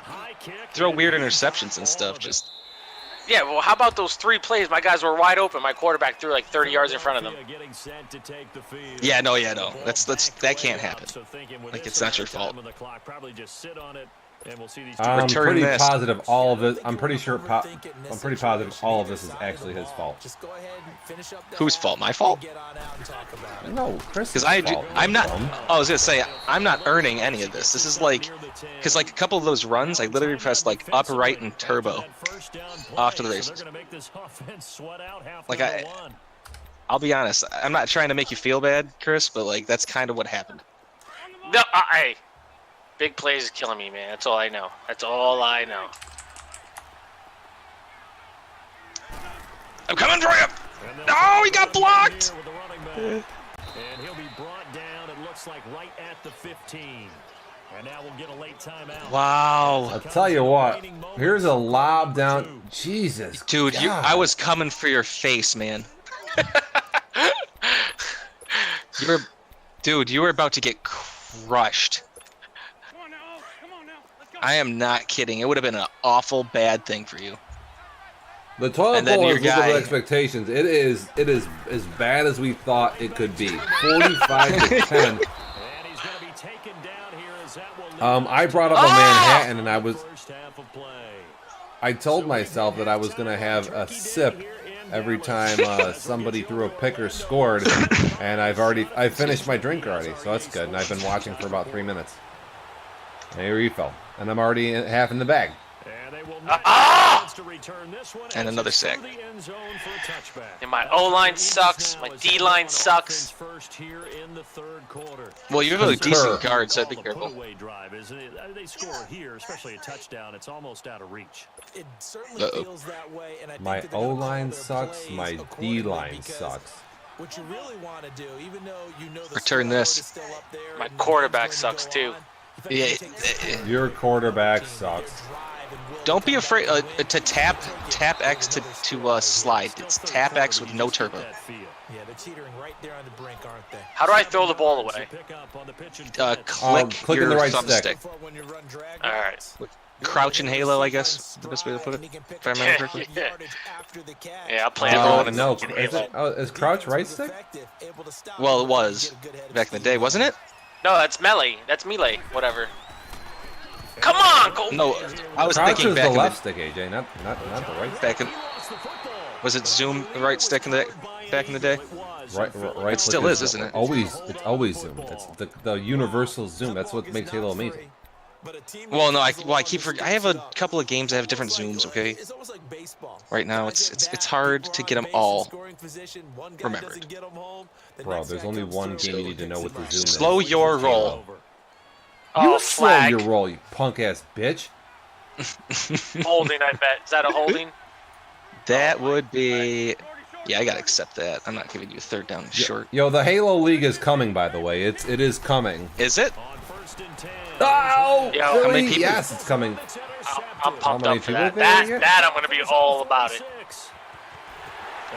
throw weird interceptions and stuff, just. Yeah, well, how about those 3 plays? My guys were wide open. My quarterback threw like 30 yards in front of them. Yeah, no. That can't happen. Like, it's not your fault. And we'll see these I'm pretty positive all of it. I'm pretty positive all of this is actually his fault. Whose fault? My fault? No, Chris. Because I'm not. I was gonna say I'm not earning any of this. This is like, because like a couple of those runs, I literally pressed like up, right, and turbo after the races. Like I'll be honest. I'm not trying to make you feel bad, Chris, but like that's kind of what happened. No, hey. Big plays is killing me, man. That's all I know. That's all I know. I'm coming for you! No, he got blocked! And he'll be brought down, it looks like, right at the 15. And now we'll get a late timeout. Wow. I'll tell you what. Here's a lob down. Jesus. Dude, I was coming for your face, man. Dude, you were about to get crushed. I am not kidding. It would have been an awful bad thing for you. The toilet bowl has lived up to expectations. It is as bad as we thought it could be. 45 to 10. I brought up a Manhattan, and I told myself that I was gonna have a sip every time somebody threw a pick or scored, and I finished my drink already, so that's good. And I've been watching for about 3 minutes. And a refill. And I'm already half in the bag. And another sack. And my O-line sucks. My D-line sucks. Well, you have a decent guard, so be careful. They score here, especially a touchdown. It's almost out of reach. It certainly feels that way, and I think my O-line sucks. My D-line sucks. What you really want to do, even though you know the return this. My quarterback sucks too. Yeah, your quarterback sucks. Don't be afraid to tap X to slide. It's tap X with no turbo. Yeah, they're teetering right there on the brink, aren't they? How do I throw the ball away? Click your the right thumbstick. All right. Crouch and Halo, I guess, the best way to put it. If I remember correctly. Yeah, I'll play it. No, is crouch right stick? Well, it was back in the day, wasn't it? No, that's melee. That's melee. Whatever. Come on, Cole. No, I was crouch thinking is back the in left stick, AJ, not the right. Back in, was it zoom the right stick in the back in the day? Right. It still is, isn't it? It's always zoom. It's the universal zoom. That's what makes Halo amazing. Well, no, I have a couple of games that have different zooms. Okay. Right now, it's hard to get them all remembered. Bro, there's only one game you need to know what the zoom is. Slow your roll. You slow your roll, you punk ass bitch. Holding, I bet. Is that a holding? That would be. Yeah, I gotta accept that. I'm not giving you a third down short. Yo, the Halo League is coming, by the way. It is coming. Is it? Oh! Yo, really? How many people? Yes, it's coming. I'm pumped up for that. That I'm gonna be all about it.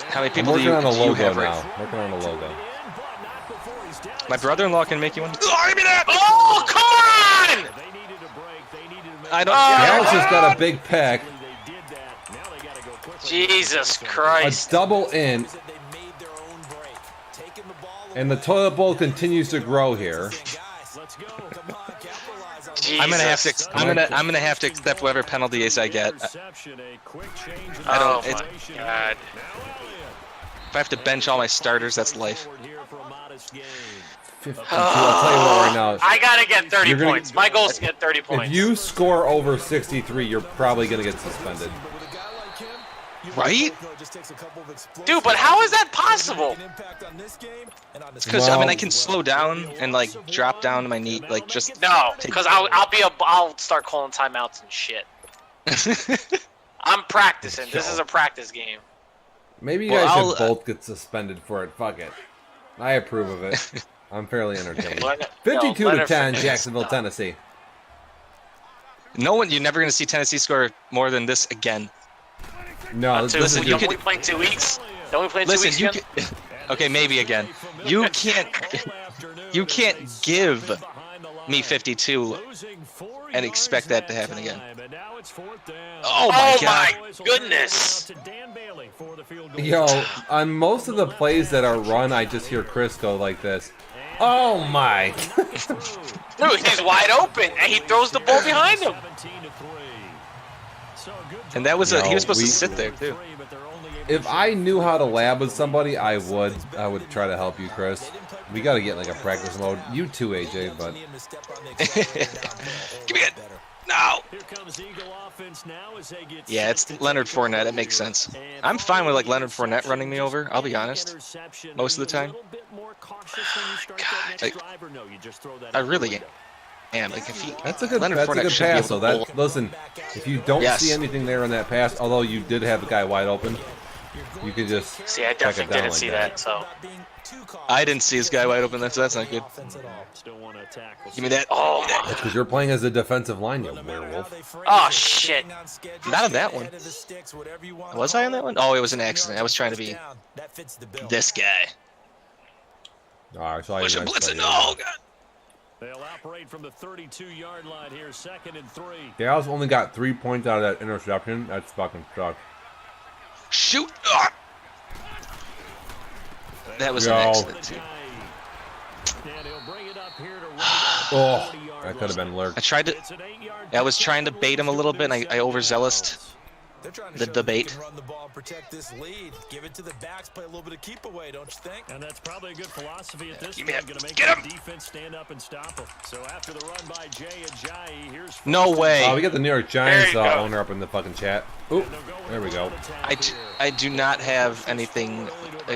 How many people I'm do you working on a logo have now. Working on a logo. My brother-in-law can make you one. Oh, give me that! Oh, come on! I don't. Alex has got a big pack. Jesus Christ! A double in. And the toilet bowl continues to grow here. I'm gonna have to. I'm gonna have to accept whatever penalties I get. I don't. Oh my God. If I have to bench all my starters, that's life. 52. I'll tell you what right now. I gotta get 30 points. My goal is to get 30 points. If you score over 63, you're probably gonna get suspended. Right? Dude, but how is that possible? Because I mean, I can slow down and like drop down to my knee, like just. No, because I'll start calling timeouts and shit. I'm practicing. This is a practice game. Maybe you guys should both get suspended for it. Fuck it. I approve of it. I'm fairly entertained. 52 to 10, Jacksonville, Tennessee. No one. You're never gonna see Tennessee score more than this again. No, listen, don't we play in 2 weeks? Don't we play in 2 weeks again? Okay, maybe again. You can't give me 52 and expect that to happen again. Oh my God! My goodness! Yo, on most of the plays that are run, I just hear Chris go like this. Oh my! Dude, he's wide open, and he throws the ball behind him. And that was he was supposed to sit there too. If I knew how to lab with somebody, I would try to help you, Chris. We got to get like a practice mode. You too, AJ, but give me it. No. Yeah, it's Leonard Fournette. It makes sense. I'm fine with like Leonard Fournette running me over. I'll be honest. Most of the time. God, I really am. Like if he, that's a good pass. So that listen, if you don't see anything there on that pass, although you did have the guy wide open, you could just see. I definitely didn't see that. So I didn't see his guy wide open. That's not good. Give me that. Oh, that's because you're playing as a defensive line, you werewolf. Oh shit! Not on that one. Was I on that one? Oh, it was an accident. I was trying to be this guy. Alright, so I blitzing. Oh god. They'll operate from the 32-yard line here, 2nd and 3. Dallas only got 3 points out of that interception. That's fucking sucks. Shoot! Oh. That was an accident too. Oh, that could have been lurked. I was trying to bait him a little bit, and I overzealous the bait. Run the ball, protect this lead. Give it to the backs, play a little bit of keep away, don't you think? And that's probably a good philosophy at this point. Going to make the defense stand up and stop him. So after the run by Jay Ajayi, here's no way. Oh, we got the New York Giants owner up in the fucking chat. Oop, there we go. I do not have anything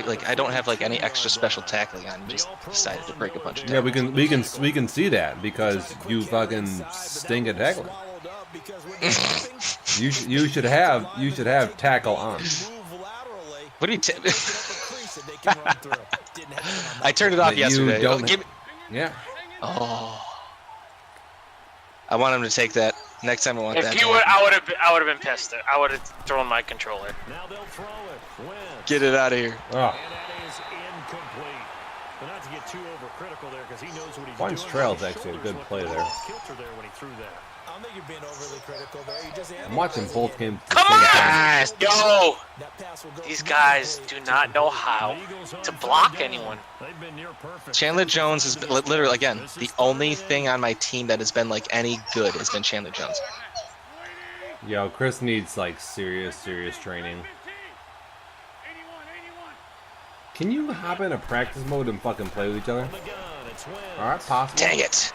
like I don't have like any extra special tackling on. Just decided to break a bunch of tackles. Yeah, we can see that because you fucking stink at tackling. you should have tackle on. What do you? I turned it off yesterday. Yeah. Oh. I want him to take that. Next time I want that. If you would, I would have been pissed. I would have thrown my controller. Now they'll throw it. Get it out of here. Oh. And that is incomplete. But not to get too overcritical there because he knows what he's doing. Wines Trail's actually a good play there. I don't think you're being overly critical there. You just I'm watching both games. Come on! Yo! These guys do not know how to block anyone. Chandler Jones is literally, again, the only thing on my team that has been like any good has been Chandler Jones. Yo, Chris needs like serious training. Can you hop in a practice mode and fucking play with each other? Alright, possible. Dang it.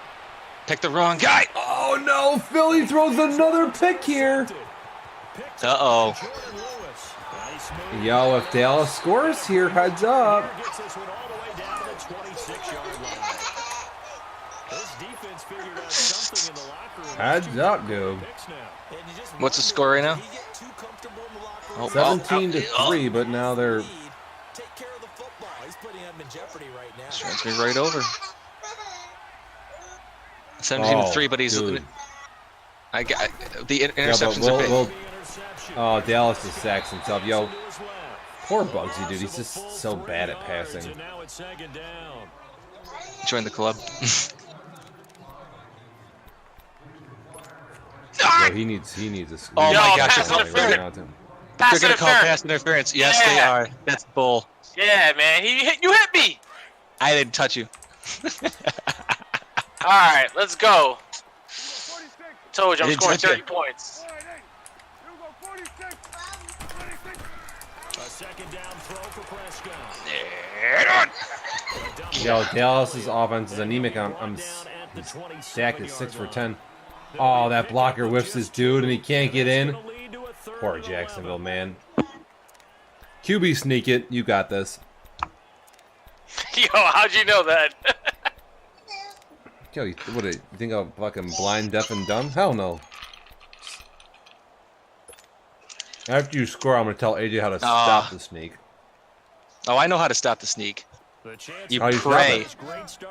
Pick the wrong guy. Oh no, Philly throws another pick here. Uh-oh. Yo, if Dallas scores here, heads up. Heads up, dude. What's the score right now? 17-3, but now they're... Strikes me right over. 17-3, but he's... Dude. I got the interceptions are big. Oh, Dallas just sacks himself. Yo, poor Bugsy, dude. He's just so bad at passing. Join the club. Yo, he needs a... Oh my gosh, they're gonna call pass interference. Yes, they are. That's bull. Yeah, man. You hit me. I didn't touch you. All right, let's go. Told you I'm scoring 30 points. A second down throw for Prescott. Yo, Dallas's offense is anemic. Dak is 6 for 10. Oh, that blocker whiffs this dude and he can't get in. Poor Jacksonville, man. QB sneak it. You got this. Yo, how'd you know that? Yo, you think I'm fucking blind, deaf, and dumb? Hell no. After you score, I'm gonna tell AJ how to stop the sneak. Oh, I know how to stop the sneak. You How do you pray. stop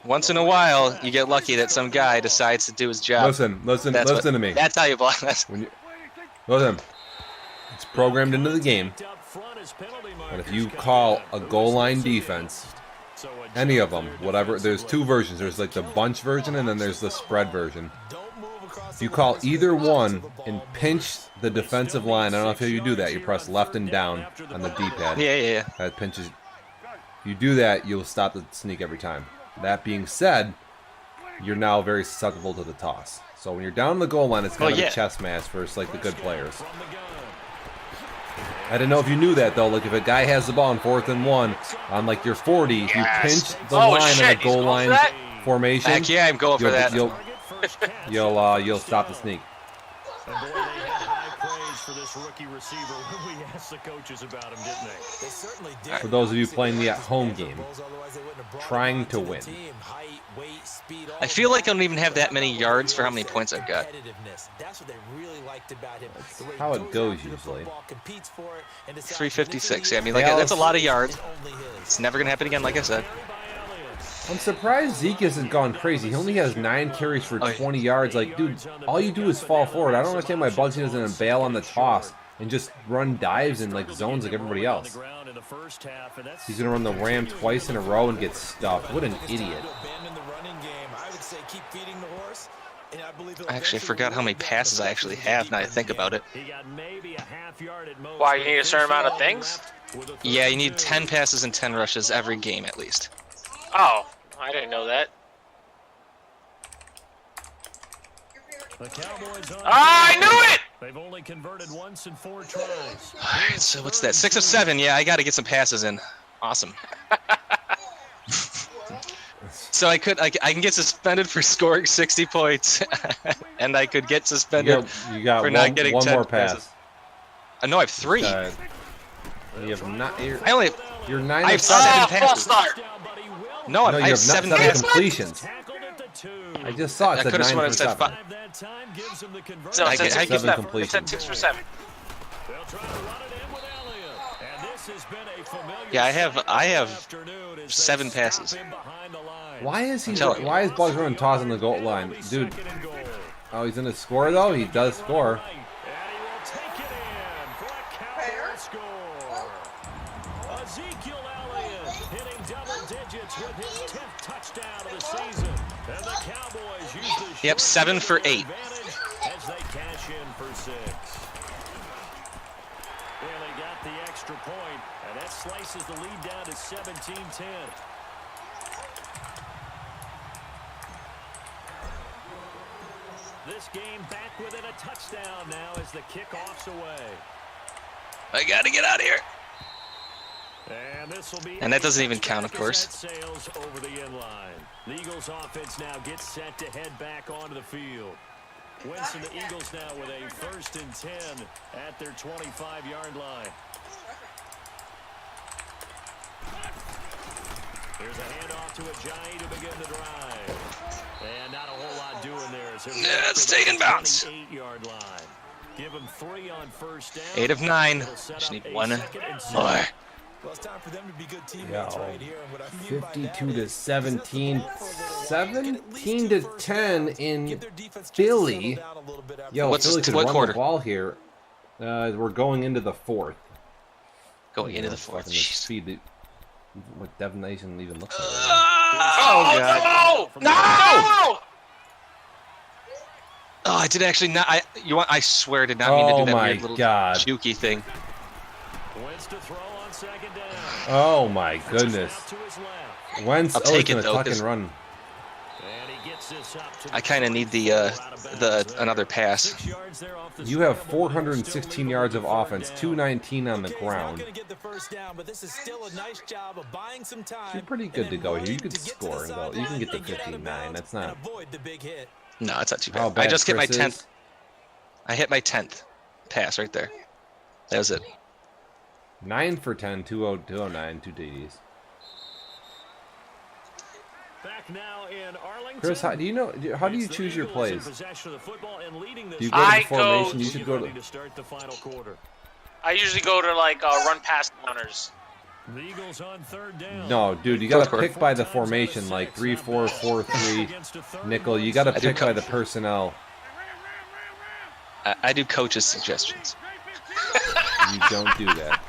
Once in a while, you get lucky that some guy decides to do his job. Listen to me. That's how you block. Listen. It's programmed into the game. And if you call a goal line defense, any of them, whatever, there's two versions. There's like the bunch version and then there's the spread version. If you call either one and pinch the defensive line, I don't know if you do that. You press left and down on the D-pad. Yeah. That pinches. If you do that, you'll stop the sneak every time. That being said, you're now very susceptible to the toss. So when you're down the goal line, it's kind of a chess match versus like the good players. I didn't know if you knew that though. Like if a guy has the ball in 4th and 1 on like your 40, if you pinch the line in a goal line formation, heck yeah, I'm going for that. You'll stop the sneak. And boy, they had high praise for this rookie receiver when we asked the coaches about him, didn't they? They certainly did. For those of you playing the at-home game, trying to win. I feel like I don't even have that many yards for how many points I've got. That's what they really liked about him. That's how it goes usually. 356. Yeah, I mean, like that's a lot of yards. It's never gonna happen again, like I said. I'm surprised Zeke hasn't gone crazy. He only has 9 carries for 20 yards. Like, dude, all you do is fall forward. I don't understand why Bugsy doesn't bail on the toss and just run dives and like zones like everybody else. He's gonna run the ram twice in a row and get stuffed. What an idiot! I actually forgot how many passes I actually have now I think about it. Why, you need a certain amount of things? Yeah, you need 10 passes and 10 rushes every game at least. Oh, I didn't know that. I knew it! They've only converted once in 4 tries. Alright, so what's that? 6 of 7. Yeah, I got to get some passes in. Awesome. So I can get suspended for scoring 60 points, and I could get suspended for not getting one 10 more pass. passes. I know I have 3. You have not. You're 9 I have 7 passes. No, I have 7 passes. completions. I just saw it said 9 for 7. So I it said 6 for 7. completions. It said 6 for 7. Yeah, I have 7 passes. Why is Bugs running toss on the goal line, dude? Oh, he's gonna score though. He does score. Yep, 7 for 8. As they cash in for 6. Well, they got the extra point, and that slices the lead down to 17-10. This game back within a touchdown now as the kickoff's away. I gotta get out of here. And that doesn't even count, of course. Sails over the inline. The Eagles offense now gets set to head back onto the field. Wentz and the Eagles now with a 1st and 10 at their 25-yard line. Here's a handoff to Ajayi to begin the drive. And not a whole lot doing there. Stay in bounds. 28-yard line. Give him 3 on 1st down. 8 of 9. Just need 1 more. Well, it's time for them to be good teammates right here. And what I mean 52 to 17, 17 to 10 in Philly. Yo, Philly could run the ball here. We're going into the 4th. Going into the 4th. Speed. What Devin Nation even looks like. Oh God! No! Oh, I did actually not. I swear, I did not mean to do that weird little jukey thing. Oh my goodness! Wentz take it gonna though, tuck and run. I kind of need the another pass. You have 416 yards of offense, 219 on the ground. You're pretty good to go here. You could score and go. You can get to 59. That's not. No, it's not too bad. I just hit my 10th. I hit my 10th pass right there. That was it. 9 for 10, 209, 2 TDs. Back now in Arlington. Chris, how do you choose your plays? Do you go to the formation? You should go to start the final quarter. I usually go to like run pass counters. The Eagles on 3rd down. No, dude, you got to pick by the formation, like 3-4, 4-3, nickel. You got to pick by the personnel. I do coach's suggestions. You don't do that.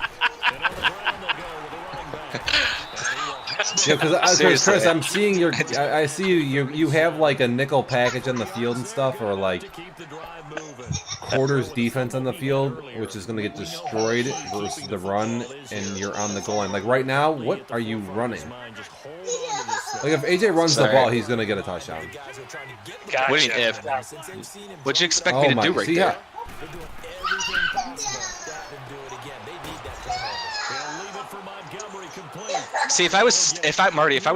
Yeah, because Chris, I'm seeing your. I see you have like a nickel package on the field and stuff, or like quarter's defense on the field, which is going to get destroyed versus the run, and you're on the goal line. Like right now, what are you running? Like if AJ runs the ball, he's going to get a touchdown. Gotcha. What do you if? What'd you expect me to do right there? See, if I was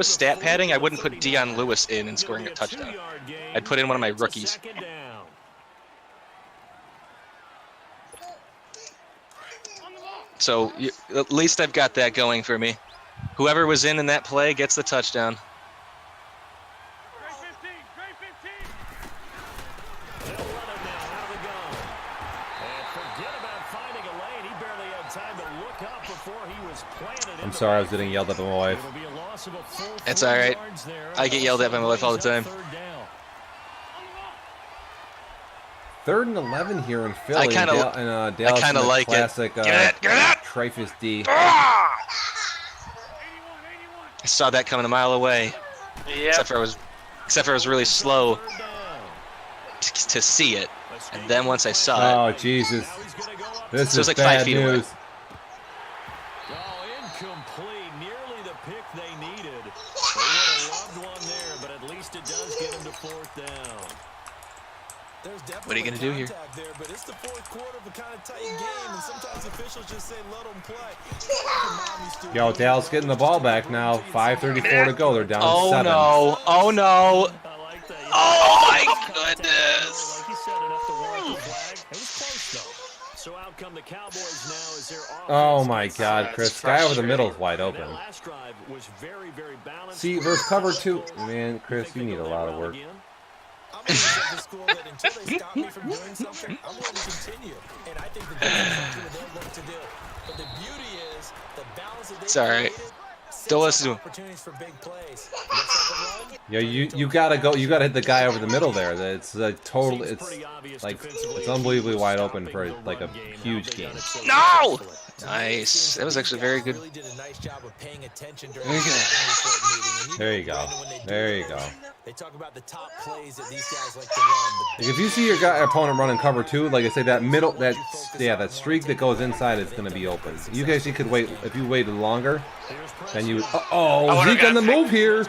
stat padding, I wouldn't put Dion Lewis in and scoring a touchdown. I'd put in one of my rookies. So at least I've got that going for me. Whoever was in that play gets the touchdown. I'm sorry, I was getting yelled at by my wife. It's all right. I get yelled at by my wife all the time. 3rd and 11 here in Philly. I kind of like classic, it. Get it! Trifus D. I saw that coming a mile away. Yeah. Except for I was really slow to see it, and then once I saw it. Oh Jesus! This is like bad 5 feet news. away. Incomplete, nearly the pick they needed. They would have loved one there, but at least it does get them to 4th down. What are you going to do here? There, but it's the 4th quarter of a kind of tight game, and sometimes officials just say let them play. Yo, Dal's getting the ball back now. 5:34 to go. They're down 7. No! Oh no! Oh my goodness! Oh my God, Chris! Guy over the middle is wide open. See, versus cover 2, man, Chris, you need a lot of work. I'm going to the school that until they stop me from doing something, I'm going to continue. And I think that that's something that they'll look to do. But the beauty is the balance that it's all right. Don't listen to him. For big plays. Yeah, you gotta go. You gotta hit the guy over the middle there. It's a total. It's like it's unbelievably wide open for like a huge game. No! Nice. That was actually very good. There you go. There you go. They talk about the top plays that these guys like to run. Like if you see your opponent running cover 2, like I say, that middle, that streak that goes inside is going to be open. You guys, you could wait if you waited longer. Then you. Zeke on the move here.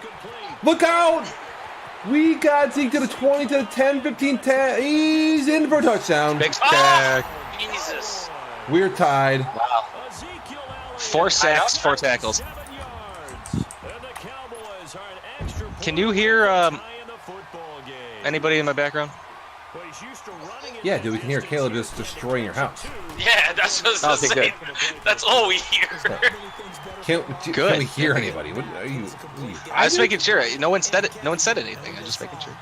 Look out! We got Zeke to the 20, to the 10, 15, 10. He's in for a touchdown. Big stack. Jesus. We're tied. Wow. 4 sacks, 4 tackles. Can you hear anybody in my background? Yeah, dude, we can hear Caleb just destroying your house. Yeah, that's what I was saying. That's all we hear. Can we hear anybody? What are you? I was making sure. No one said it. No one said anything. I'm just making sure.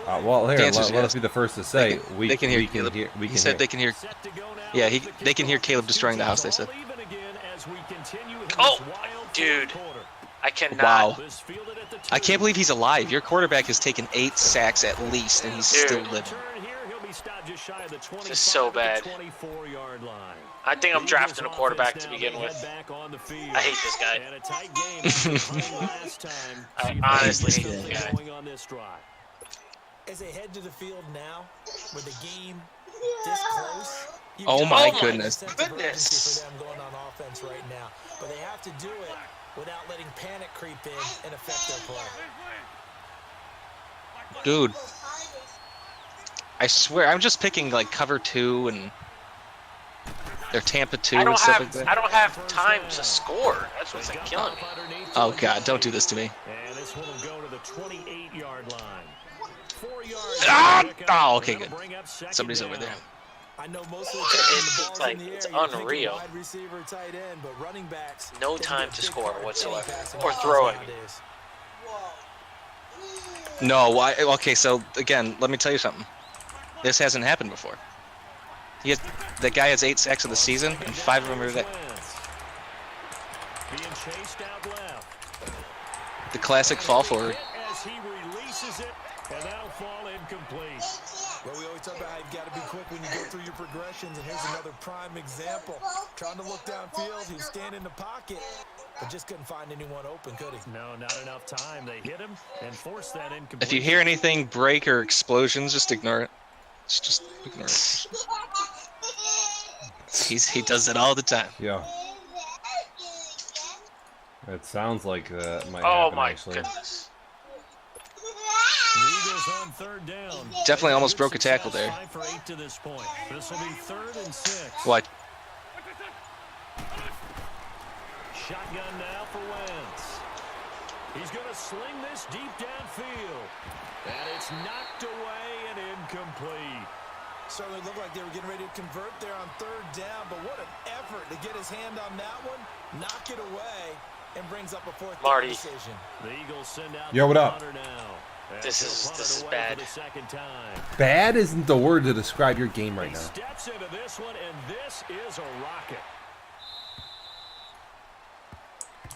Well, here, let us be the first to say they can hear Caleb. He said they can hear. Yeah, they can hear Caleb destroying the house. They said. Oh, dude, I cannot. Wow. I can't believe he's alive. Your quarterback has taken 8 sacks at least, and he's still living. This is so bad. I think I'm drafting a quarterback to begin with. I hate this guy. I honestly hate this guy. As they head to the field now, with the game this close. Oh my goodness. For them going on offense right now, but they have to do it without letting panic creep in and affect their play. Dude, I swear, I'm just picking like cover 2 and their Tampa 2 and stuff like that. I don't have time to score. That's what's like killing me. Oh God, don't do this to me. And this one will go to the 28-yard line. 4 yards. Oh, okay, good. Somebody's over there. I know most of the time it's unreal. No time to score whatsoever, or throwing. No, okay, so again, let me tell you something. This hasn't happened before. That guy has 8 sacks of the season, and 5 of them are that. The classic fall forward. Well, we always talk about how you've got to be quick when you go through your progressions, and here's another prime example. Trying to look downfield, he was standing in the pocket, but just couldn't find anyone open, could he? No, not enough time. They hit him and forced that incomplete. If you hear anything break or explosions, just ignore it. Just ignore it. He does it all the time. Yeah. It sounds like that might Oh happen, my actually. goodness. Eagles on third down. Definitely almost broke a tackle there. 5 for 8 to this point. This will be 3rd and 6. What? Shotgun now for Wentz. He's going to sling this deep downfield. And it's knocked away and incomplete. Certainly looked like they were getting ready to convert there on 3rd down, but what an effort to get his hand on that one, knock it away, and brings up a 4th down decision. The Eagles send out Yo, what up? This is bad. Bad isn't the word to describe your game right now. Steps into this one, and this is a rocket.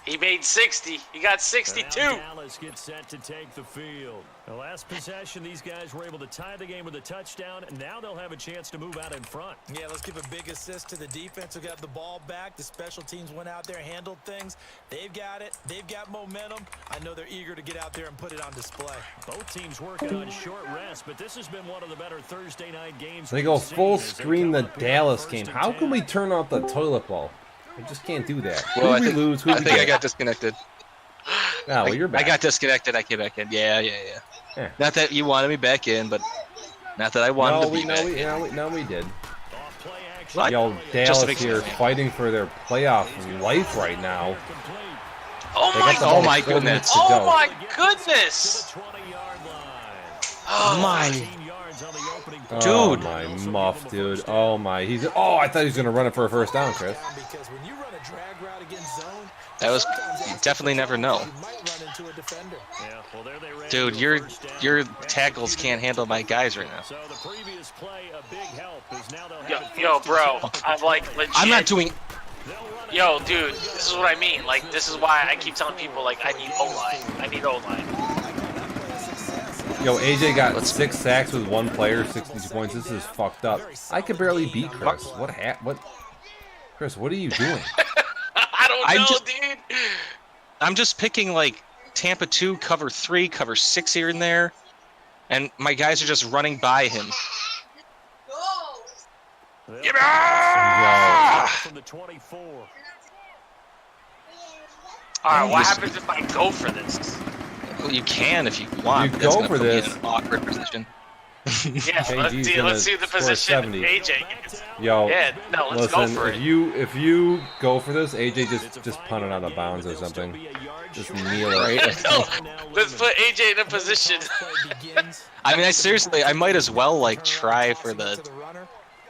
He made 60. He got 62. Dallas gets set to take the field. The last possession, these guys were able to tie the game with a touchdown, and now they'll have a chance to move out in front. Yeah, let's give a big assist to the defense who got the ball back. The special teams went out there, handled things. They've got it. They've got momentum. I know they're eager to get out there and put it on display. Both teams working on short rest, but this has been one of the better Thursday night games. They go full screen the Dallas game. How can we turn off the toilet bowl? I just can't do that. Well, I think I got disconnected. Oh, well, you're back. I got disconnected. I came back in. Yeah. Not that you wanted me back in, but not that I wanted to be back in. No, we did. What? Yo, Dallas here fighting for their playoff life right now. Oh my goodness. Oh my goodness. Oh my. Dude. Oh my muff, dude. Oh my. I thought he was gonna run it for a first down, Chris. That was definitely never know. Dude, your tackles can't handle my guys right now. Yo, bro, I'm like legit. I'm not doing. Yo, dude, this is what I mean. Like, this is why I keep telling people, like, I need O-line. I need O-line. Yo, AJ got 6 sacks with 1 player, 62 points. This is fucked up. I could barely beat Chris. What? Chris, what are you doing? I don't know, dude. I'm just picking, like, Tampa 2, cover 3, cover 6 here and there. And my guys are just running by him. Get out! From the 24. Alright, what happens if I go for this? Well, you can if you want. You go for this. In an awkward position. Yes, let's see the position AJ gets. Yo, yeah, no, let's listen, go for it. If you go for this, AJ just punt it out of bounds or something. Just kneel it. No, let's put AJ in a position. I mean, I might as well like try for the.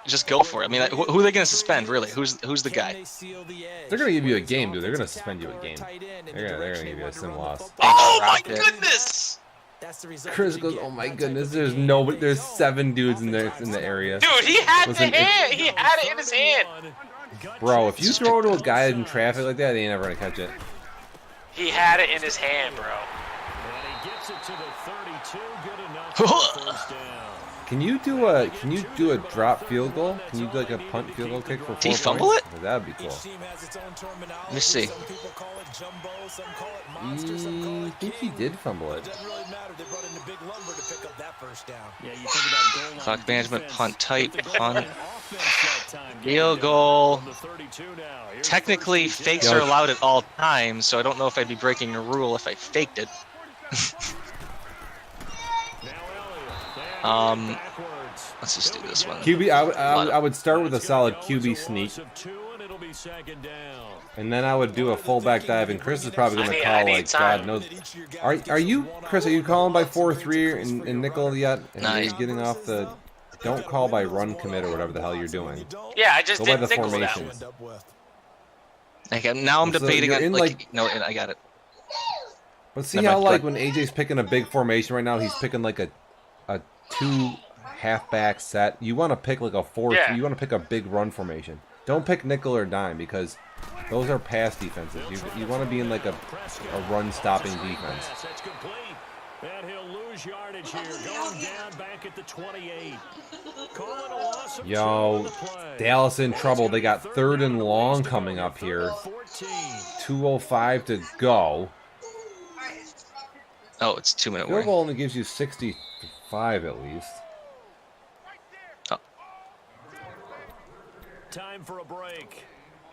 Just go for it. I mean, who are they going to suspend, really? Who's the guy? They're going to give you a game, dude. They're going to suspend you a game. They're going to give you a sim loss. Oh, my goodness! Chris goes, oh, my goodness. There's nobody. There's 7 dudes in the area. Dude, he had the hand. He had it in his hand. Bro, if you throw it to a guy in traffic like that, he ain't never going to catch it. He had it in his hand, bro. And he gets it to the 32. Good enough for first down. Can you do a drop field goal? Can you do like a punt field goal kick for 4 points? Did he fumble it? That'd be cool. Let me see. I think he did fumble it. Clock management, punt type, punt, field goal. Technically, fakes are allowed at all times, so I don't know if I'd be breaking a rule if I faked it. Let's just do this one. QB, I would start with a solid QB sneak, and then I would do a fullback dive. And Chris is probably going to call like God knows. Are you Chris? Are you calling by 4-3 in nickel yet? And nice. You're getting off the. Don't call by run commit or whatever the hell you're doing. Yeah, I just go did by the nickel formations. Okay, now I'm debating on no, I got it. But see how like when AJ's picking a big formation right now, he's picking like a 2 halfback set. You want to pick like a 4-3. Yeah. You want to pick a big run formation. Don't pick nickel or dime because those are pass defenses. You want to be in like a run stopping defense. And he'll lose yardage here, going down back at the 28. Yo, Dallas in trouble. They got 3rd and long coming up here. 2:05 to go. Oh, it's 2 minute Field warning. goal only gives you 65 at least. time for a break.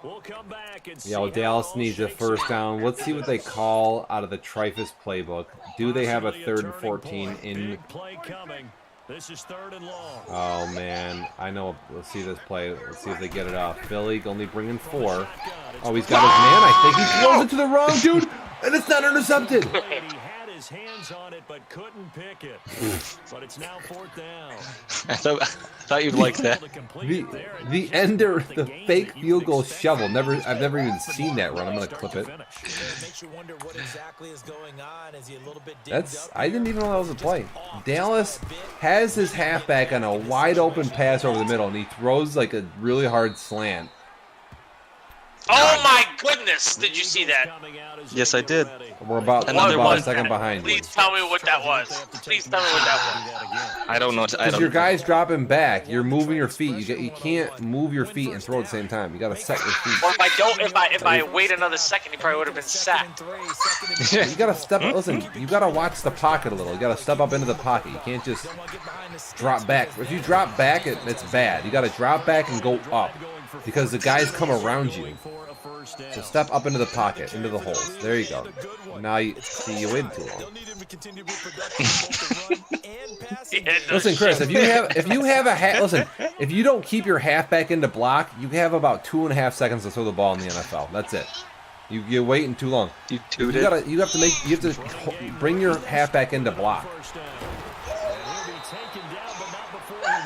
We'll come back and see. Yo, Dallas needs a first down. Let's see what they call out of the Trifus playbook. Do they have a 3rd and 14 in? Big play coming. This is 3rd and long. Oh man, I know. Let's see this play. Let's see if they get it off. Philly only bringing 4. Oh, he's got his man. I think he throws it to the wrong dude, and it's not intercepted. He had his hands on it, but couldn't pick it. But it's now 4th down. I thought you'd like that. The ender, the fake field goal shovel. I've never even seen that run. I'm gonna clip it. I didn't even know that was a play. Dallas has his halfback on a wide open pass over the middle, and he throws like a really hard slant. Oh my goodness! Did you see that? Yes, I did. We're about a second behind you. Please tell me what that was. Please tell me what that was. I don't know. Because your guy's dropping back. You're moving your feet. You can't move your feet and throw at the same time. You got to set your feet. Well, if I wait another second, he probably would have been sacked. You got to step. Listen, you got to watch the pocket a little. You got to step up into the pocket. You can't just drop back. If you drop back, it's bad. You got to drop back and go up because the guys come around you. So step up into the pocket, into the holes. There you go. Now you waited too long. Listen, Chris, if you have if you don't keep your halfback into block, you have about 2.5 seconds to throw the ball in the NFL. That's it. You're waiting too long. You have to bring your halfback into block.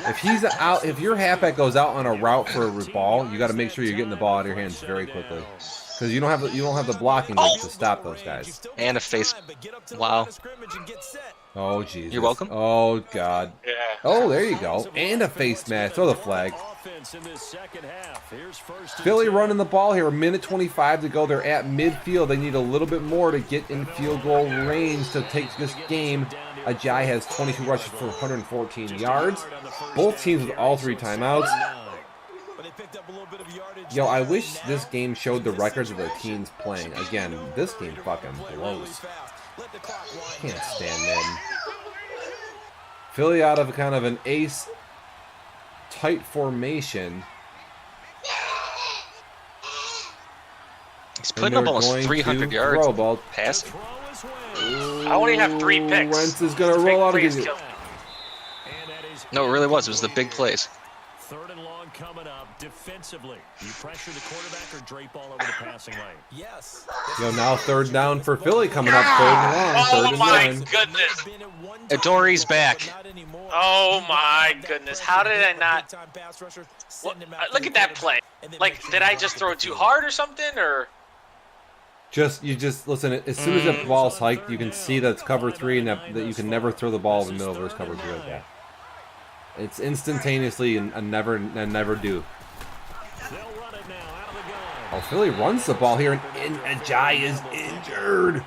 If your halfback goes out on a route for a ball, you got to make sure you're getting the ball out of your hands very quickly, because you don't have the blocking to stop those guys. And a face. Wow. Oh Jesus. You're welcome. Oh God. Yeah. Oh, there you go. And a face mask. Throw the flag. Philly running the ball here. 1:25 to go. They're at midfield. They need a little bit more to get in field goal range to take this game. Ajay has 22 rushes for 114 yards. Both teams with all 3 timeouts. Yo, I wish this game showed the records of the teams playing. Again, this game fucking blows. Can't stand them. Philly out of kind of an ace tight formation. He's putting up almost 300 yards passing. I only have 3 picks. Wentz is going to roll out again. No, it really was. It was the big plays. 3rd and long coming up defensively. You pressure the quarterback or drape all over the passing lane? Yes. Yo, now 3rd down for Philly coming up. 3rd and long. 3rd and my 9. goodness. Adory's back. Oh my goodness. How did I not? Look at that play. Like, did I just throw it too hard or something? Or? You just listen. As soon as the ball's hiked, you can see that it's cover 3 and that you can never throw the ball in the middle of this cover 3 like that. It's instantaneously a never do. Oh, Philly runs the ball here, and Ajay is injured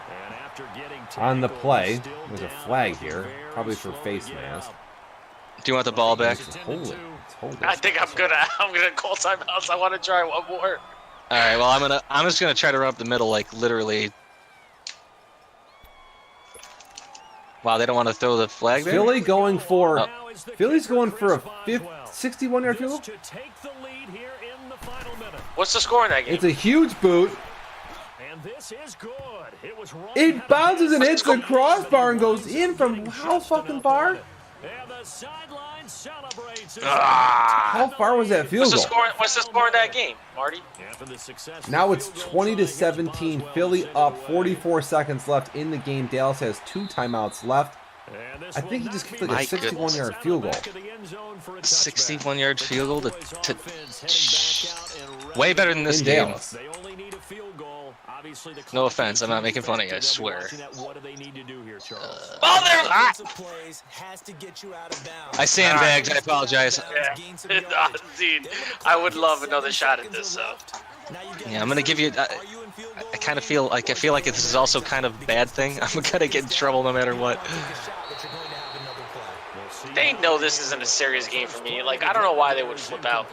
on the play. There's a flag here, probably for face mask. Do you want the ball back? Hold it. I think I'm gonna call timeouts. I want to try one more. All right. Well, I'm just gonna try to run up the middle, like literally. Wow, they don't want to throw the flag there. Philly's going for a 61-yard field goal. What's the score in that game? It's a huge boot. And this is good. It bounces and hits the crossbar and goes in from how fucking far? And the sideline celebrates. How far was that field goal? What's the score in that game, Marty? Now it's 20-17. Philly up. 44 seconds left in the game. Dallas has 2 timeouts left. I think he just kicked like a 61-yard field goal. 61-yard field goal way better than this game. Dallas. No offense, I'm not making fun of you, I swear. I sandbagged, I apologize. Yeah. Dude, I would love another shot at this, though. Yeah, I'm gonna give you. I kind of feel like this is also kind of a bad thing. I'm gonna get in trouble no matter what. They know this isn't a serious game for me. Like, I don't know why they would flip out.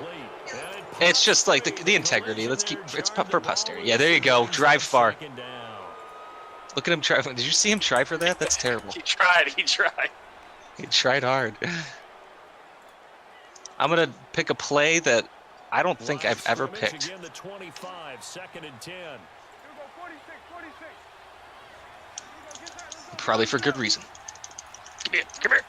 It's just like the integrity. It's for posterity. Yeah, there you go. Drive far. Look at him try. Did you see him try for that? That's terrible. He tried. He tried hard. I'm gonna pick a play that I don't think I've ever picked. Again, the 25, 2nd and 10. Probably for good reason. Come here, come here.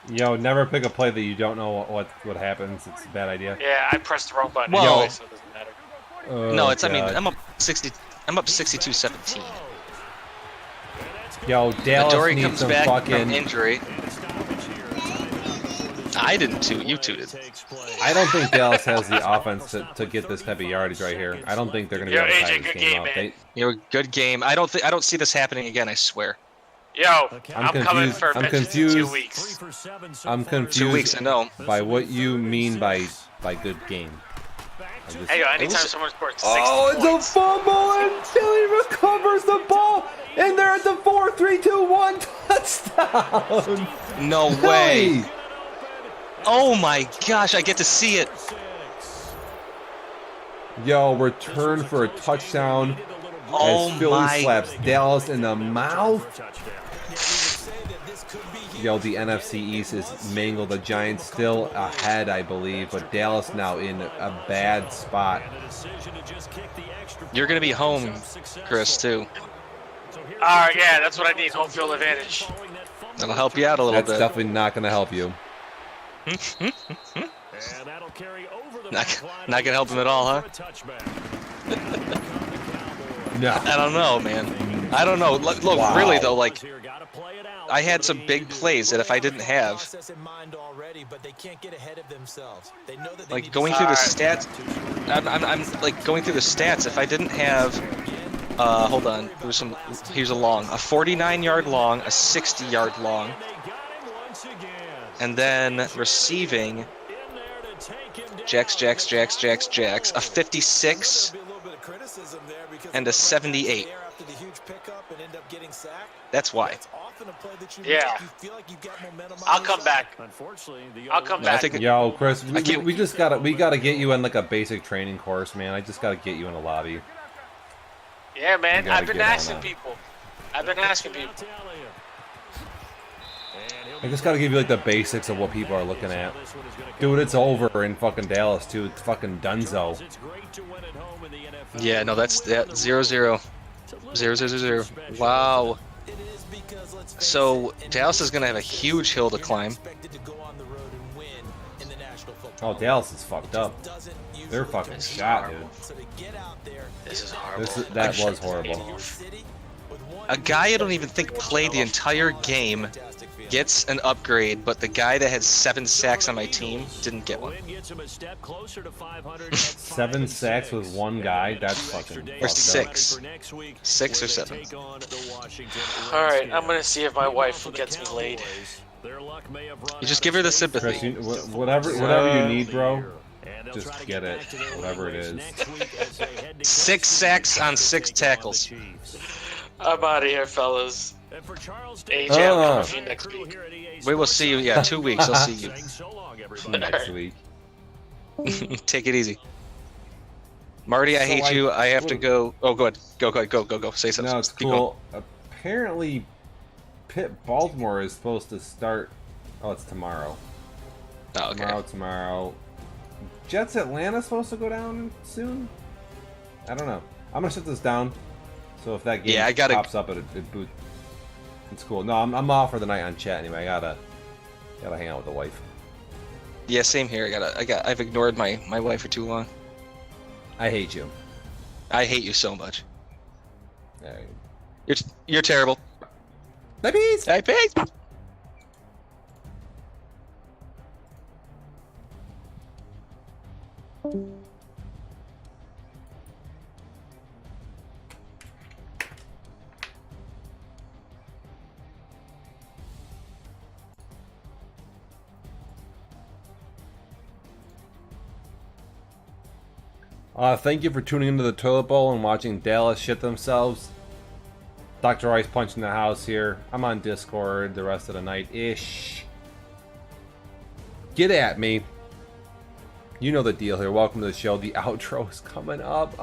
Yo, never pick a play that you don't know what happens. It's a bad idea. Yeah, I pressed the wrong button Well, anyway, so it doesn't matter. Oh, no, it's. God. I mean, I'm up 62-17. Yo, Dallas Adoree needs comes some back fucking from injury. I didn't toot. You tooted. I don't think Dallas has the offense to get this type of yardage right here. I don't think they're going to be able to tie this game up. You're a good game. I don't see this happening again. I swear. Yo, I'm coming for I'm vengeance confused. in 2 weeks. I'm confused. 2 weeks, I know. By what you mean by good game. Hey, yo, anytime someone scores 60 it's points. a fumble and Philly recovers the ball, and they're at the 4-3-2-1 touchdown. No way. Oh my gosh, I get to see it. Yo, return for a touchdown Oh as Philly my. slaps Dallas in the mouth. Yo, the NFC East is mangled. The Giants still ahead, I believe, but Dallas now in a bad spot. You're going to be home, Chris, too. Alright, yeah, that's what I need, home field advantage. That'll help you out a little That's bit. definitely not going to help you. Not going to help him at all, huh? No. I don't know, man. I don't know. Look, Wow. really, though, like, I had some big plays that if I didn't have, like, going through the stats, I'm like, going through the stats, if I didn't have, hold on, here's a long, a 49-yard long, a 60-yard long, and then receiving, JAX, a 56, and a 78. That's why. Yeah. I'll come back. I'll come back. Yo, Chris, we just gotta get you in like a basic training course, man. I just gotta get you in a lobby. Yeah, man. gotta I've been get on asking that. people. I've been asking people. I just gotta give you like the basics of what people are looking at. Dude, it's over in fucking Dallas too. It's fucking dunzo. Yeah, no, that's that 0-0. 0-0-0. Wow. So Dallas is gonna have a huge hill to climb. Oh, Dallas is fucked up. They're fucking shot, dude. This is horrible. That was horrible. A guy I don't even think played the entire game gets an upgrade, but the guy that had 7 sacks on my team didn't get one. 7 sacks with one guy? That's fucking Or fucked 6. 6 or 7. Alright, I'm gonna see if my wife gets me laid. You just give her the sympathy. Chris, whatever you need, bro. Just get it. Whatever it is. 6 sacks on 6 tackles. I'm out of here, fellas. AJ, I'll come with you next week. We will see you. Yeah, 2 weeks. I'll see you. Next week. Take it easy. Marty, I hate you. I have to go. Oh, go ahead. Go. Say something. No, it's cool. Apparently, Pitt Baltimore is supposed to start. Oh, it's tomorrow. Oh, okay. Tomorrow. Jets Atlanta supposed to go down soon? I don't know. I'm gonna shut this down. So if that game pops up, it boot. It's cool. No, I'm off for the night on chat anyway. I gotta hang out with the wife. Yeah, same here. I've ignored my wife for too long. I hate you. I hate you so much. Right. You're terrible. Bye, peace. Bye, peace. Thank you for tuning into the Toilet Bowl and watching Dallas shit themselves. Dr. Ice Punch in the house here. I'm on Discord the rest of the night-ish. Get at me. You know the deal here. Welcome to the show. The outro is coming up.